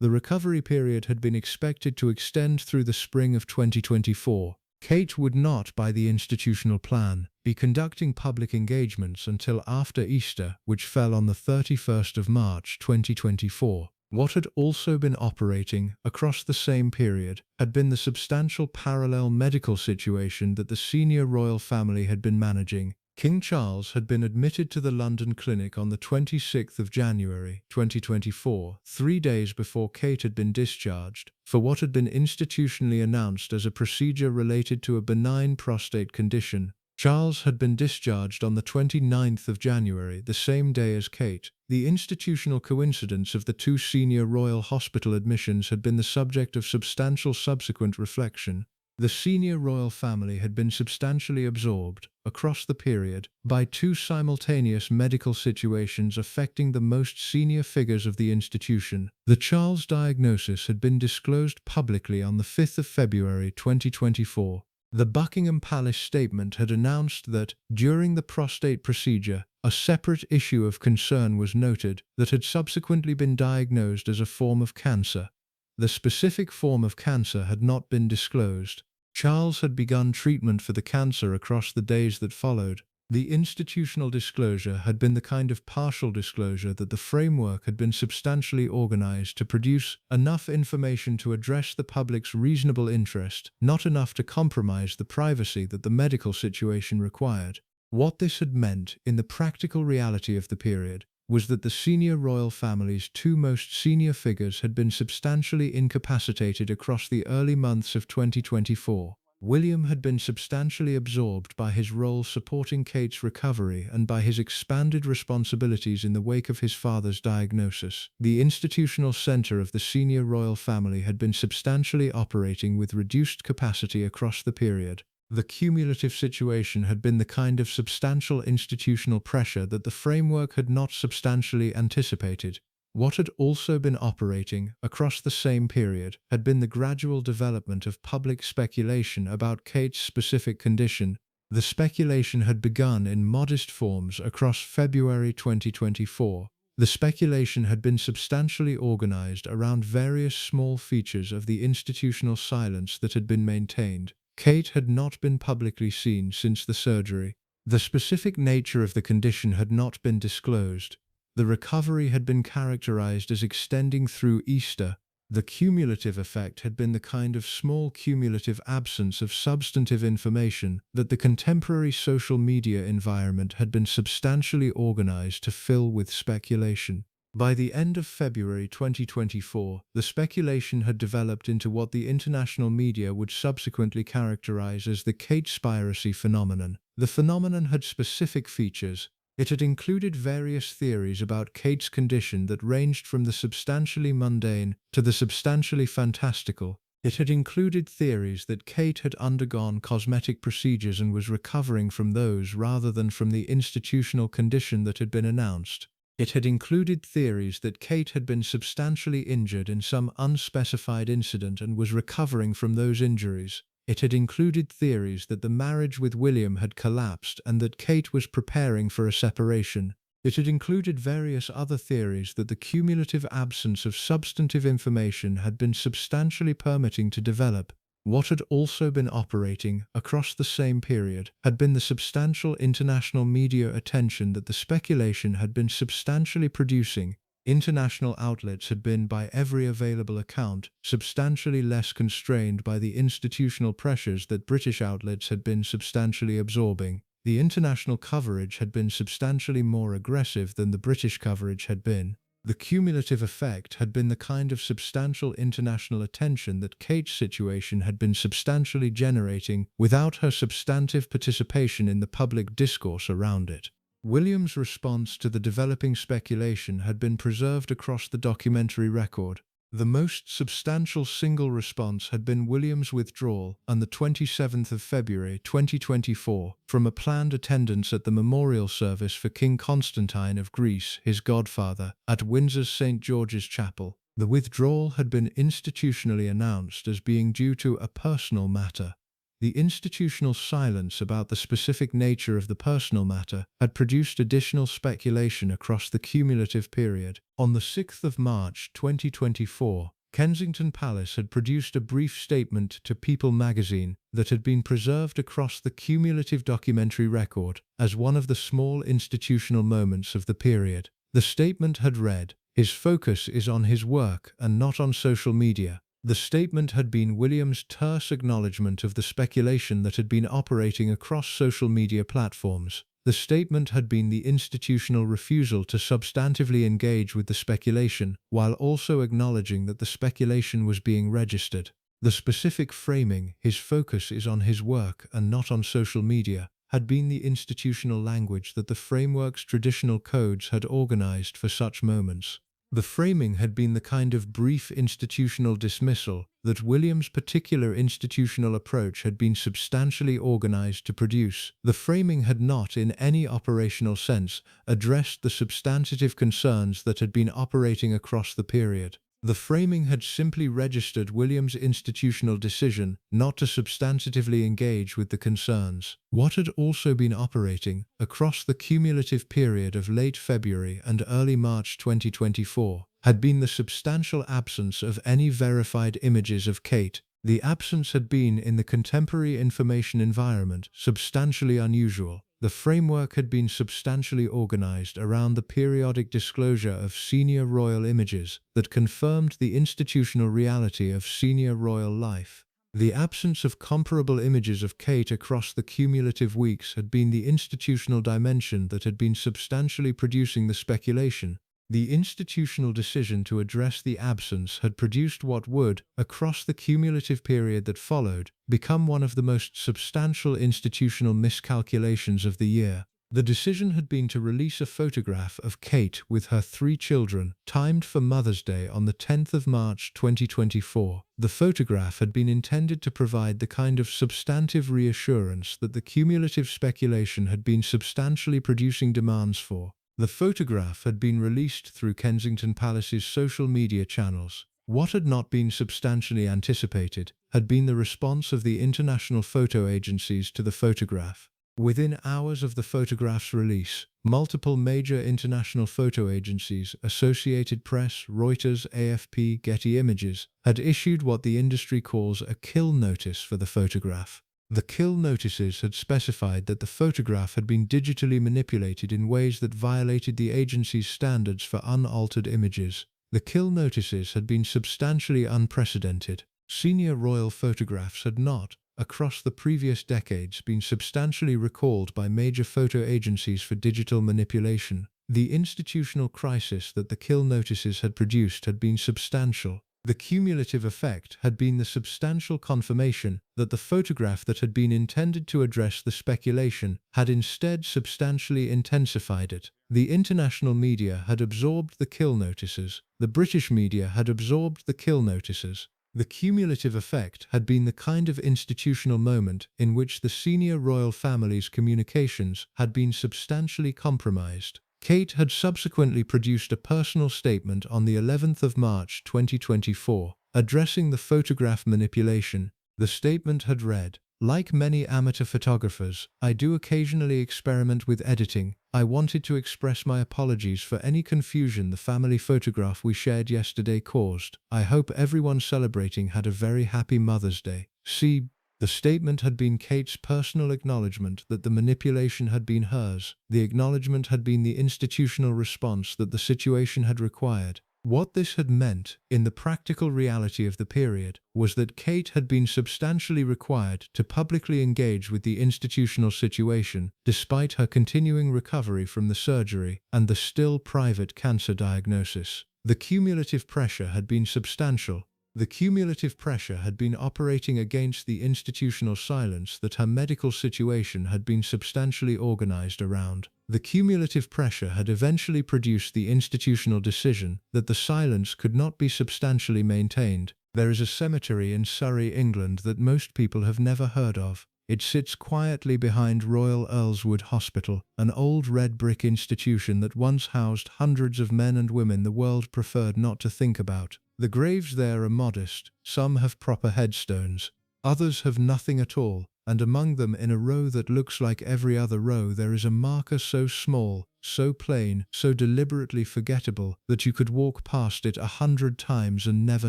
The recovery period had been expected to extend through the spring of 2024. Kate would not, by the institutional plan, be conducting public engagements until after Easter, which fell on the 31st of March 2024. What had also been operating across the same period had been the substantial parallel medical situation that the senior royal family had been managing. King Charles had been admitted to the London Clinic on the 26th of January 2024, 3 days before Kate had been discharged, for what had been institutionally announced as a procedure related to a benign prostate condition. Charles had been discharged on the 29th of January, the same day as Kate. The institutional coincidence of the two senior royal hospital admissions had been the subject of substantial subsequent reflection. The senior royal family had been substantially absorbed, across the period, by two simultaneous medical situations affecting the most senior figures of the institution. The Charles diagnosis had been disclosed publicly on the 5th of February 2024. The Buckingham Palace statement had announced that, during the prostate procedure, A separate issue of concern was noted that had subsequently been diagnosed as a form of cancer. The specific form of cancer had not been disclosed. Charles had begun treatment for the cancer across the days that followed. The institutional disclosure had been the kind of partial disclosure that the framework had been substantially organized to produce enough information to address the public's reasonable interest, not enough to compromise the privacy that the medical situation required. What this had meant, in the practical reality of the period, was that the senior royal family's two most senior figures had been substantially incapacitated across the early months of 2024. William had been substantially absorbed by his role supporting Kate's recovery and by his expanded responsibilities in the wake of his father's diagnosis. The institutional center of the senior royal family had been substantially operating with reduced capacity across the period. The cumulative situation had been the kind of substantial institutional pressure that the framework had not substantially anticipated. What had also been operating across the same period had been the gradual development of public speculation about Kate's specific condition. The speculation had begun in modest forms across February 2024. The speculation had been substantially organized around various small features of the institutional silence that had been maintained. Kate had not been publicly seen since the surgery. The specific nature of the condition had not been disclosed. The recovery had been characterized as extending through Easter. The cumulative effect had been the kind of small cumulative absence of substantive information that the contemporary social media environment had been substantially organized to fill with speculation. By the end of February 2024, the speculation had developed into what the international media would subsequently characterize as the Kate-spiracy phenomenon. The phenomenon had specific features. It had included various theories about Kate's condition that ranged from the substantially mundane to the substantially fantastical. It had included theories that Kate had undergone cosmetic procedures and was recovering from those rather than from the institutional condition that had been announced. It had included theories that Kate had been substantially injured in some unspecified incident and was recovering from those injuries. It had included theories that the marriage with William had collapsed and that Kate was preparing for a separation. It had included various other theories that the cumulative absence of substantive information had been substantially permitting to develop. What had also been operating across the same period had been the substantial international media attention that the speculation had been substantially producing. International outlets had been, by every available account, substantially less constrained by the institutional pressures that British outlets had been substantially absorbing. The international coverage had been substantially more aggressive than the British coverage had been. The cumulative effect had been the kind of substantial international attention that Kate's situation had been substantially generating without her substantive participation in the public discourse around it. William's response to the developing speculation had been preserved across the documentary record. The most substantial single response had been William's withdrawal on the 27th of February 2024 from a planned attendance at the memorial service for King Constantine of Greece, his godfather, at Windsor's St. George's Chapel. The withdrawal had been institutionally announced as being due to a personal matter. The institutional silence about the specific nature of the personal matter had produced additional speculation across the cumulative period. On the 6th of March 2024, Kensington Palace had produced a brief statement to People magazine that had been preserved across the cumulative documentary record as one of the small institutional moments of the period. The statement had read, "His focus is on his work and not on social media." The statement had been William's terse acknowledgement of the speculation that had been operating across social media platforms. The statement had been the institutional refusal to substantively engage with the speculation, while also acknowledging that the speculation was being registered. The specific framing, "his focus is on his work and not on social media," had been the institutional language that the framework's traditional codes had organized for such moments. The framing had been the kind of brief institutional dismissal that William's particular institutional approach had been substantially organized to produce. The framing had not, in any operational sense, addressed the substantive concerns that had been operating across the period. The framing had simply registered William's institutional decision not to substantively engage with the concerns. What had also been operating across the cumulative period of late February and early March 2024 had been the substantial absence of any verified images of Kate. The absence had been, in the contemporary information environment, substantially unusual. The framework had been substantially organized around the periodic disclosure of senior royal images that confirmed the institutional reality of senior royal life. The absence of comparable images of Kate across the cumulative weeks had been the institutional dimension that had been substantially producing the speculation. The institutional decision to address the absence had produced what would, across the cumulative period that followed, become one of the most substantial institutional miscalculations of the year. The decision had been to release a photograph of Kate with her 3 children, timed for Mother's Day on the 10th of March 2024. The photograph had been intended to provide the kind of substantive reassurance that the cumulative speculation had been substantially producing demands for. The photograph had been released through Kensington Palace's social media channels. What had not been substantially anticipated had been the response of the international photo agencies to the photograph. Within hours of the photograph's release, multiple major international photo agencies, Associated Press, Reuters, AFP, Getty Images, had issued what the industry calls a kill notice for the photograph. The kill notices had specified that the photograph had been digitally manipulated in ways that violated the agency's standards for unaltered images. The kill notices had been substantially unprecedented. Senior royal photographs had not, across the previous decades, been substantially recalled by major photo agencies for digital manipulation. The institutional crisis that the kill notices had produced had been substantial. The cumulative effect had been the substantial confirmation that the photograph that had been intended to address the speculation had instead substantially intensified it. The international media had absorbed the kill notices. The British media had absorbed the kill notices. The cumulative effect had been the kind of institutional moment in which the senior royal family's communications had been substantially compromised. Kate had subsequently produced a personal statement on the 11th of March 2024, addressing the photograph manipulation. The statement had read, "Like many amateur photographers, I do occasionally experiment with editing. I wanted to express my apologies for any confusion the family photograph we shared yesterday caused. I hope everyone celebrating had a very happy Mother's Day." See, the statement had been Kate's personal acknowledgement that the manipulation had been hers. The acknowledgement had been the institutional response that the situation had required. What this had meant, in the practical reality of the period, was that Kate had been substantially required to publicly engage with the institutional situation, despite her continuing recovery from the surgery and the still private cancer diagnosis. The cumulative pressure had been substantial. The cumulative pressure had been operating against the institutional silence that her medical situation had been substantially organized around. The cumulative pressure had eventually produced the institutional decision that the silence could not be substantially maintained. There is a cemetery in Surrey, England that most people have never heard of. It sits quietly behind Royal Earlswood Hospital, an old red brick institution that once housed hundreds of men and women the world preferred not to think about. The graves there are modest, some have proper headstones, others have nothing at all, and among them, in a row that looks like every other row, there is a marker so small, so plain, so deliberately forgettable that you could walk past it 100 times and never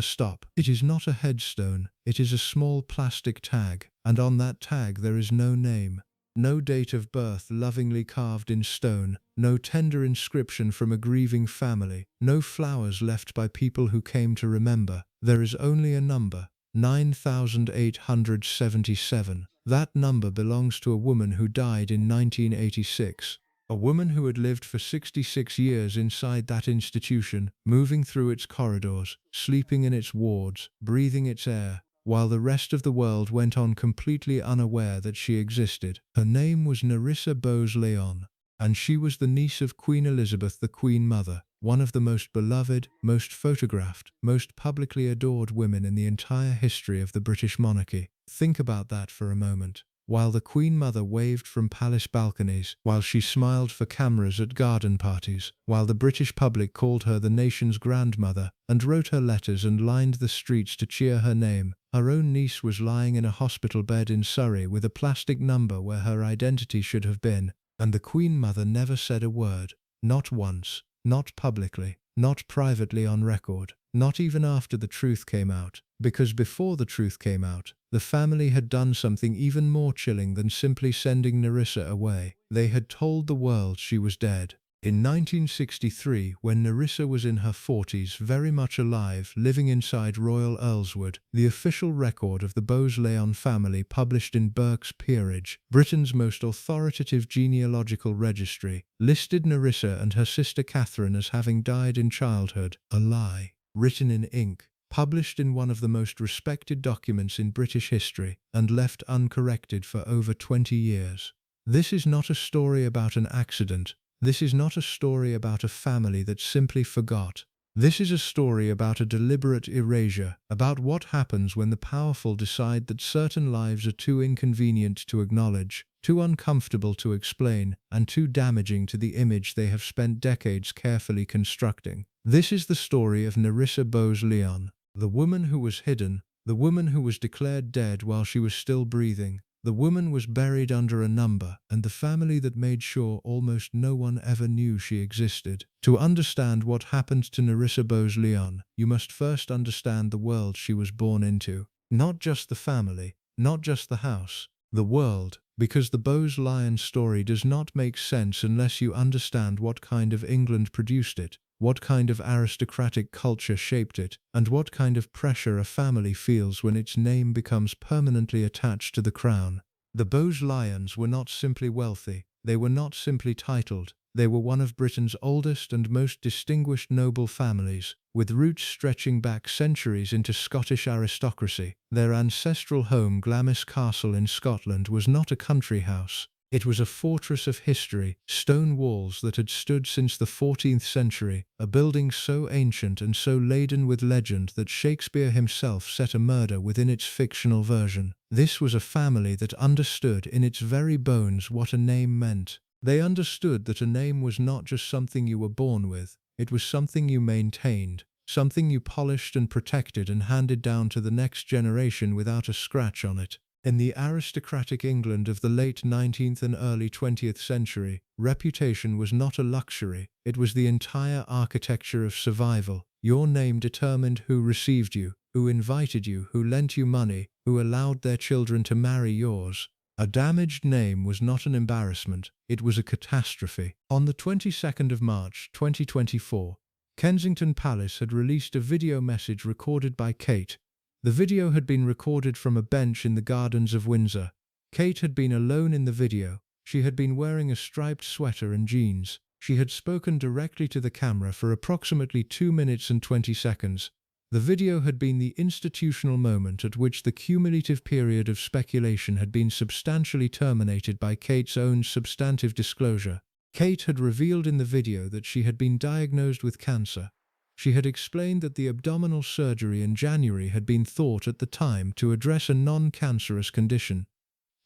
stop. It is not a headstone, it is a small plastic tag, and on that tag there is no name. No date of birth lovingly carved in stone, no tender inscription from a grieving family, no flowers left by people who came to remember. There is only a number, 9877. That number belongs to a woman who died in 1986. A woman who had lived for 66 years inside that institution, moving through its corridors, sleeping in its wards, breathing its air, while the rest of the world went on completely unaware that she existed. Her name was Nerissa Bowes-Leon, and she was the niece of Queen Elizabeth, the Queen Mother, one of the most beloved, most photographed, most publicly adored women in the entire history of the British monarchy. Think about that for a moment. while the Queen Mother waved from palace balconies, while she smiled for cameras at garden parties, while the British public called her the nation's grandmother and wrote her letters and lined the streets to cheer her name, her own niece was lying in a hospital bed in Surrey with a plastic number where her identity should have been, and the Queen Mother never said a word, not once, not publicly, not privately on record, not even after the truth came out, because before the truth came out, the family had done something even more chilling than simply sending Nerissa away. They had told the world she was dead. In 1963, when Nerissa was in her 40s, very much alive, living inside Royal Earlswood, the official record of the Bowes-Lyon family published in Burke's Peerage, Britain's most authoritative genealogical registry, listed Nerissa and her sister Catherine as having died in childhood, a lie, written in ink, published in one of the most respected documents in British history, and left uncorrected for over 20 years. This is not a story about an accident. This is not a story about a family that simply forgot. This is a story about a deliberate erasure, about what happens when the powerful decide that certain lives are too inconvenient to acknowledge, too uncomfortable to explain, and too damaging to the image they have spent decades carefully constructing. This is the story of Nerissa Bowes-Lyon, the woman who was hidden, the woman who was declared dead while she was still breathing. The woman was buried under a number, and the family that made sure almost no one ever knew she existed. To understand what happened to Nerissa Bowes-Lyon, you must first understand the world she was born into. Not just the family, not just the house, the world, because the Bowes-Lyon story does not make sense unless you understand what kind of England produced it, what kind of aristocratic culture shaped it, and what kind of pressure a family feels when its name becomes permanently attached to the crown. The Bowes-Lyons were not simply wealthy, they were not simply titled, they were one of Britain's oldest and most distinguished noble families, with roots stretching back centuries into Scottish aristocracy. Their ancestral home, Glamis Castle in Scotland, was not a country house. It was a fortress of history, stone walls that had stood since the 14th century, a building so ancient and so laden with legend that Shakespeare himself set a murder within its fictional version. This was a family that understood in its very bones what a name meant. They understood that a name was not just something you were born with, it was something you maintained, something you polished and protected and handed down to the next generation without a scratch on it. In the aristocratic England of the late 19th and early 20th century, reputation was not a luxury, it was the entire architecture of survival. Your name determined who received you, who invited you, who lent you money, who allowed their children to marry yours. A damaged name was not an embarrassment, it was a catastrophe. On the 22nd of March 2024, Kensington Palace had released a video message recorded by Kate. The video had been recorded from a bench in the gardens of Windsor. Kate had been alone in the video. She had been wearing a striped sweater and jeans. She had spoken directly to the camera for approximately 2 minutes and 20 seconds. The video had been the institutional moment at which the cumulative period of speculation had been substantially terminated by Kate's own substantive disclosure. Kate had revealed in the video that she had been diagnosed with cancer. She had explained that the abdominal surgery in January had been thought at the time to address a non-cancerous condition.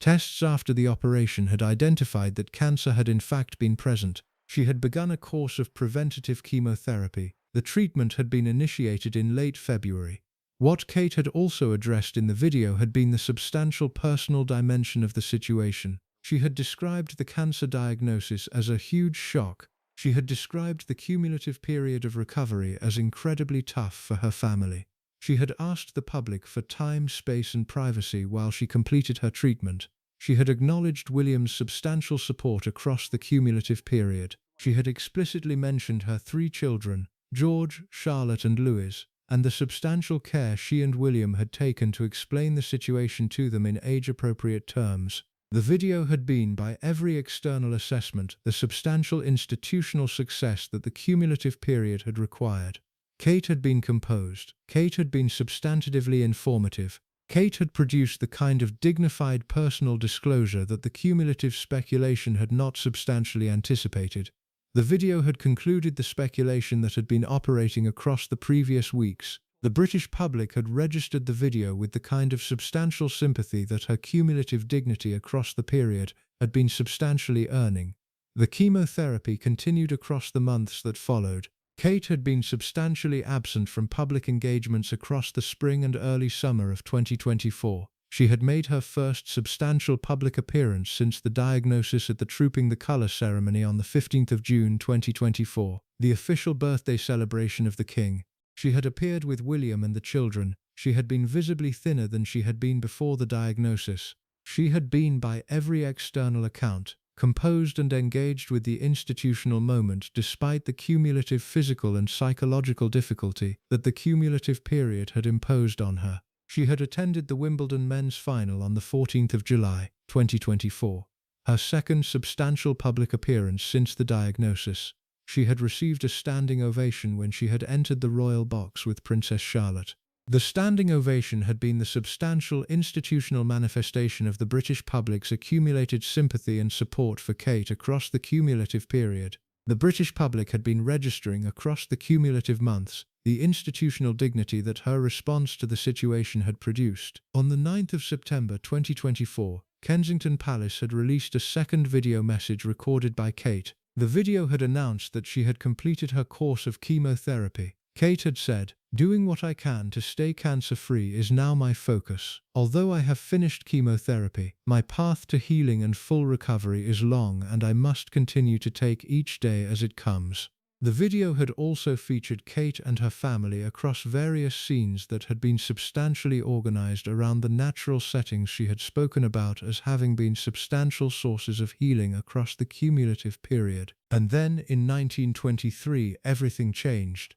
Tests after the operation had identified that cancer had in fact been present. She had begun a course of preventative chemotherapy. The treatment had been initiated in late February. What Kate had also addressed in the video had been the substantial personal dimension of the situation. She had described the cancer diagnosis as a huge shock. She had described the cumulative period of recovery as incredibly tough for her family. She had asked the public for time, space, and privacy while she completed her treatment. She had acknowledged William's substantial support across the cumulative period. She had explicitly mentioned her 3 children, George, Charlotte, and Louis, and the substantial care she and William had taken to explain the situation to them in age-appropriate terms. The video had been, by every external assessment, the substantial institutional success that the cumulative period had required. Kate had been composed. Kate had been substantively informative. Kate had produced the kind of dignified personal disclosure that the cumulative speculation had not substantially anticipated. The video had concluded the speculation that had been operating across the previous weeks. The British public had registered the video with the kind of substantial sympathy that her cumulative dignity across the period had been substantially earning. The chemotherapy continued across the months that followed. Kate had been substantially absent from public engagements across the spring and early summer of 2024. She had made her first substantial public appearance since the diagnosis at the Trooping the Colour ceremony on the 15th of June 2024, the official birthday celebration of the King. She had appeared with William and the children. She had been visibly thinner than she had been before the diagnosis. She had been, by every external account, composed and engaged with the institutional moment despite the cumulative physical and psychological difficulty that the cumulative period had imposed on her. She had attended the Wimbledon men's final on the 14th of July, 2024, her second substantial public appearance since the diagnosis. She had received a standing ovation when she had entered the royal box with Princess Charlotte. The standing ovation had been the substantial institutional manifestation of the British public's accumulated sympathy and support for Kate across the cumulative period. The British public had been registering across the cumulative months the institutional dignity that her response to the situation had produced. On the 9th of September 2024, Kensington Palace had released a second video message recorded by Kate. The video had announced that she had completed her course of chemotherapy. Kate had said, "Doing what I can to stay cancer-free is now my focus. Although I have finished chemotherapy, my path to healing and full recovery is long and I must continue to take each day as it comes." The video had also featured Kate and her family across various scenes that had been substantially organized around the natural settings she had spoken about as having been substantial sources of healing across the cumulative period. And then, in 1923, everything changed.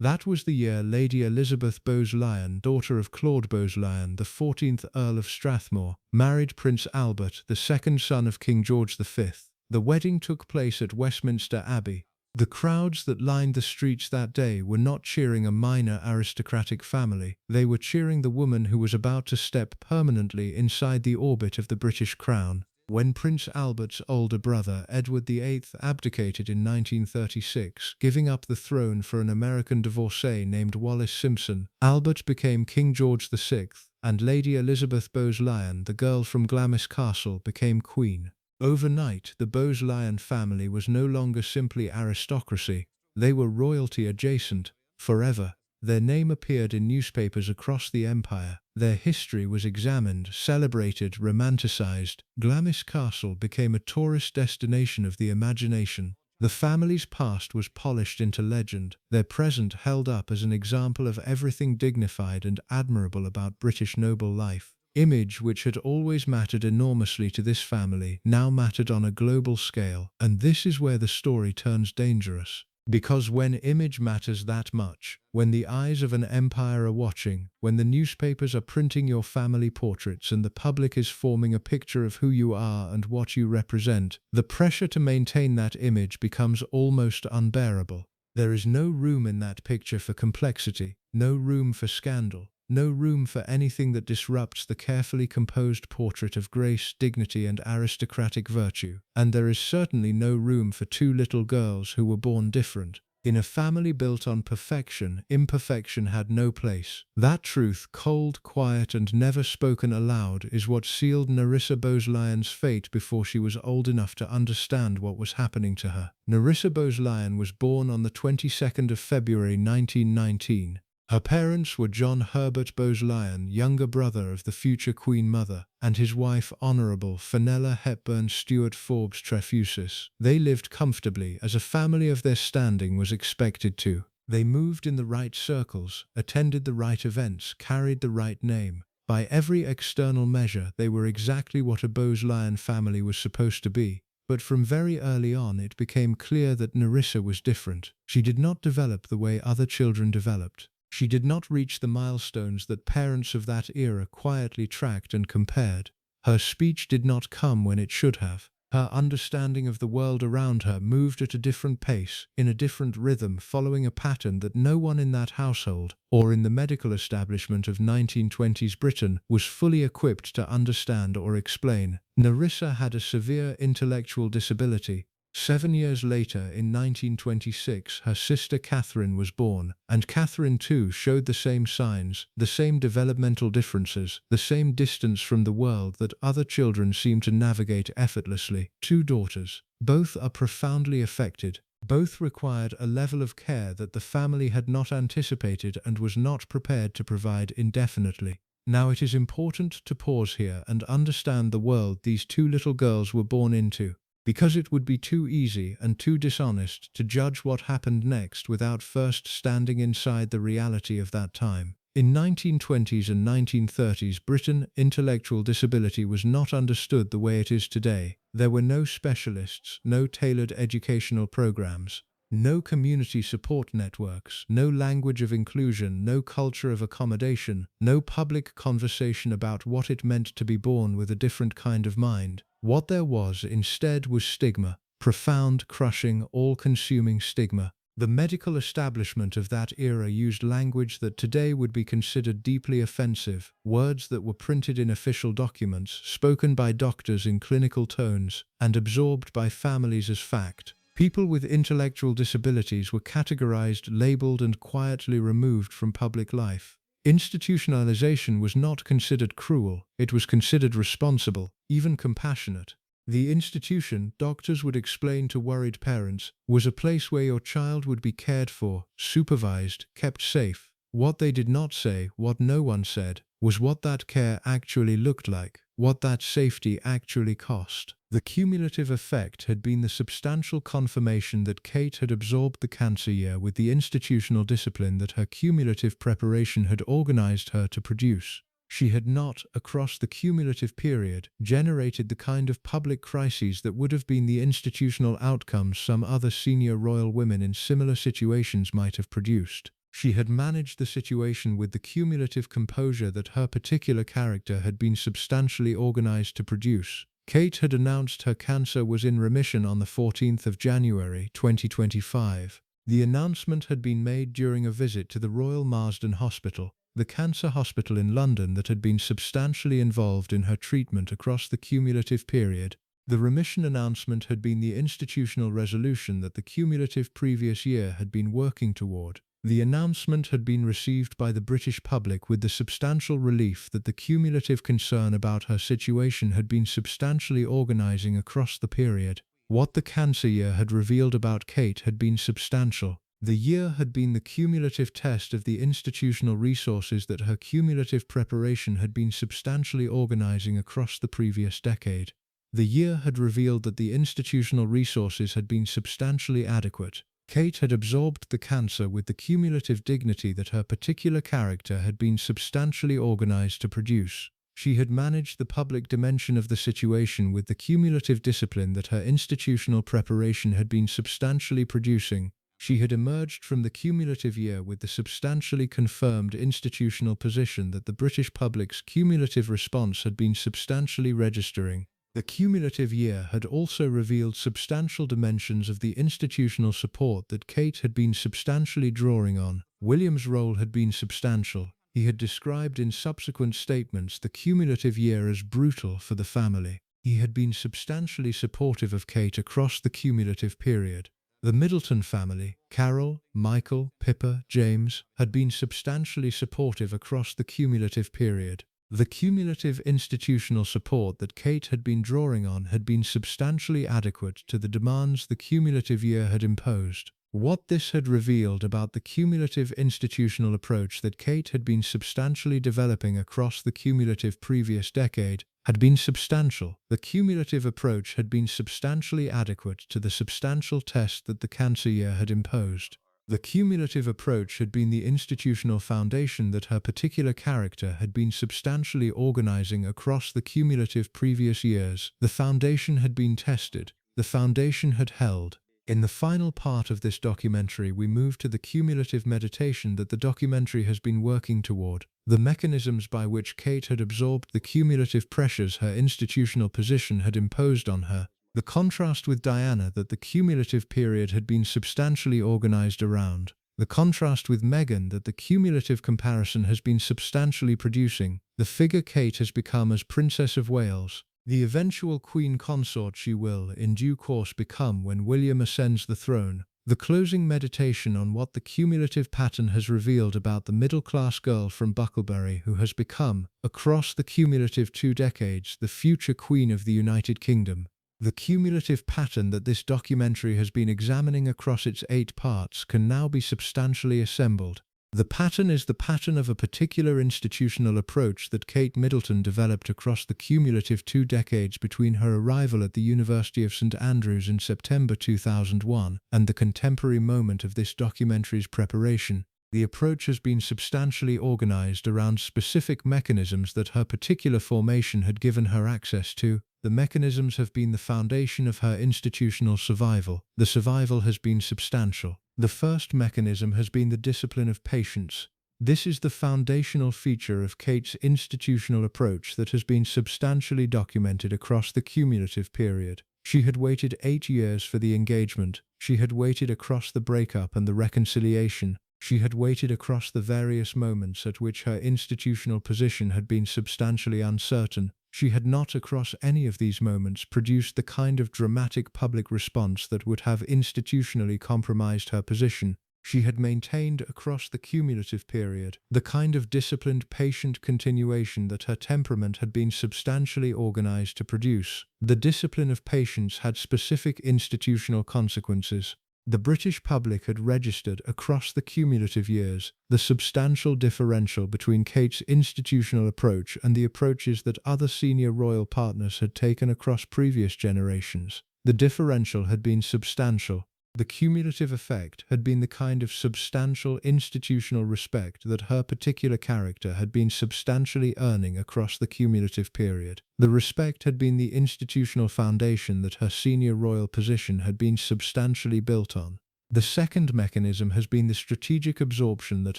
That was the year Lady Elizabeth Bowes-Lyon, daughter of Claude Bowes-Lyon, the 14th Earl of Strathmore, married Prince Albert, the second son of King George V. The wedding took place at Westminster Abbey. The crowds that lined the streets that day were not cheering a minor aristocratic family, they were cheering the woman who was about to step permanently inside the orbit of the British crown. When Prince Albert's older brother Edward VIII abdicated in 1936, giving up the throne for an American divorcee named Wallis Simpson, Albert became King George VI, and Lady Elizabeth Bowes-Lyon, the girl from Glamis Castle, became Queen. Overnight, the Bowes-Lyon family was no longer simply aristocracy, they were royalty adjacent, forever. Their name appeared in newspapers across the empire. Their history was examined, celebrated, romanticized. Glamis Castle became a tourist destination of the imagination. The family's past was polished into legend, their present held up as an example of everything dignified and admirable about British noble life. Image, which had always mattered enormously to this family, now mattered on a global scale. And this is where the story turns dangerous. Because when image matters that much, when the eyes of an empire are watching, when the newspapers are printing your family portraits and the public is forming a picture of who you are and what you represent, the pressure to maintain that image becomes almost unbearable. There is no room in that picture for complexity, no room for scandal, no room for anything that disrupts the carefully composed portrait of grace, dignity, and aristocratic virtue. And there is certainly no room for two little girls who were born different. In a family built on perfection, imperfection had no place. That truth, cold, quiet, and never spoken aloud, is what sealed Nerissa Bowes-Lyon's fate before she was old enough to understand what was happening to her. Nerissa Bowes-Lyon was born on the 22nd of February 1919. Her parents were John Herbert Bowes-Lyon, younger brother of the future Queen Mother, and his wife Honourable Fenella Hepburn Stewart Forbes Trefusis. They lived comfortably, as a family of their standing was expected to. They moved in the right circles, attended the right events, carried the right name. By every external measure, they were exactly what a Bowes-Lyon family was supposed to be. But from very early on it became clear that Nerissa was different. She did not develop the way other children developed. She did not reach the milestones that parents of that era quietly tracked and compared. Her speech did not come when it should have. Her understanding of the world around her moved at a different pace, in a different rhythm, following a pattern that no one in that household, or in the medical establishment of 1920s Britain, was fully equipped to understand or explain. Nerissa had a severe intellectual disability. 7 years later, in 1926, her sister Catherine was born, and Catherine too showed the same signs, the same developmental differences, the same distance from the world that other children seem to navigate effortlessly. 2 daughters. Both are profoundly affected. Both required a level of care that the family had not anticipated and was not prepared to provide indefinitely. Now it is important to pause here and understand the world these 2 little girls were born into, because it would be too easy and too dishonest to judge what happened next without first standing inside the reality of that time. In 1920s and 1930s Britain, intellectual disability was not understood the way it is today. There were no specialists, no tailored educational programs, no community support networks, no language of inclusion, no culture of accommodation, no public conversation about what it meant to be born with a different kind of mind. What there was instead was stigma, profound, crushing, all-consuming stigma. The medical establishment of that era used language that today would be considered deeply offensive, words that were printed in official documents, spoken by doctors in clinical tones, and absorbed by families as fact. People with intellectual disabilities were categorized, labeled, and quietly removed from public life. Institutionalization was not considered cruel, it was considered responsible, even compassionate. The institution, doctors would explain to worried parents, was a place where your child would be cared for, supervised, kept safe. What they did not say, what no one said, was what that care actually looked like, what that safety actually cost. The cumulative effect had been the substantial confirmation that Kate had absorbed the cancer year with the institutional discipline that her cumulative preparation had organized her to produce. She had not, across the cumulative period, generated the kind of public crises that would have been the institutional outcomes some other senior royal women in similar situations might have produced. She had managed the situation with the cumulative composure that her particular character had been substantially organized to produce. Kate had announced her cancer was in remission on the 14th of January 2025. The announcement had been made during a visit to the Royal Marsden Hospital, the cancer hospital in London that had been substantially involved in her treatment across the cumulative period. The remission announcement had been the institutional resolution that the cumulative previous year had been working toward. The announcement had been received by the British public with the substantial relief that the cumulative concern about her situation had been substantially organizing across the period. What the cancer year had revealed about Kate had been substantial. The year had been the cumulative test of the institutional resources that her cumulative preparation had been substantially organizing across the previous decade. The year had revealed that the institutional resources had been substantially adequate. Kate had absorbed the cancer with the cumulative dignity that her particular character had been substantially organized to produce. She had managed the public dimension of the situation with the cumulative discipline that her institutional preparation had been substantially producing. She had emerged from the cumulative year with the substantially confirmed institutional position that the British public's cumulative response had been substantially registering. The cumulative year had also revealed substantial dimensions of the institutional support that Kate had been substantially drawing on. William's role had been substantial. He had described in subsequent statements the cumulative year as brutal for the family. He had been substantially supportive of Kate across the cumulative period. The Middleton family, Carol, Michael, Pippa, James, had been substantially supportive across the cumulative period. The cumulative institutional support that Kate had been drawing on had been substantially adequate to the demands the cumulative year had imposed. What this had revealed about the cumulative institutional approach that Kate had been substantially developing across the cumulative previous decade had been substantial. The cumulative approach had been substantially adequate to the substantial test that the cancer year had imposed. The cumulative approach had been the institutional foundation that her particular character had been substantially organizing across the cumulative previous years. The foundation had been tested. The foundation had held. In the final part of this documentary, we move to the cumulative meditation that the documentary has been working toward, the mechanisms by which Kate had absorbed the cumulative pressures her institutional position had imposed on her, the contrast with Diana that the cumulative period had been substantially organized around, the contrast with Meghan that the cumulative comparison has been substantially producing, the figure Kate has become as Princess of Wales, The eventual Queen Consort she will, in due course, become when William ascends the throne. The closing meditation on what the cumulative pattern has revealed about the middle-class girl from Bucklebury who has become, across the cumulative 2 decades, the future Queen of the United Kingdom. The cumulative pattern that this documentary has been examining across its 8 parts can now be substantially assembled. The pattern is the pattern of a particular institutional approach that Kate Middleton developed across the cumulative 2 decades between her arrival at the University of St Andrews in September 2001 and the contemporary moment of this documentary's preparation. The approach has been substantially organized around specific mechanisms that her particular formation had given her access to. The mechanisms have been the foundation of her institutional survival. The survival has been substantial. The first mechanism has been the discipline of patience. This is the foundational feature of Kate's institutional approach that has been substantially documented across the cumulative period. She had waited 8 years for the engagement. She had waited across the breakup and the reconciliation. She had waited across the various moments at which her institutional position had been substantially uncertain. She had not, across any of these moments, produced the kind of dramatic public response that would have institutionally compromised her position. She had maintained, across the cumulative period, the kind of disciplined, patient continuation that her temperament had been substantially organized to produce. The discipline of patience had specific institutional consequences. The British public had registered, across the cumulative years, the substantial differential between Kate's institutional approach and the approaches that other senior royal partners had taken across previous generations. The differential had been substantial. The cumulative effect had been the kind of substantial institutional respect that her particular character had been substantially earning across the cumulative period. The respect had been the institutional foundation that her senior royal position had been substantially built on. The second mechanism has been the strategic absorption that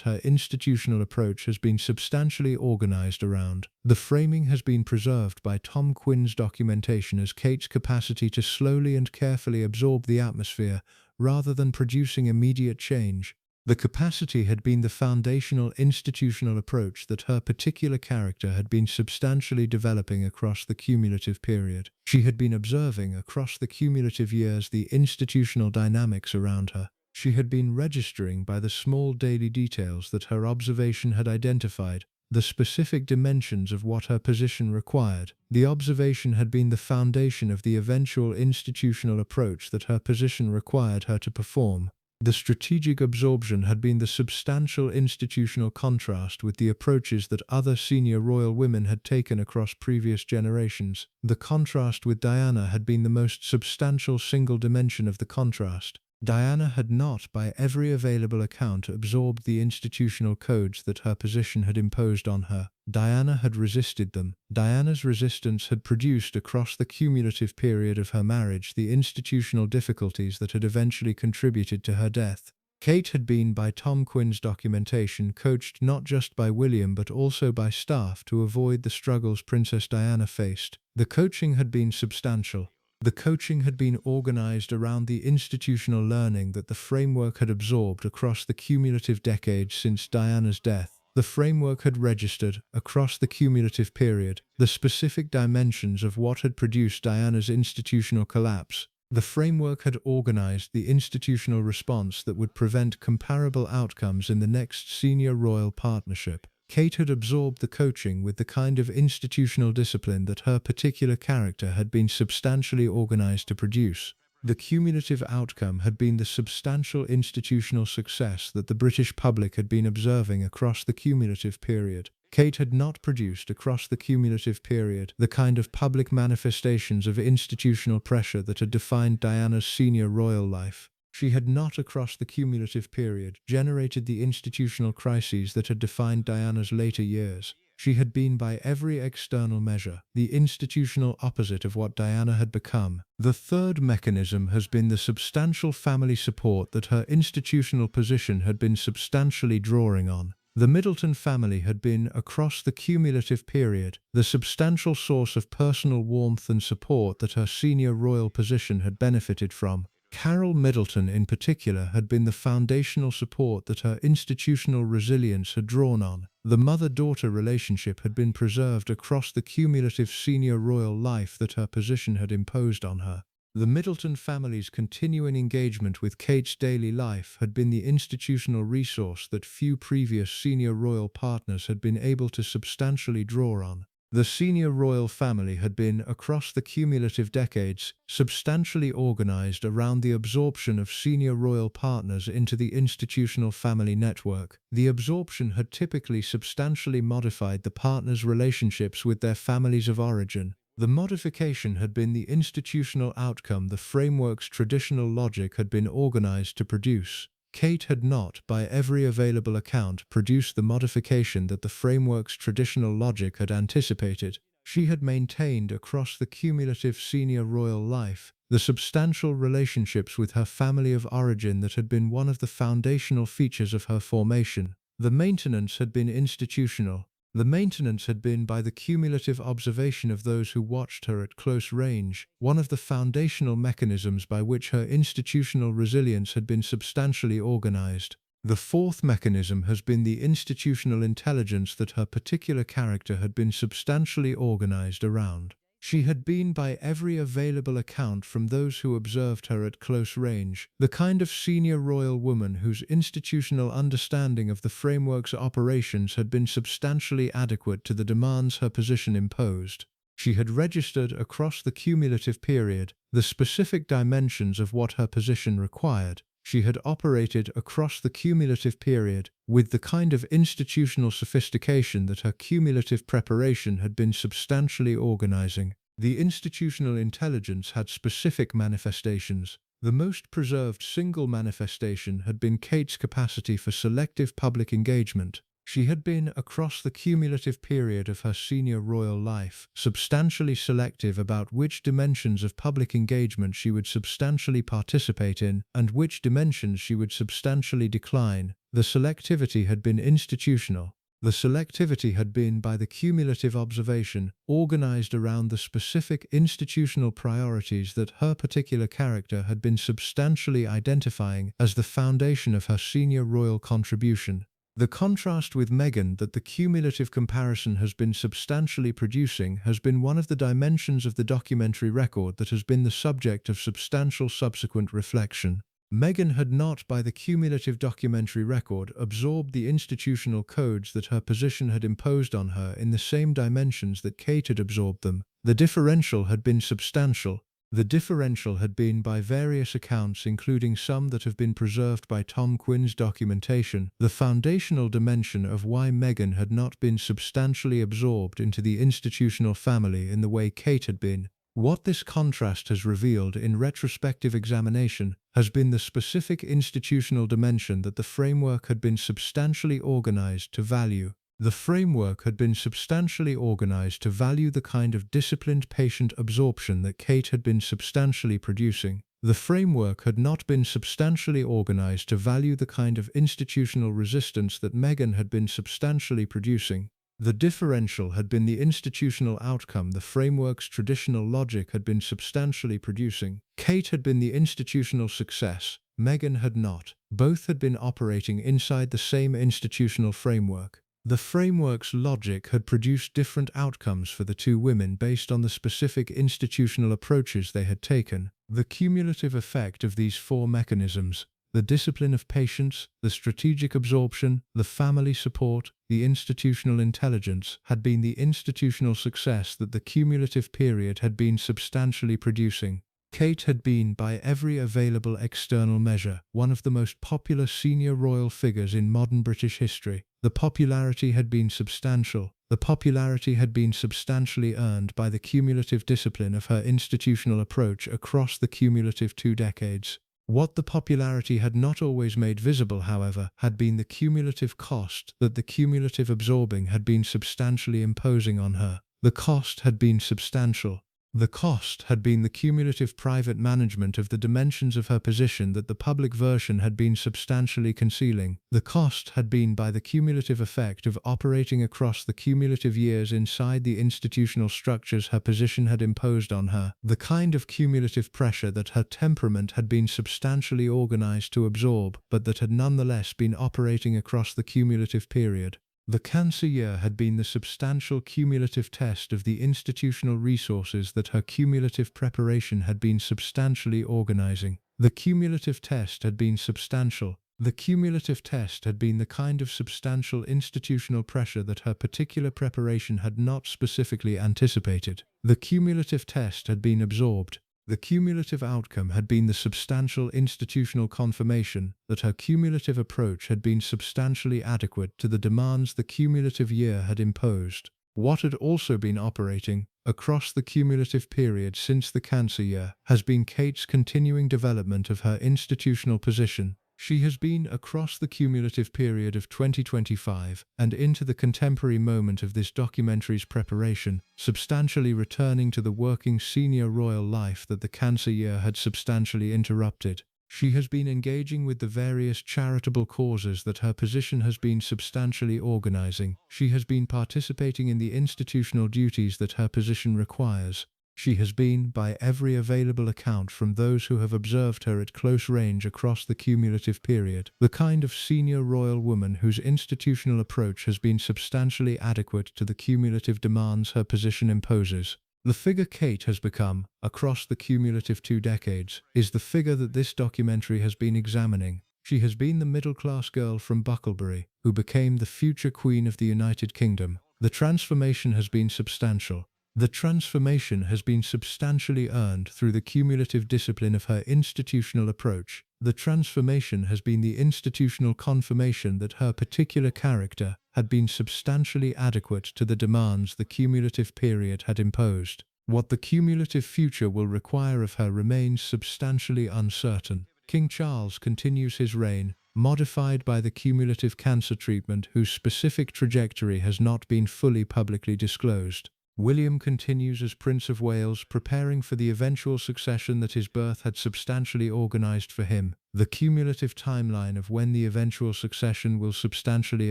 her institutional approach has been substantially organized around. The framing has been preserved by Tom Quinn's documentation as Kate's capacity to slowly and carefully absorb the atmosphere rather than producing immediate change. The capacity had been the foundational institutional approach that her particular character had been substantially developing across the cumulative period. She had been observing across the cumulative years the institutional dynamics around her. She had been registering by the small daily details that her observation had identified, the specific dimensions of what her position required. The observation had been the foundation of the eventual institutional approach that her position required her to perform. The strategic absorption had been the substantial institutional contrast with the approaches that other senior royal women had taken across previous generations. The contrast with Diana had been the most substantial single dimension of the contrast. Diana had not, by every available account, absorbed the institutional codes that her position had imposed on her. Diana had resisted them. Diana's resistance had produced, across the cumulative period of her marriage, the institutional difficulties that had eventually contributed to her death. Kate had been, by Tom Quinn's documentation, coached not just by William but also by staff to avoid the struggles Princess Diana faced. The coaching had been substantial. The coaching had been organized around the institutional learning that the framework had absorbed across the cumulative decades since Diana's death. The framework had registered, across the cumulative period, the specific dimensions of what had produced Diana's institutional collapse. The framework had organized the institutional response that would prevent comparable outcomes in the next senior royal partnership. Kate had absorbed the coaching with the kind of institutional discipline that her particular character had been substantially organized to produce. The cumulative outcome had been the substantial institutional success that the British public had been observing across the cumulative period. Kate had not produced across the cumulative period the kind of public manifestations of institutional pressure that had defined Diana's senior royal life. She had not, across the cumulative period, generated the institutional crises that had defined Diana's later years. She had been, by every external measure, the institutional opposite of what Diana had become. The third mechanism has been the substantial family support that her institutional position had been substantially drawing on. The Middleton family had been, across the cumulative period, the substantial source of personal warmth and support that her senior royal position had benefited from. Carol Middleton in particular had been the foundational support that her institutional resilience had drawn on. The mother-daughter relationship had been preserved across the cumulative senior royal life that her position had imposed on her. The Middleton family's continuing engagement with Kate's daily life had been the institutional resource that few previous senior royal partners had been able to substantially draw on. The senior royal family had been, across the cumulative decades, substantially organized around the absorption of senior royal partners into the institutional family network. The absorption had typically substantially modified the partners' relationships with their families of origin. The modification had been the institutional outcome the framework's traditional logic had been organized to produce. Kate had not, by every available account, produced the modification that the framework's traditional logic had anticipated. She had maintained across the cumulative senior royal life the substantial relationships with her family of origin that had been one of the foundational features of her formation. The maintenance had been institutional. The maintenance had been by the cumulative observation of those who watched her at close range, one of the foundational mechanisms by which her institutional resilience had been substantially organized. The fourth mechanism has been the institutional intelligence that her particular character had been substantially organized around. She had been, by every available account from those who observed her at close range, the kind of senior royal woman whose institutional understanding of the framework's operations had been substantially adequate to the demands her position imposed. She had registered across the cumulative period the specific dimensions of what her position required. She had operated across the cumulative period with the kind of institutional sophistication that her cumulative preparation had been substantially organizing. The institutional intelligence had specific manifestations. The most preserved single manifestation had been Kate's capacity for selective public engagement. She had been, across the cumulative period of her senior royal life, substantially selective about which dimensions of public engagement she would substantially participate in and which dimensions she would substantially decline. The selectivity had been institutional. The selectivity had been, by the cumulative observation, organized around the specific institutional priorities that her particular character had been substantially identifying as the foundation of her senior royal contribution. The contrast with Meghan that the cumulative comparison has been substantially producing has been one of the dimensions of the documentary record that has been the subject of substantial subsequent reflection. Meghan had not, by the cumulative documentary record, absorbed the institutional codes that her position had imposed on her in the same dimensions that Kate had absorbed them. The differential had been substantial. The differential had been, by various accounts including some that have been preserved by Tom Quinn's documentation, the foundational dimension of why Meghan had not been substantially absorbed into the institutional family in the way Kate had been. What this contrast has revealed in retrospective examination has been the specific institutional dimension that the framework had been substantially organized to value. The framework had been substantially organized to value the kind of disciplined patient absorption that Kate had been substantially producing. The framework had not been substantially organized to value the kind of institutional resistance that Meghan had been substantially producing. The differential had been the institutional outcome the framework's traditional logic had been substantially producing. Kate had been the institutional success. Meghan had not. Both had been operating inside the same institutional framework. The framework's logic had produced different outcomes for the two women based on the specific institutional approaches they had taken. The cumulative effect of these four mechanisms, the discipline of patience, the strategic absorption, the family support, the institutional intelligence, had been the institutional success that the cumulative period had been substantially producing. Kate had been, by every available external measure, one of the most popular senior royal figures in modern British history. The popularity had been substantial. The popularity had been substantially earned by the cumulative discipline of her institutional approach across the cumulative 2 decades. What the popularity had not always made visible, however, had been the cumulative cost that the cumulative absorbing had been substantially imposing on her. The cost had been substantial. The cost had been the cumulative private management of the dimensions of her position that the public version had been substantially concealing. The cost had been by the cumulative effect of operating across the cumulative years inside the institutional structures her position had imposed on her, the kind of cumulative pressure that her temperament had been substantially organized to absorb, but that had nonetheless been operating across the cumulative period. The Cancer year had been the substantial cumulative test of the institutional resources that her cumulative preparation had been substantially organizing. The cumulative test had been substantial. The cumulative test had been the kind of substantial institutional pressure that her particular preparation had not specifically anticipated. The cumulative test had been absorbed. The cumulative outcome had been the substantial institutional confirmation that her cumulative approach had been substantially adequate to the demands the cumulative year had imposed. What had also been operating across the cumulative period since the Cancer year has been Kate's continuing development of her institutional position. She has been across the cumulative period of 2025 and into the contemporary moment of this documentary's preparation, substantially returning to the working senior royal life that the Cancer year had substantially interrupted. She has been engaging with the various charitable causes that her position has been substantially organizing. She has been participating in the institutional duties that her position requires. She has been, by every available account from those who have observed her at close range across the cumulative period, the kind of senior royal woman whose institutional approach has been substantially adequate to the cumulative demands her position imposes. The figure Kate has become, across the cumulative 2 decades, is the figure that this documentary has been examining. She has been the middle-class girl from Bucklebury, who became the future Queen of the United Kingdom. The transformation has been substantial. The transformation has been substantially earned through the cumulative discipline of her institutional approach. The transformation has been the institutional confirmation that her particular character had been substantially adequate to the demands the cumulative period had imposed. What the cumulative future will require of her remains substantially uncertain. King Charles continues his reign, modified by the cumulative cancer treatment whose specific trajectory has not been fully publicly disclosed. William continues as Prince of Wales, preparing for the eventual succession that his birth had substantially organized for him. The cumulative timeline of when the eventual succession will substantially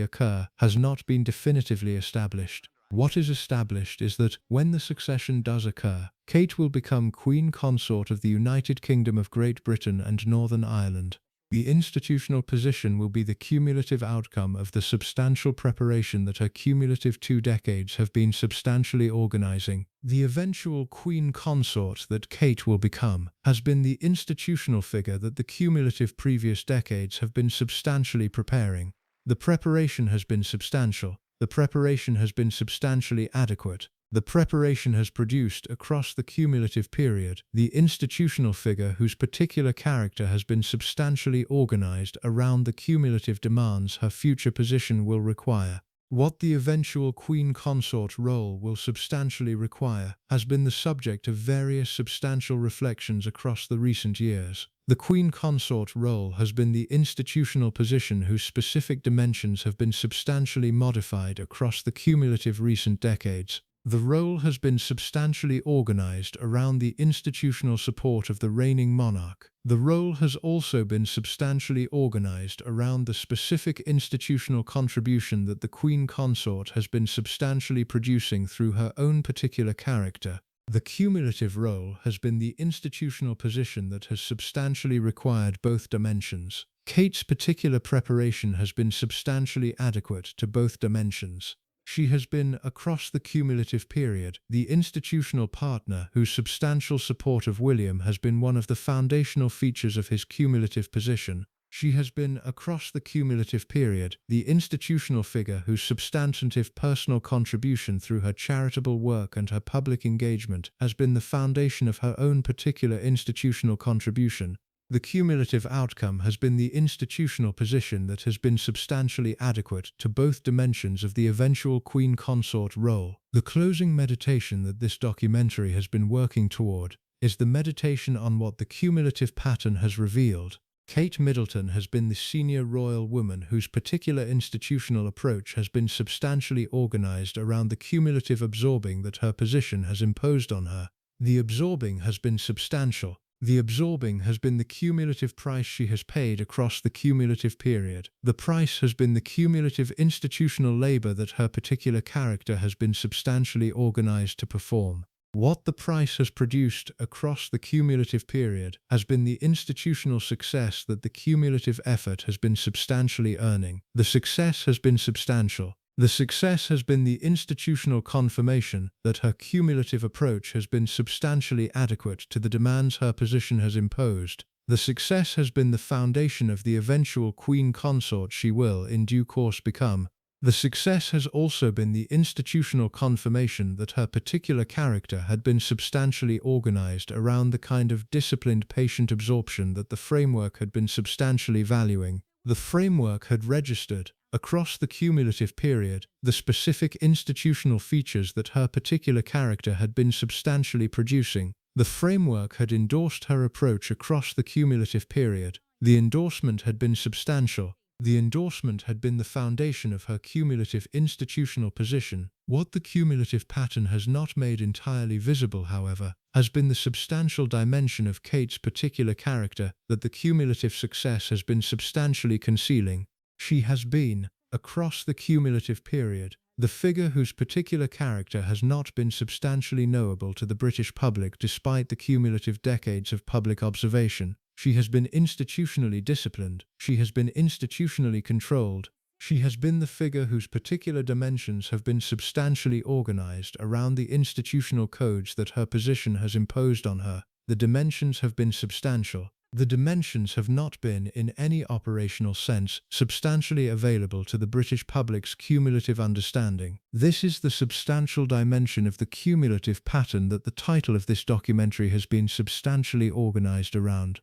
occur has not been definitively established. What is established is that, when the succession does occur, Kate will become Queen Consort of the United Kingdom of Great Britain and Northern Ireland. The institutional position will be the cumulative outcome of the substantial preparation that her cumulative 2 decades have been substantially organizing. The eventual Queen Consort that Kate will become has been the institutional figure that the cumulative previous decades have been substantially preparing. The preparation has been substantial. The preparation has been substantially adequate. The preparation has produced, across the cumulative period, the institutional figure whose particular character has been substantially organized around the cumulative demands her future position will require. What the eventual Queen Consort role will substantially require has been the subject of various substantial reflections across the recent years. The Queen Consort role has been the institutional position whose specific dimensions have been substantially modified across the cumulative recent decades. The role has been substantially organized around the institutional support of the reigning monarch. The role has also been substantially organized around the specific institutional contribution that the Queen Consort has been substantially producing through her own particular character. The cumulative role has been the institutional position that has substantially required both dimensions. Kate's particular preparation has been substantially adequate to both dimensions. She has been, across the cumulative period, the institutional partner whose substantial support of William has been one of the foundational features of his cumulative position. She has been, across the cumulative period, the institutional figure whose substantive personal contribution through her charitable work and her public engagement has been the foundation of her own particular institutional contribution. The cumulative outcome has been the institutional position that has been substantially adequate to both dimensions of the eventual Queen Consort role. The closing meditation that this documentary has been working toward is the meditation on what the cumulative pattern has revealed. Kate Middleton has been the senior royal woman whose particular institutional approach has been substantially organized around the cumulative absorbing that her position has imposed on her. The absorbing has been substantial. The absorbing has been the cumulative price she has paid across the cumulative period. The price has been the cumulative institutional labor that her particular character has been substantially organized to perform. What the price has produced across the cumulative period has been the institutional success that the cumulative effort has been substantially earning. The success has been substantial. The success has been the institutional confirmation that her cumulative approach has been substantially adequate to the demands her position has imposed. The success has been the foundation of the eventual Queen Consort she will, in due course, become. The success has also been the institutional confirmation that her particular character had been substantially organized around the kind of disciplined patient absorption that the framework had been substantially valuing. The framework had registered, across the cumulative period, the specific institutional features that her particular character had been substantially producing. The framework had endorsed her approach across the cumulative period. The endorsement had been substantial. The endorsement had been the foundation of her cumulative institutional position. What the cumulative pattern has not made entirely visible, however, has been the substantial dimension of Kate's particular character that the cumulative success has been substantially concealing. She has been, across the cumulative period, the figure whose particular character has not been substantially knowable to the British public despite the cumulative decades of public observation. She has been institutionally disciplined. She has been institutionally controlled. She has been the figure whose particular dimensions have been substantially organized around the institutional codes that her position has imposed on her. The dimensions have been substantial. The dimensions have not been, in any operational sense, substantially available to the British public's cumulative understanding. This is the substantial dimension of the cumulative pattern that the title of this documentary has been substantially organized around.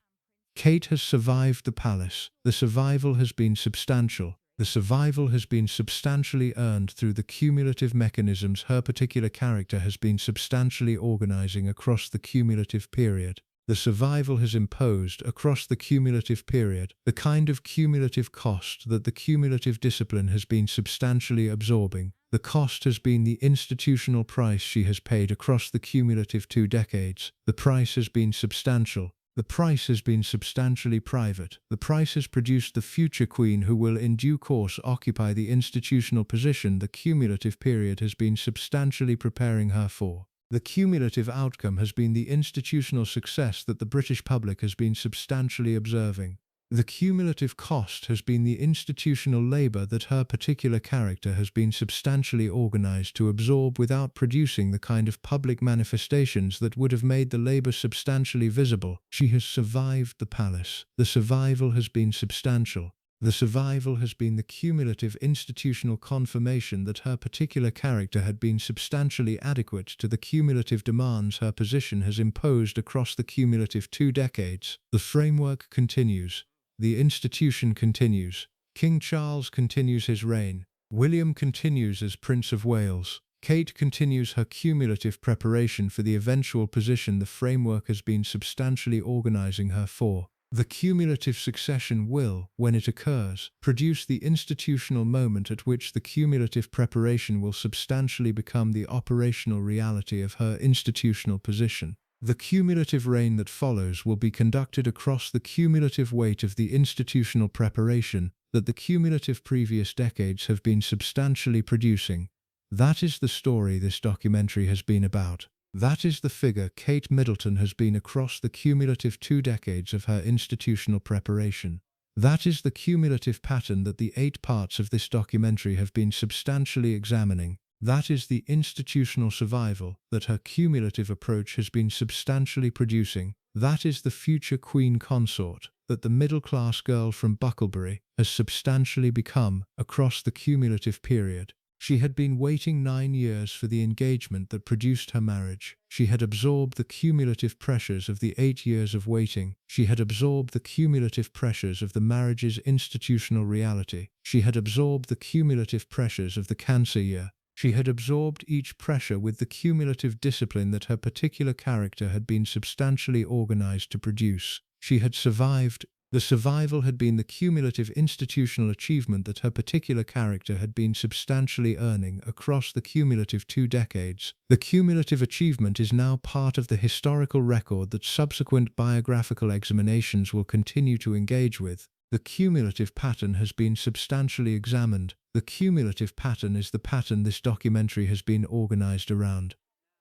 Kate has survived the palace. The survival has been substantial. The survival has been substantially earned through the cumulative mechanisms her particular character has been substantially organizing across the cumulative period. The survival has imposed, across the cumulative period, the kind of cumulative cost that the cumulative discipline has been substantially absorbing. The cost has been the institutional price she has paid across the cumulative 2 decades. The price has been substantial. The price has been substantially private. The price has produced the future queen who will in due course occupy the institutional position the cumulative period has been substantially preparing her for. The cumulative outcome has been the institutional success that the British public has been substantially observing. The cumulative cost has been the institutional labor that her particular character has been substantially organized to absorb without producing the kind of public manifestations that would have made the labor substantially visible. She has survived the palace. The survival has been substantial. The survival has been the cumulative institutional confirmation that her particular character had been substantially adequate to the cumulative demands her position has imposed across the cumulative 2 decades. The framework continues. The institution continues. King Charles continues his reign. William continues as Prince of Wales. Kate continues her cumulative preparation for the eventual position the framework has been substantially organizing her for. The cumulative succession will, when it occurs, produce the institutional moment at which the cumulative preparation will substantially become the operational reality of her institutional position. The cumulative reign that follows will be conducted across the cumulative weight of the institutional preparation that the cumulative previous decades have been substantially producing. That is the story this documentary has been about. That is the figure Kate Middleton has been across the cumulative 2 decades of her institutional preparation. That is the cumulative pattern that the 8 parts of this documentary have been substantially examining. That is the institutional survival that her cumulative approach has been substantially producing. That is the future Queen Consort that the middle-class girl from Bucklebury has substantially become across the cumulative period. She had been waiting 9 years for the engagement that produced her marriage. She had absorbed the cumulative pressures of the 8 years of waiting. She had absorbed the cumulative pressures of the marriage's institutional reality. She had absorbed the cumulative pressures of the Cancer year. She had absorbed each pressure with the cumulative discipline that her particular character had been substantially organized to produce. She had survived The survival had been the cumulative institutional achievement that her particular character had been substantially earning across the cumulative 2 decades. The cumulative achievement is now part of the historical record that subsequent biographical examinations will continue to engage with. The cumulative pattern has been substantially examined. The cumulative pattern is the pattern this documentary has been organized around.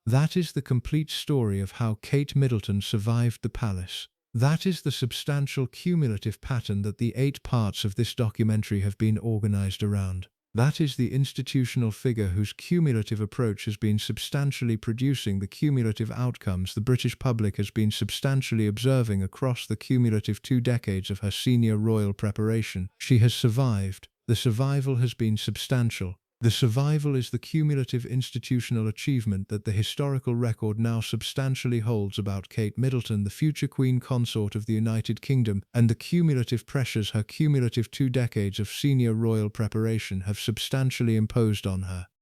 That is the complete story of how Kate Middleton survived the palace. That is the substantial cumulative pattern that the 8 parts of this documentary have been organized around. That is the institutional figure whose cumulative approach has been substantially producing the cumulative outcomes the British public has been substantially observing across the cumulative 2 decades of her senior royal preparation. She has survived. The survival has been substantial. The survival is the cumulative institutional achievement that the historical record now substantially holds about Kate Middleton, the future Queen Consort of the United Kingdom, and the cumulative pressures her cumulative 2 decades of senior royal preparation have substantially imposed on her.